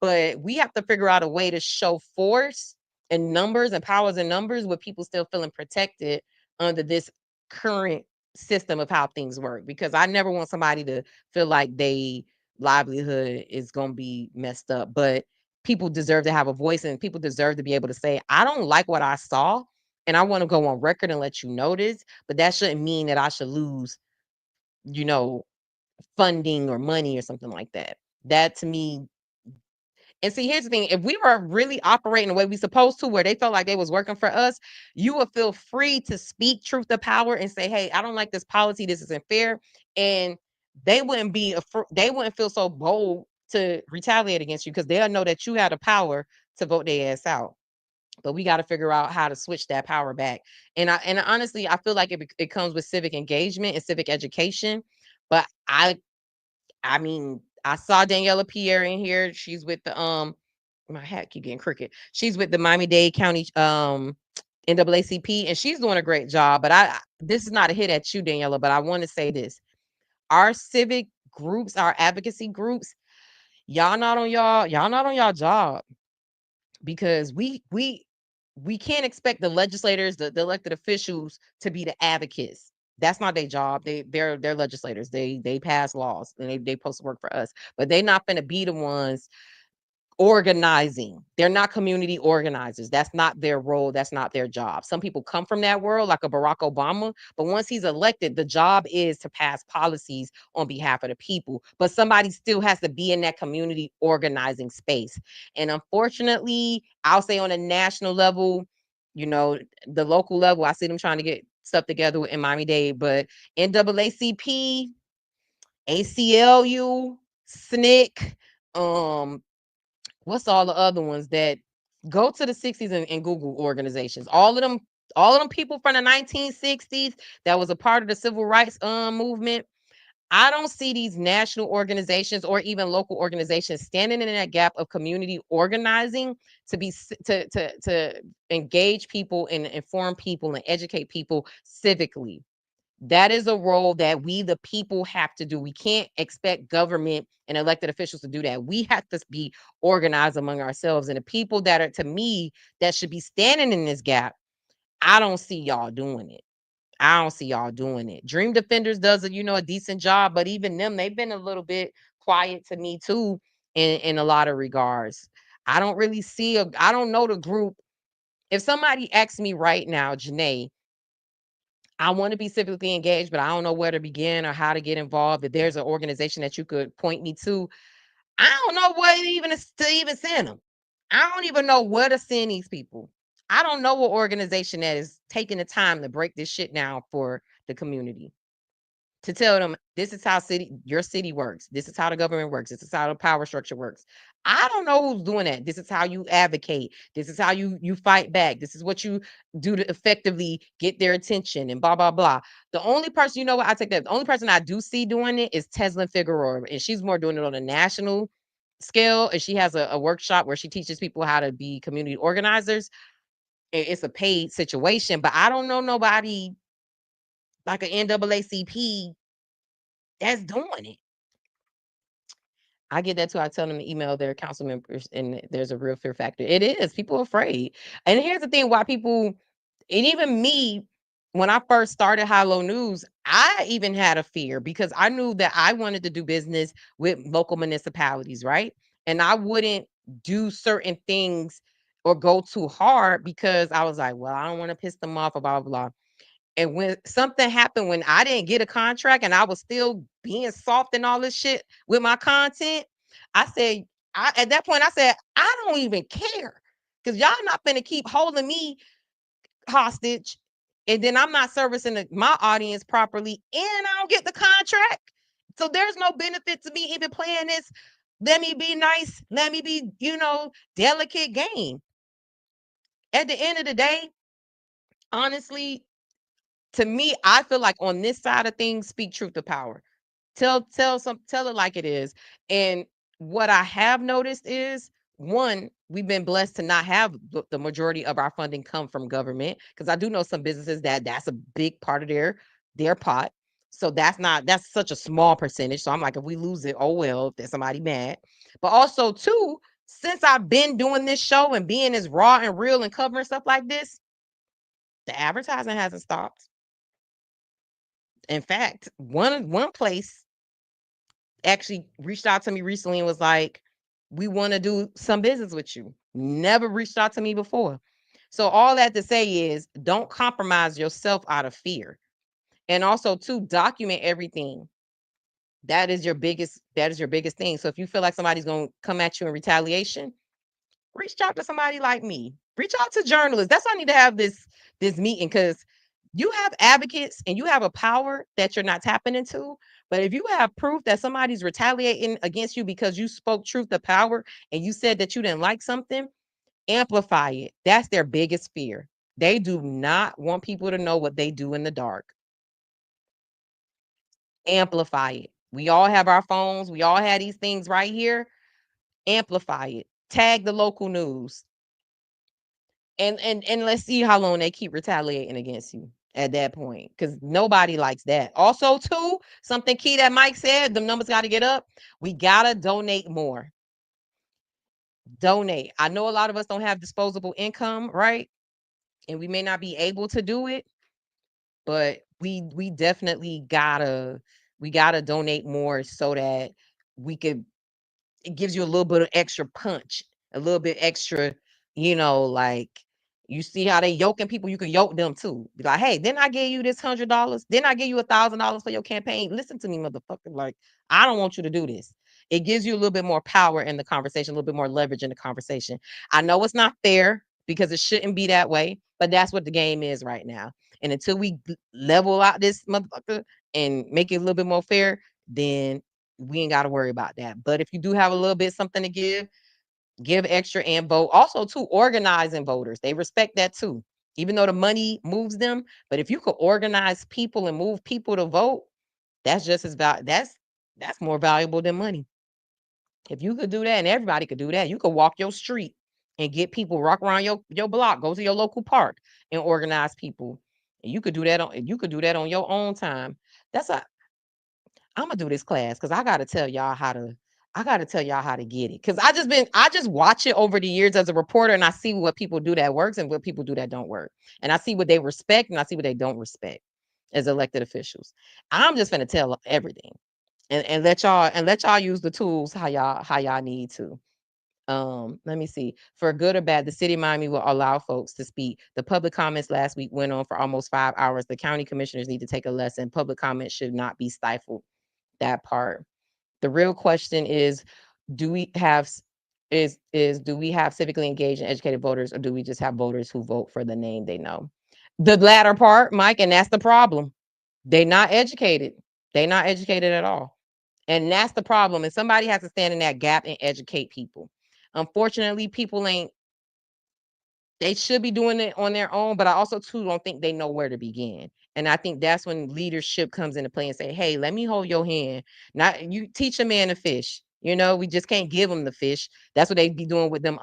but we have to figure out a way to show force and numbers and powers and numbers with people still feeling protected under this current system of how things work. Because I never want somebody to feel like they livelihood is going to be messed up, but people deserve to have a voice, and people deserve to be able to say, I don't like what I saw, and I want to go on record and let you know this, but that shouldn't mean that I should lose, you know, funding or money or something like that. That to me. And see, here's the thing. If we were really operating the way we supposed to, where they felt like they was working for us, you would feel free to speak truth to power and say, hey, I don't like this policy. This isn't fair. And they wouldn't they wouldn't feel so bold to retaliate against you, because they'll know that you have the power to vote their ass out. But we got to figure out how to switch that power back. And honestly, I feel like it comes with civic engagement and civic education. But I mean, I saw Daniela Pierre in here. She's with the my hat keep getting crooked. She's with the Miami-Dade County NAACP, and she's doing a great job. But this is not a hit at you, Daniela, but I want to say this. Our civic groups, our advocacy groups, y'all not on y'all job, because we can't expect the legislators, the elected officials, to be the advocates. That's not their job. They're legislators. They pass laws, and they supposed to work for us. But they're not going to be the ones organizing. They're not community organizers. That's not their role. That's not their job. Some people come from that world, like a Barack Obama, but once he's elected, the job is to pass policies on behalf of the people. But somebody still has to be in that community organizing space. And unfortunately, I'll say on a national level, You know, the local level, I see them trying to get stuff together in Miami-Dade, but NAACP, ACLU, SNCC, what's all the other ones that go to the 60s and Google organizations? All of them people from the 1960s that was a part of the civil rights movement. I don't see these national organizations or even local organizations standing in that gap of community organizing to be to engage people and inform people and educate people civically. That is a role that we, the people, have to do. We can't expect government and elected officials to do that. We have to be organized among ourselves. And the people that are, to me, that should be standing in this gap, I don't see y'all doing it. I don't see y'all doing it. Dream Defenders does a decent job, but even them, they've been a little bit quiet to me too in a lot of regards. I don't really see I don't know the group. If somebody asks me right now, Janae, I want to be civically engaged, but I don't know where to begin or how to get involved. If there's an organization that you could point me to, I don't know what even to even send them. I don't even know where to send these people. I don't know what organization that is taking the time to break this shit down for the community. To tell them this is how your city works. This is how the government works. This is how the power structure works. I don't know who's doing that. This is how you advocate. This is how you fight back. This is what you do to effectively get their attention and blah blah blah. The only person, what, I take that. The only person I do see doing it is Teslin Figueroa, and she's more doing it on a national scale. And she has a workshop where she teaches people how to be community organizers. It's a paid situation, but I don't know nobody like an NAACP that's doing it. I get that too. I tell them to email their council members, and there's a real fear factor. It is. People are afraid. And here's the thing why people, and even me, when I first started High Low News, I even had a fear because I knew that I wanted to do business with local municipalities, right? And I wouldn't do certain things or go too hard because I was like, well, I don't want to piss them off or blah, blah, blah. And when something happened, when I didn't get a contract and I was still being soft and all this shit with my content, I said, at that point, I said, I don't even care because y'all not going to keep holding me hostage. And then I'm not servicing my audience properly and I don't get the contract. So there's no benefit to me even playing this. Let me be nice. Let me be, delicate game. At the end of the day, honestly, to me, I feel like on this side of things, speak truth to power. Tell it like it is. And what I have noticed is, one, we've been blessed to not have the majority of our funding come from government, because I do know some businesses that's a big part of their pot. So that's such a small percentage. So I'm like, if we lose it, oh well, if there's somebody mad. But also, two, since I've been doing this show and being as raw and real and covering stuff like this, the advertising hasn't stopped. In fact, one place actually reached out to me recently and was like, we want to do some business with you. Never reached out to me before. So all that to say is, don't compromise yourself out of fear. And also, to document everything. That is your biggest thing. So if you feel like somebody's going to come at you in retaliation, reach out to somebody like me. Reach out to journalists. That's why I need to have this meeting, because you have advocates and you have a power that you're not tapping into. But if you have proof that somebody's retaliating against you because you spoke truth to power and you said that you didn't like something, amplify it. That's their biggest fear. They do not want people to know what they do in the dark. Amplify it. We all have our phones. We all have these things right here. Amplify it. Tag the local news. And let's see how long they keep retaliating against you at that point, because nobody likes that. Also, too, something key that Mike said, the numbers got to get up. We got to donate more. Donate. I know a lot of us don't have disposable income, right? And we may not be able to do it, but we definitely gotta donate more so that it gives you a little bit of extra punch, a little bit extra, like, you see how they yoking people, you can yoke them too. Be like, hey, then I gave you this $100, then I gave you $1,000 for your campaign. Listen to me, motherfucker. Like, I don't want you to do this. It gives you a little bit more power in the conversation, a little bit more leverage in the conversation. I know it's not fair because it shouldn't be that way, But that's what the game is right now. And until we level out this motherfucker and make it a little bit more fair, then we ain't got to worry about that. But if you do have a little bit something to give extra and vote. Also, too, organizing voters. They respect that too. Even though the money moves them, but if you could organize people and move people to vote, that's just as that's more valuable than money. If you could do that, and everybody could do that, you could walk your street and get people rock around your block, go to your local park and organize people. And you could do that on your own time. That's a I'm gonna do this class because I gotta tell y'all how to get it. Cause I just watch it over the years as a reporter and I see what people do that works and what people do that don't work. And I see what they respect and I see what they don't respect as elected officials. I'm just gonna tell everything and let y'all use the tools how y'all need to. Let me see. For good or bad, the city of Miami will allow folks to speak. The public comments last week went on for almost 5 hours. The county commissioners need to take a lesson. Public comment should not be stifled. That part. The real question is, do we have do we have civically engaged and educated voters, or do we just have voters who vote for the name they know? The latter part, Mike, and that's the problem. They're not educated. They're not educated at all. And that's the problem. And somebody has to stand in that gap and educate people. Unfortunately, people ain't they should be doing it on their own, but I also too don't think they know where to begin. And I think that's when leadership comes into play and say, "Hey, let me hold your hand. Not you teach a man to fish. You know, we just can't give them the fish. That's what they be doing with them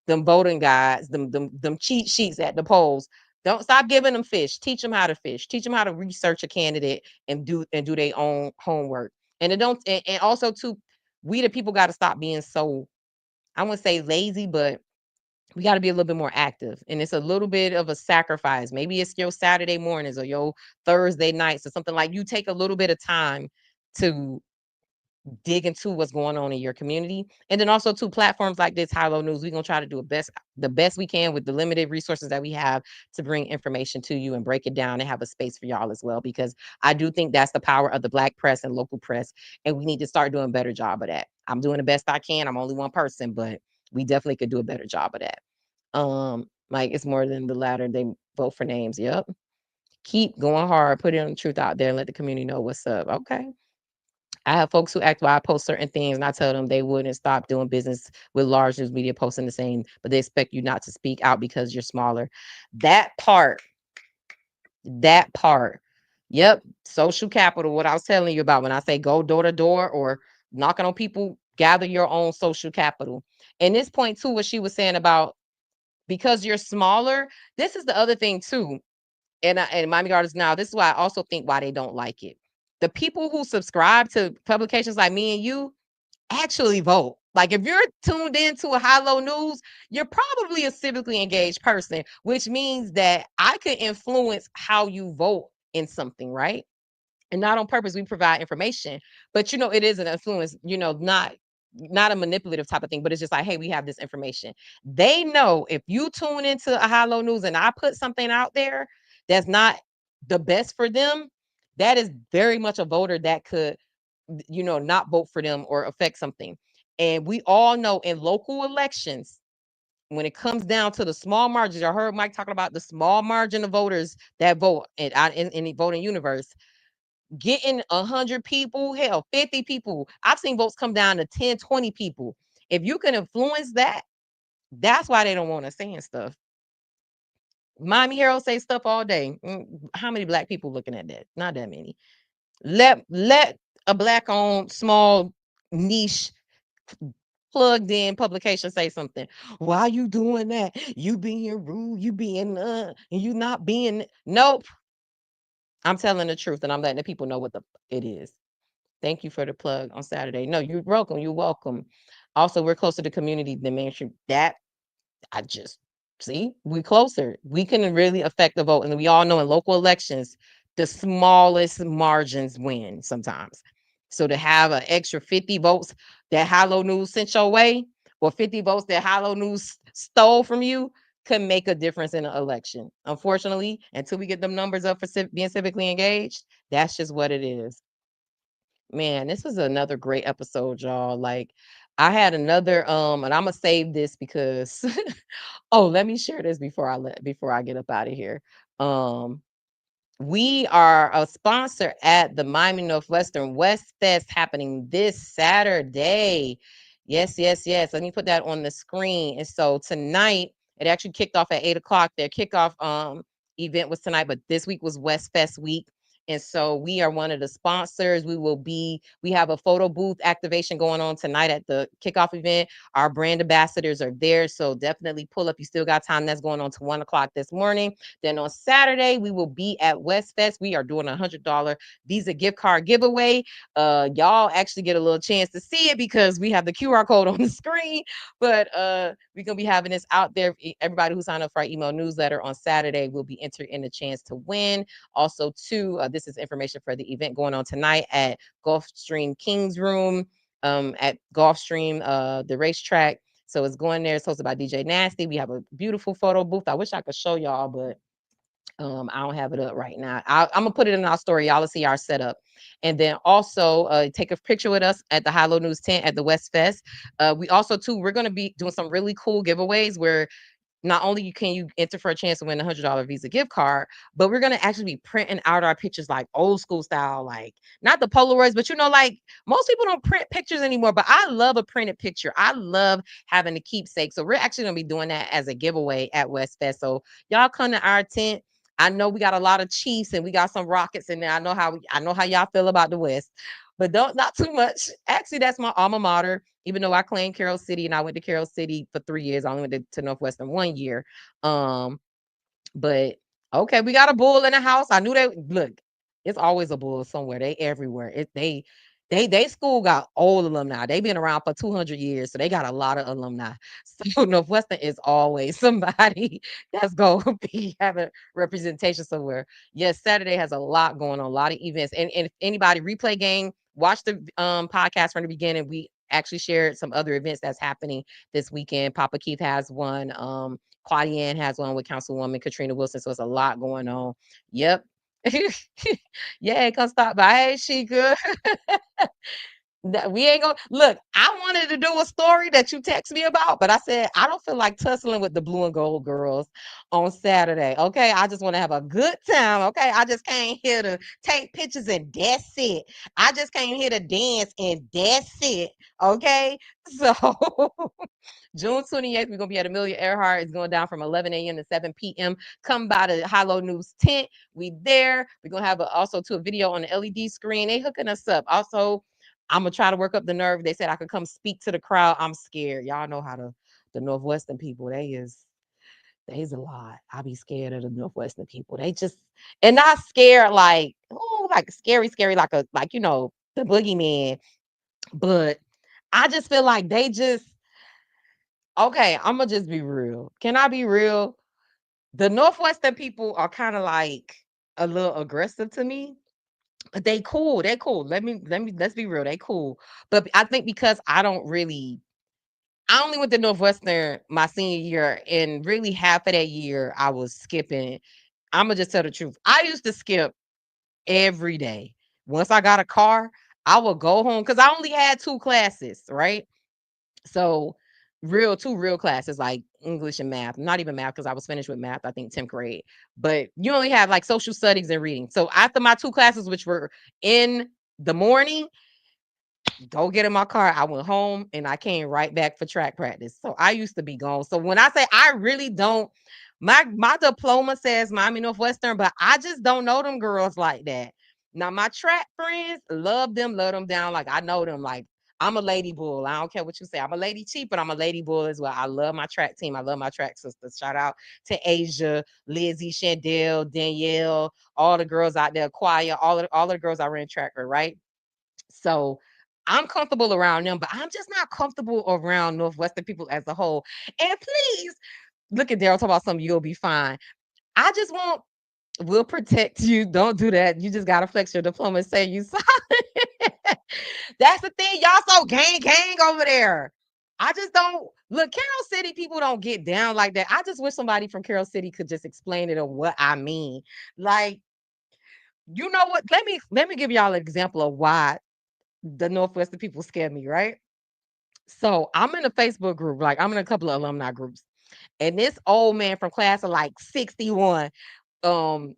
voting guides, them cheat sheets at the polls. Don't stop giving them fish. Teach them how to fish. Teach them how to research a candidate and do their own homework. And it don't and also too, we the people got to stop being so I wouldn't say lazy, but we got to be a little bit more active. And it's a little bit of a sacrifice. Maybe it's your Saturday mornings or your Thursday nights or something like you take a little bit of time to dig into what's going on in your community. And then also to platforms like this, High Low News, we're going to try to do the best we can with the limited resources that we have to bring information to you and break it down and have a space for y'all as well, because I do think that's the power of the Black press and local press. And we need to start doing a better job of that. I'm doing the best I can. I'm only one person, but we definitely could do a better job of that. Like it's more than the latter. They vote for names. Yep. Keep going hard, put the truth out there and let the community know what's up. Okay. I have folks who act while I post certain things and I tell them they wouldn't stop doing business with large news media posting the same, but they expect you not to speak out because you're smaller. That part. Yep. Social capital. What I was telling you about when I say go door to door or knocking on people, gather your own social capital. And this point too, what she was saying about because you're smaller, this is the other thing too. And Miami Gardens now, this is why I also think why they don't like it. The people who subscribe to publications like me and you actually vote. Like if you're tuned into a High Low News, you're probably a civically engaged person, which means that I could influence how you vote in something, right? And not on purpose, we provide information, but it is an influence, not a manipulative type of thing, but it's just like, hey, we have this information. They know if you tune into a High Low News and I put something out there that's not the best for them, that is very much a voter that could, not vote for them or affect something. And we all know in local elections, when it comes down to the small margins, I heard Mike talking about the small margin of voters that vote in the voting universe. Getting 100 people, hell, 50 people. I've seen votes come down to 10, 20 people. If you can influence that, that's why they don't want us saying stuff. Miami Herald say stuff all day. How many Black people looking at that? Not that many. Let a Black-owned, small, niche, plugged in publication say something. Why you doing that? You being rude, you being and you not being. Nope. I'm telling the truth and I'm letting the people know what it is. Thank you for the plug on Saturday. No, you're welcome. You're welcome. Also, we're closer to community than mainstream. That I just see we closer. We can really affect the vote. And we all know in local elections, the smallest margins win sometimes. So to have an extra 50 votes that High Low News sent your way, or 50 votes that High Low News stole from you, can make a difference in an election. Unfortunately, until we get them numbers up for being civically engaged, that's just what it is. Man, this was another great episode, y'all. Like, I had another and I'm gonna save this because oh, let me share this before I get up out of here. Um we are a sponsor at the Miami Northwestern West Fest happening this Saturday. Yes, yes, yes. Let me put that on the screen. And so tonight, it actually kicked off at 8 o'clock. Their kickoff event was tonight, but this week was West Fest week. And so we are one of the sponsors. We have a photo booth activation going on tonight at the kickoff event. Our brand ambassadors are there. So definitely pull up. You still got time. That's going on to 1 o'clock this morning. Then on Saturday, we will be at West Fest. We are doing $100 Visa gift card giveaway. Y'all actually get a little chance to see it because we have the QR code on the screen. But we're gonna be having this out there. Everybody who signed up for our email newsletter on Saturday will be entered in the chance to win. Also, too, this is information for the event going on tonight at Gulfstream Kings Room at Gulfstream, the racetrack. So it's going there. It's hosted by DJ Nasty. We have a beautiful photo booth. I wish I could show y'all, but I don't have it up right now. I'm gonna put it in our story. Y'all will see our setup. And then also take a picture with us at the High Low News tent at the West Fest. We also too, we're gonna be doing some really cool giveaways where not only can you enter for a chance to win a $100 Visa gift card, but we're gonna actually be printing out our pictures like old school style, like not the Polaroids, but like most people don't print pictures anymore. But I love a printed picture. I love having a keepsake. So we're actually gonna be doing that as a giveaway at West Fest. So y'all come to our tent. I know we got a lot of Chiefs and we got some Rockets in there. I know how y'all feel about the West, but don't not too much. Actually, that's my alma mater. Even though I claimed Carroll City and I went to Carroll City for 3 years, I only went to Northwestern 1 year. But okay, we got a bull in the house. I knew that. Look, it's always a bull somewhere. They everywhere. They school got old alumni. They've been around for 200 years, so they got a lot of alumni. So Northwestern is always somebody that's going to be having representation somewhere. Yes, Saturday has a lot going on, a lot of events. And if anybody replay game, watch the podcast from the beginning. We actually shared some other events that's happening this weekend. Papa Keith has one. Claudia Ann has one with Councilwoman Katrina Wilson. So it's a lot going on. Yep. Yeah, come stop by. Hey, Sheikah. We ain't gonna look. I wanted to do a story that you text me about, but I said I don't feel like tussling with the blue and gold girls on Saturday. Okay, I just want to have a good time. Okay, I just came here to take pictures and that's it. I just came here to dance and that's it. Okay, so June 28th, we're gonna be at Amelia Earhart. It's going down from 11 a.m. to 7 p.m. Come by the High Low News tent. We there. We're gonna have also a video on the LED screen. They hooking us up. Also, I'm gonna try to work up the nerve. They said I could come speak to the crowd. I'm scared. Y'all know how the Northwestern people, they's a lot. I be scared of the Northwestern people. They just and not scared like like scary, like the boogeyman. But I just feel like they just okay, I'm gonna just be real. Can I be real? The Northwestern people are kind of like a little aggressive to me. But they cool. They cool. Let's be real. They cool. But I think because I only went to Northwestern my senior year, and really half of that year I was skipping. I'm gonna just tell the truth. I used to skip every day. Once I got a car, I would go home because I only had 2 classes, right? So two real classes like English and math, not even math because I was finished with math, I think 10th grade. But you only have like social studies and reading. So after my 2 classes, which were in the morning, go get in my car. I went home and I came right back for track practice. So I used to be gone. So when I say I really don't, my diploma says Miami Northwestern, but I just don't know them girls like that. Now my track friends love them down. Like I know them. Like I'm a lady bull. I don't care what you say. I'm a lady chief, but I'm a lady bull as well. I love my track team. I love my track sisters. Shout out to Asia, Lizzie, Chandel, Danielle, all the girls out there, Choir, all the girls I ran track with, right? So I'm comfortable around them, but I'm just not comfortable around Northwestern people as a whole. And please look at Daryl talk about something, you'll be fine. I just want we'll protect you. Don't do that. You just gotta flex your diploma and say you solid. That's the thing. Y'all so gang over there. I just don't look. Carroll City people don't get down like that. I just wish somebody from Carroll City could just explain it or what I mean. Like, you know what? Let me give y'all an example of why the Northwestern people scare me, right? So I'm in a Facebook group, like I'm in a couple of alumni groups, and this old man from class of like 61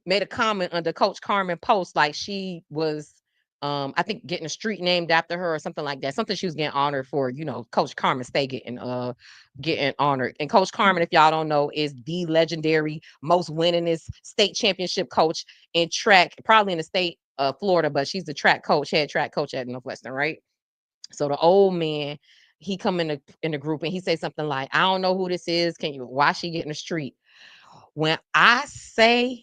made a comment under Coach Carmen post, like she was I think getting a street named after her or something like that. Something she was getting honored for, Coach Carmen stay getting honored. And Coach Carmen, if y'all don't know, is the legendary most winningest state championship coach in track, probably in the state of Florida, but she's the head track coach at Northwestern, right? So the old man, he come in the group and he say something like, I don't know who this is. Why she get in the street? When I say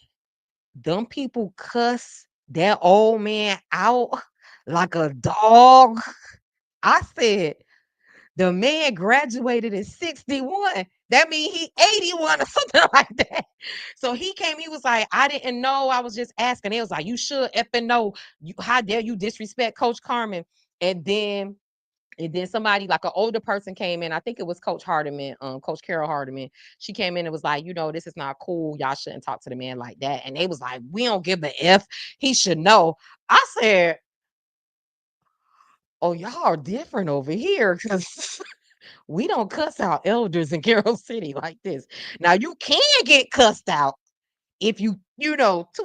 them people cuss that old man out like a dog, I said, the man graduated in 61. That means he 81 or something like that. So he came, he was like, I didn't know. I was just asking. It was like, you should effing know. How dare you disrespect Coach Carmen? And then somebody like an older person came in. I think it was Coach Hardiman, Coach Carol Hardiman. She came in and was like, this is not cool. Y'all shouldn't talk to the man like that. And they was like, we don't give a F. He should know. I said, oh, y'all are different over here because we don't cuss out elders in Carroll City like this. Now you can get cussed out if too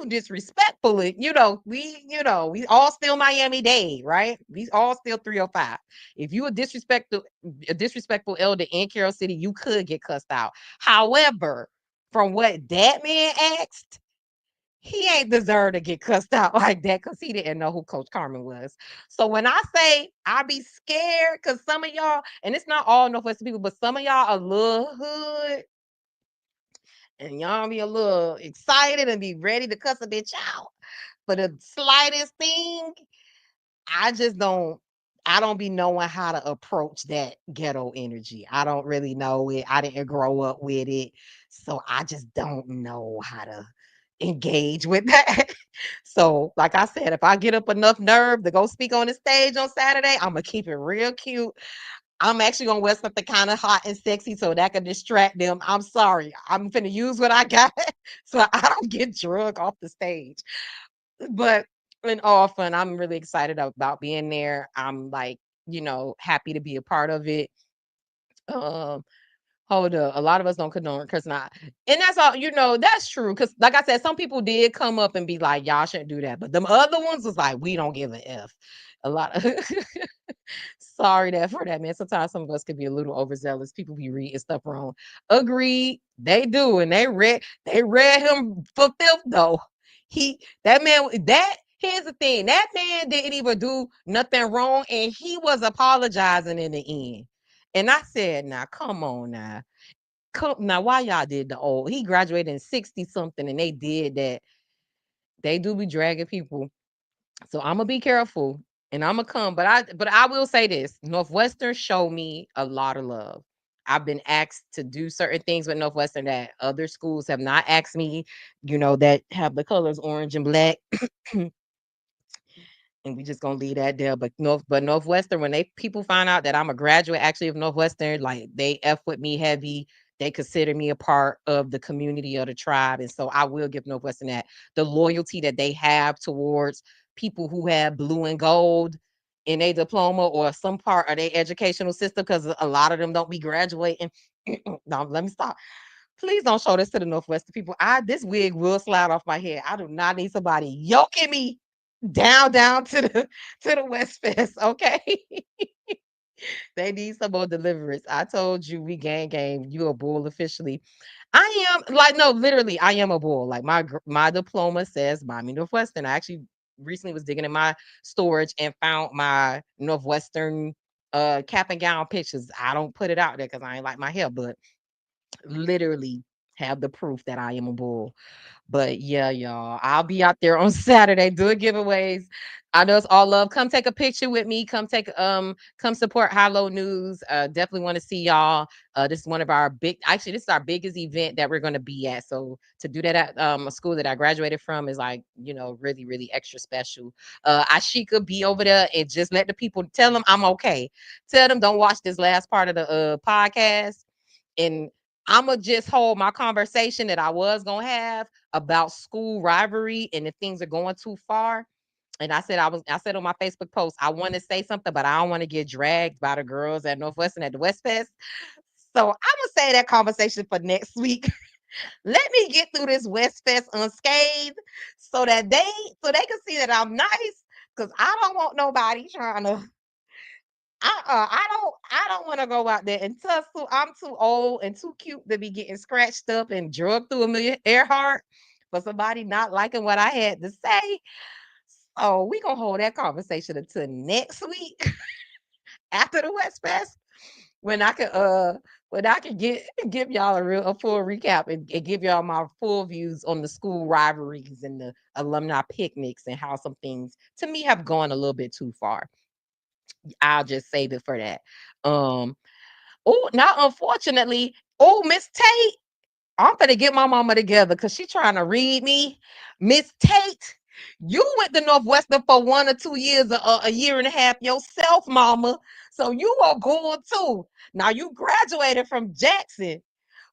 disrespectful. We all still Miami-Dade, right? We all still 305. If you a disrespectful elder in Carroll City, you could get cussed out. However, from what that man asked, he ain't deserve to get cussed out like that because he didn't know who Coach Carmen was. So when I say I be scared, because some of y'all, and it's not all Northwestern people, but some of y'all a little hood, and y'all be a little excited and be ready to cuss a bitch out for the slightest thing. I don't be knowing how to approach that ghetto energy. I don't really know it. I didn't grow up with it. So I just don't know how to engage with that. So, like I said, if I get up enough nerve to go speak on the stage on Saturday, I'm gonna keep it real cute. I'm actually gonna wear something kind of hot and sexy so that can distract them. I'm sorry. I'm finna use what I got so I don't get drunk off the stage. But in all fun, I'm really excited about being there. I'm like, happy to be a part of it. Um, Hold up. A lot of us don't condone because not. And that's all, that's true. Because like I said, some people did come up and be like, y'all shouldn't do that. But them other ones was like, we don't give a F. A lot of sorry for that, man. Sometimes some of us could be a little overzealous. People be reading stuff wrong. Agreed. They do. And they read him for filth though. Here's the thing. That man didn't even do nothing wrong. And he was apologizing in the end. And I said, now come on now. Now why y'all did the old? He graduated in 60 something and they did that. They do be dragging people. So I'm gonna be careful and I'm gonna come. But I will say this: Northwestern showed me a lot of love. I've been asked to do certain things with Northwestern that other schools have not asked me, that have the colors orange and black. And we just gonna leave that there. But Northwestern, when people find out that I'm a graduate actually of Northwestern, like they F with me heavy. They consider me a part of the community of the tribe. And so I will give Northwestern that. The loyalty that they have towards people who have blue and gold in a diploma or some part of their educational system, because a lot of them don't be graduating. No, let me stop. Please don't show this to the Northwestern people. This wig will slide off my head. I do not need somebody yoking me down to the West Fest, okay? They need some more deliverance. I told you we gang, you a bull officially. I am like, no, literally, I am a bull. Like my diploma says Miami Northwestern. I actually recently was digging in my storage and found my Northwestern cap and gown pictures. I don't put it out there because I ain't like my hair, but literally have the proof that I am a bull. But yeah, y'all, I'll be out there on Saturday doing giveaways. I know it's all love. Come take a picture with me. Come support High Low News. Definitely want to see y'all. This is one of our this is our biggest event that we're gonna be at. So to do that at a school that I graduated from is like, really, really extra special. Ashika, be over there and just let the people tell them I'm okay. Tell them don't watch this last part of the podcast. And I'ma just hold my conversation that I was gonna have about school rivalry, and if things are going too far, And I said on my Facebook post, I want to say something, but I don't want to get dragged by the girls at Northwestern at the West Fest. So I'm gonna say that conversation for next week. Let me get through this West Fest unscathed so that they can see that I'm nice. Cause I don't want nobody trying to. I don't want to go out there and tussle. I'm too old and too cute to be getting scratched up and drugged through a million Earhart for somebody not liking what I had to say. So we gonna hold that conversation until next week after the West Fest when I can give y'all a full recap and give y'all my full views on the school rivalries and the alumni picnics and how some things to me have gone a little bit too far. I'll just save it for that. Um now unfortunately, Miss Tate, I'm gonna get my mama together because she trying to read me. Miss Tate, you went to Northwestern for 1 or 2 years, a year and a half yourself, mama. So you are going too. Now you graduated from Jackson,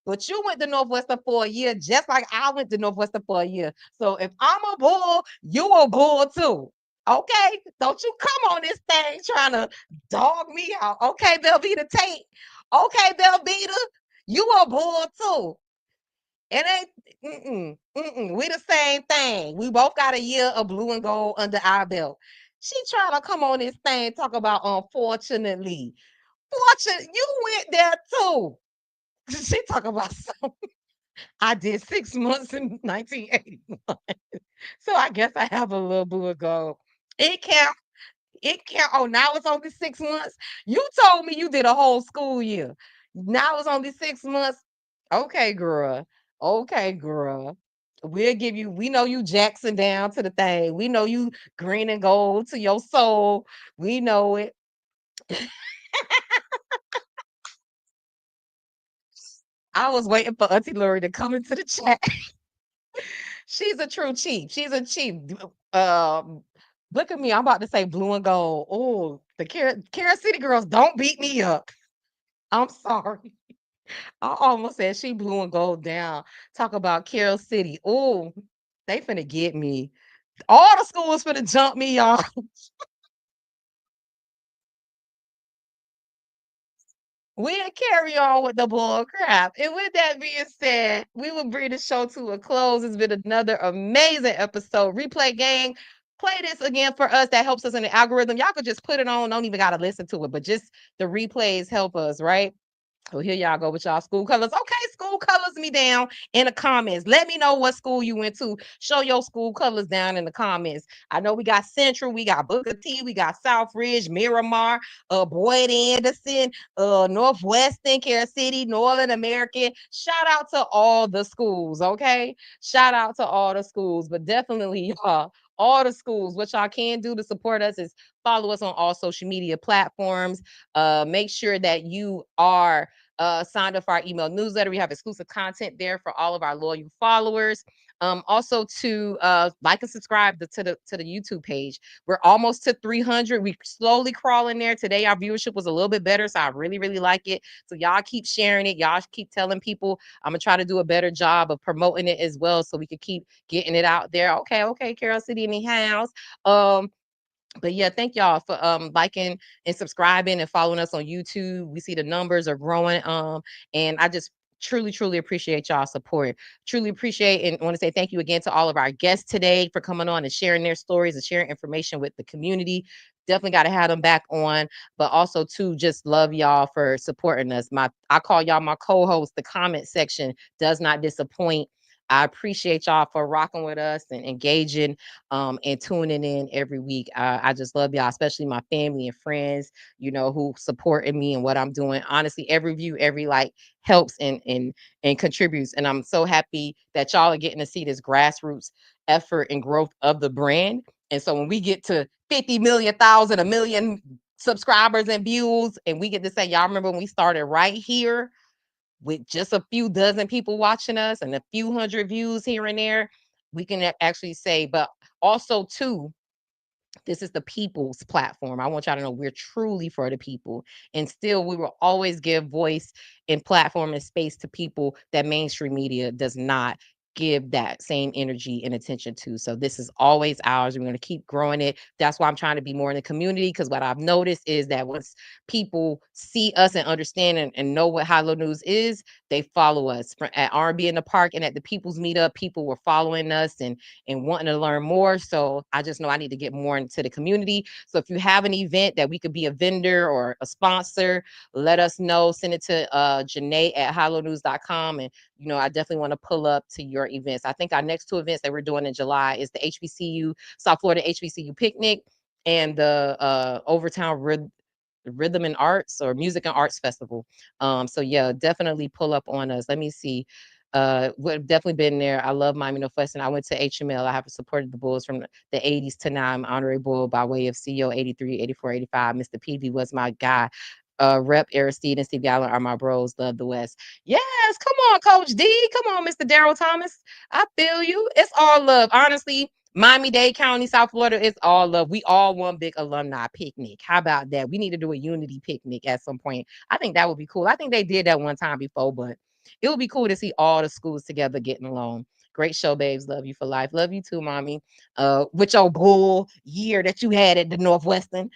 but you went to Northwestern for a year, just like I went to Northwestern for a year. So if I'm a bull, you a bull too. Okay? Don't you come on this thing trying to dog me out. Okay, Velveeta Tate. Okay, Velveeta, you a bull too. It ain't, we the same thing. We both got a year of blue and gold under our belt. She trying to come on this thing, talk about unfortunately. Fortune, you went there too. She talk about something. I did 6 months in 1981. So I guess I have a little blue and gold. It count. It count. Oh, now it's only 6 months. You told me you did a whole school year. Now it's only 6 months. Okay, girl. Okay, girl. We'll give you, we know you Jackson down to the thing. We know you green and gold to your soul. We know it. I was waiting for Auntie Lori to come into the chat. She's a true chief. She's a chief. Um, Look at me. I'm about to say blue and gold. Oh, the Carol City girls, don't beat me up. I'm sorry. I almost said she blue and gold down. Talk about Carol City. Oh, they finna get me. All the schools finna jump me, y'all. We'll carry on with the bull crap. And with that being said, we will bring the show to a close. It's been another amazing episode. Replay gang, play this again for us. That helps us in the algorithm. Y'all could just put it on. Don't even gotta listen to it, but just the replays help us, right? So here y'all go with y'all school colors. Okay, school colors me down in the comments. Let me know what school you went to. Show your school colors down in the comments. I know we got Central, we got Booker T, we got Southridge, Miramar, Boyd Anderson, Northwestern, Carol City, Northern American. Shout out to all the schools, okay? Shout out to all the schools, but definitely y'all, all the schools. What y'all can do to support us is follow us on all social media platforms. Make sure that you are signed up for our email newsletter. We have exclusive content there for all of our loyal followers. Also to like and subscribe to the YouTube page. We're almost to 300. We slowly crawling there. Today our viewership was a little bit better, so I really like it. So y'all keep sharing it. Y'all keep telling people. I'm gonna try to do a better job of promoting it as well, so we can keep getting it out there. Okay, Carol City in the house. But yeah, thank y'all for liking and subscribing and following us on YouTube. We see the numbers are growing. And I just truly appreciate y'all support. Truly appreciate and want to say thank you again to all of our guests today for coming on and sharing their stories and sharing information with the community. Definitely got to have them back on, but also too just love y'all for supporting us. I call y'all my co-host. The comment section does not disappoint. I appreciate y'all for rocking with us and engaging and tuning in every week. I just love y'all, especially my family and friends, who supported me and what I'm doing. Honestly, every view, every like helps and contributes. And I'm so happy that y'all are getting to see this grassroots effort and growth of the brand. And so when we get to 50 million, a million subscribers and views, and we get to say, y'all remember when we started right here with just a few dozen people watching us and a few hundred views here and there, we can actually say, but also too, this is the people's platform. I want y'all to know we're truly for the people. And still, we will always give voice and platform and space to people that mainstream media does not. give that same energy and attention to. So this is always ours. We're going to keep growing it. That's why I'm trying to be more in the community, because what I've noticed is that once people see us and understand and know what High Low News is, they follow us. At R&B in the Park and at the People's Meetup, people were following us and wanting to learn more. So I just know I need to get more into the community. So if you have an event that we could be a vendor or a sponsor, let us know. Send it to Janae at highlonews.com. And I definitely want to pull up to your events. I think our next 2 events that we're doing in July is the HBCU, South Florida HBCU picnic, and the Overtown Rhythm and Arts or Music and Arts Festival. So yeah, definitely pull up on us. Let me see. We've definitely been there. I love Miami No Fuss, and I went to HML. I have supported the Bulls from the 80s to now. I'm honorary Bull by way of CEO 83, 84, 85. Mr. PV was my guy. Rep Aristide and Steve Gallen are my bros. Love the West. Yes, come on, Coach D. Come on, Mr. Daryl Thomas. I feel you. It's all love. Honestly, Miami-Dade County, South Florida, it's all love. We all one big alumni picnic. How about that? We need to do a unity picnic at some point. I think that would be cool. I think they did that one time before, but it would be cool to see all the schools together getting along. Great show, babes. Love you for life. Love you too, mommy. With your bull year that you had at the Northwestern.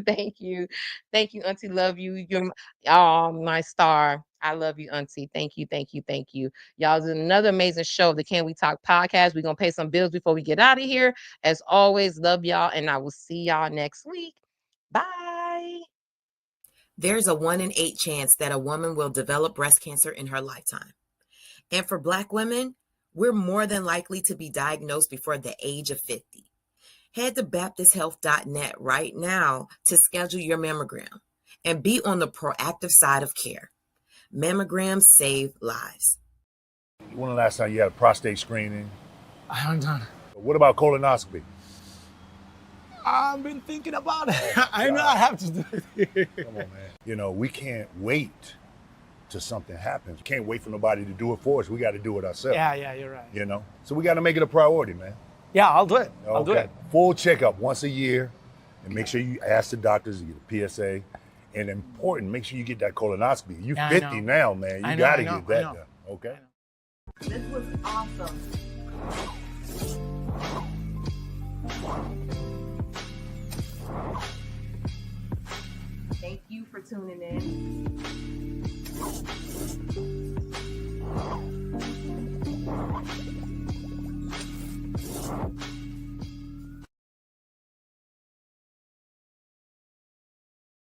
Thank you. Thank you, Auntie. Love you. You're my star. I love you, Auntie. Thank you. Thank you. Thank you. Y'all, it's another amazing show of the Can We Talk podcast. We're going to pay some bills before we get out of here. As always, love y'all, and I will see y'all next week. Bye. There's a 1 in 8 chance that a woman will develop breast cancer in her lifetime. And for Black women, we're more than likely to be diagnosed before the age of 50. Head to BaptistHealth.net right now to schedule your mammogram and be on the proactive side of care. Mammograms save lives. When the last time you had a prostate screening? I haven't done. What about colonoscopy? I've been thinking about it. I know I have to do it. Come on, man. We can't wait till something happens. We can't wait for nobody to do it for us. We got to do it ourselves. Yeah, you're right. So we got to make it a priority, man. Yeah, I'll do it. I'll do it. Full checkup once a year, and make sure you ask the doctors to get a PSA. And important, make sure you get that colonoscopy. You're 50 now, man. You got to get that done. Okay? This was awesome.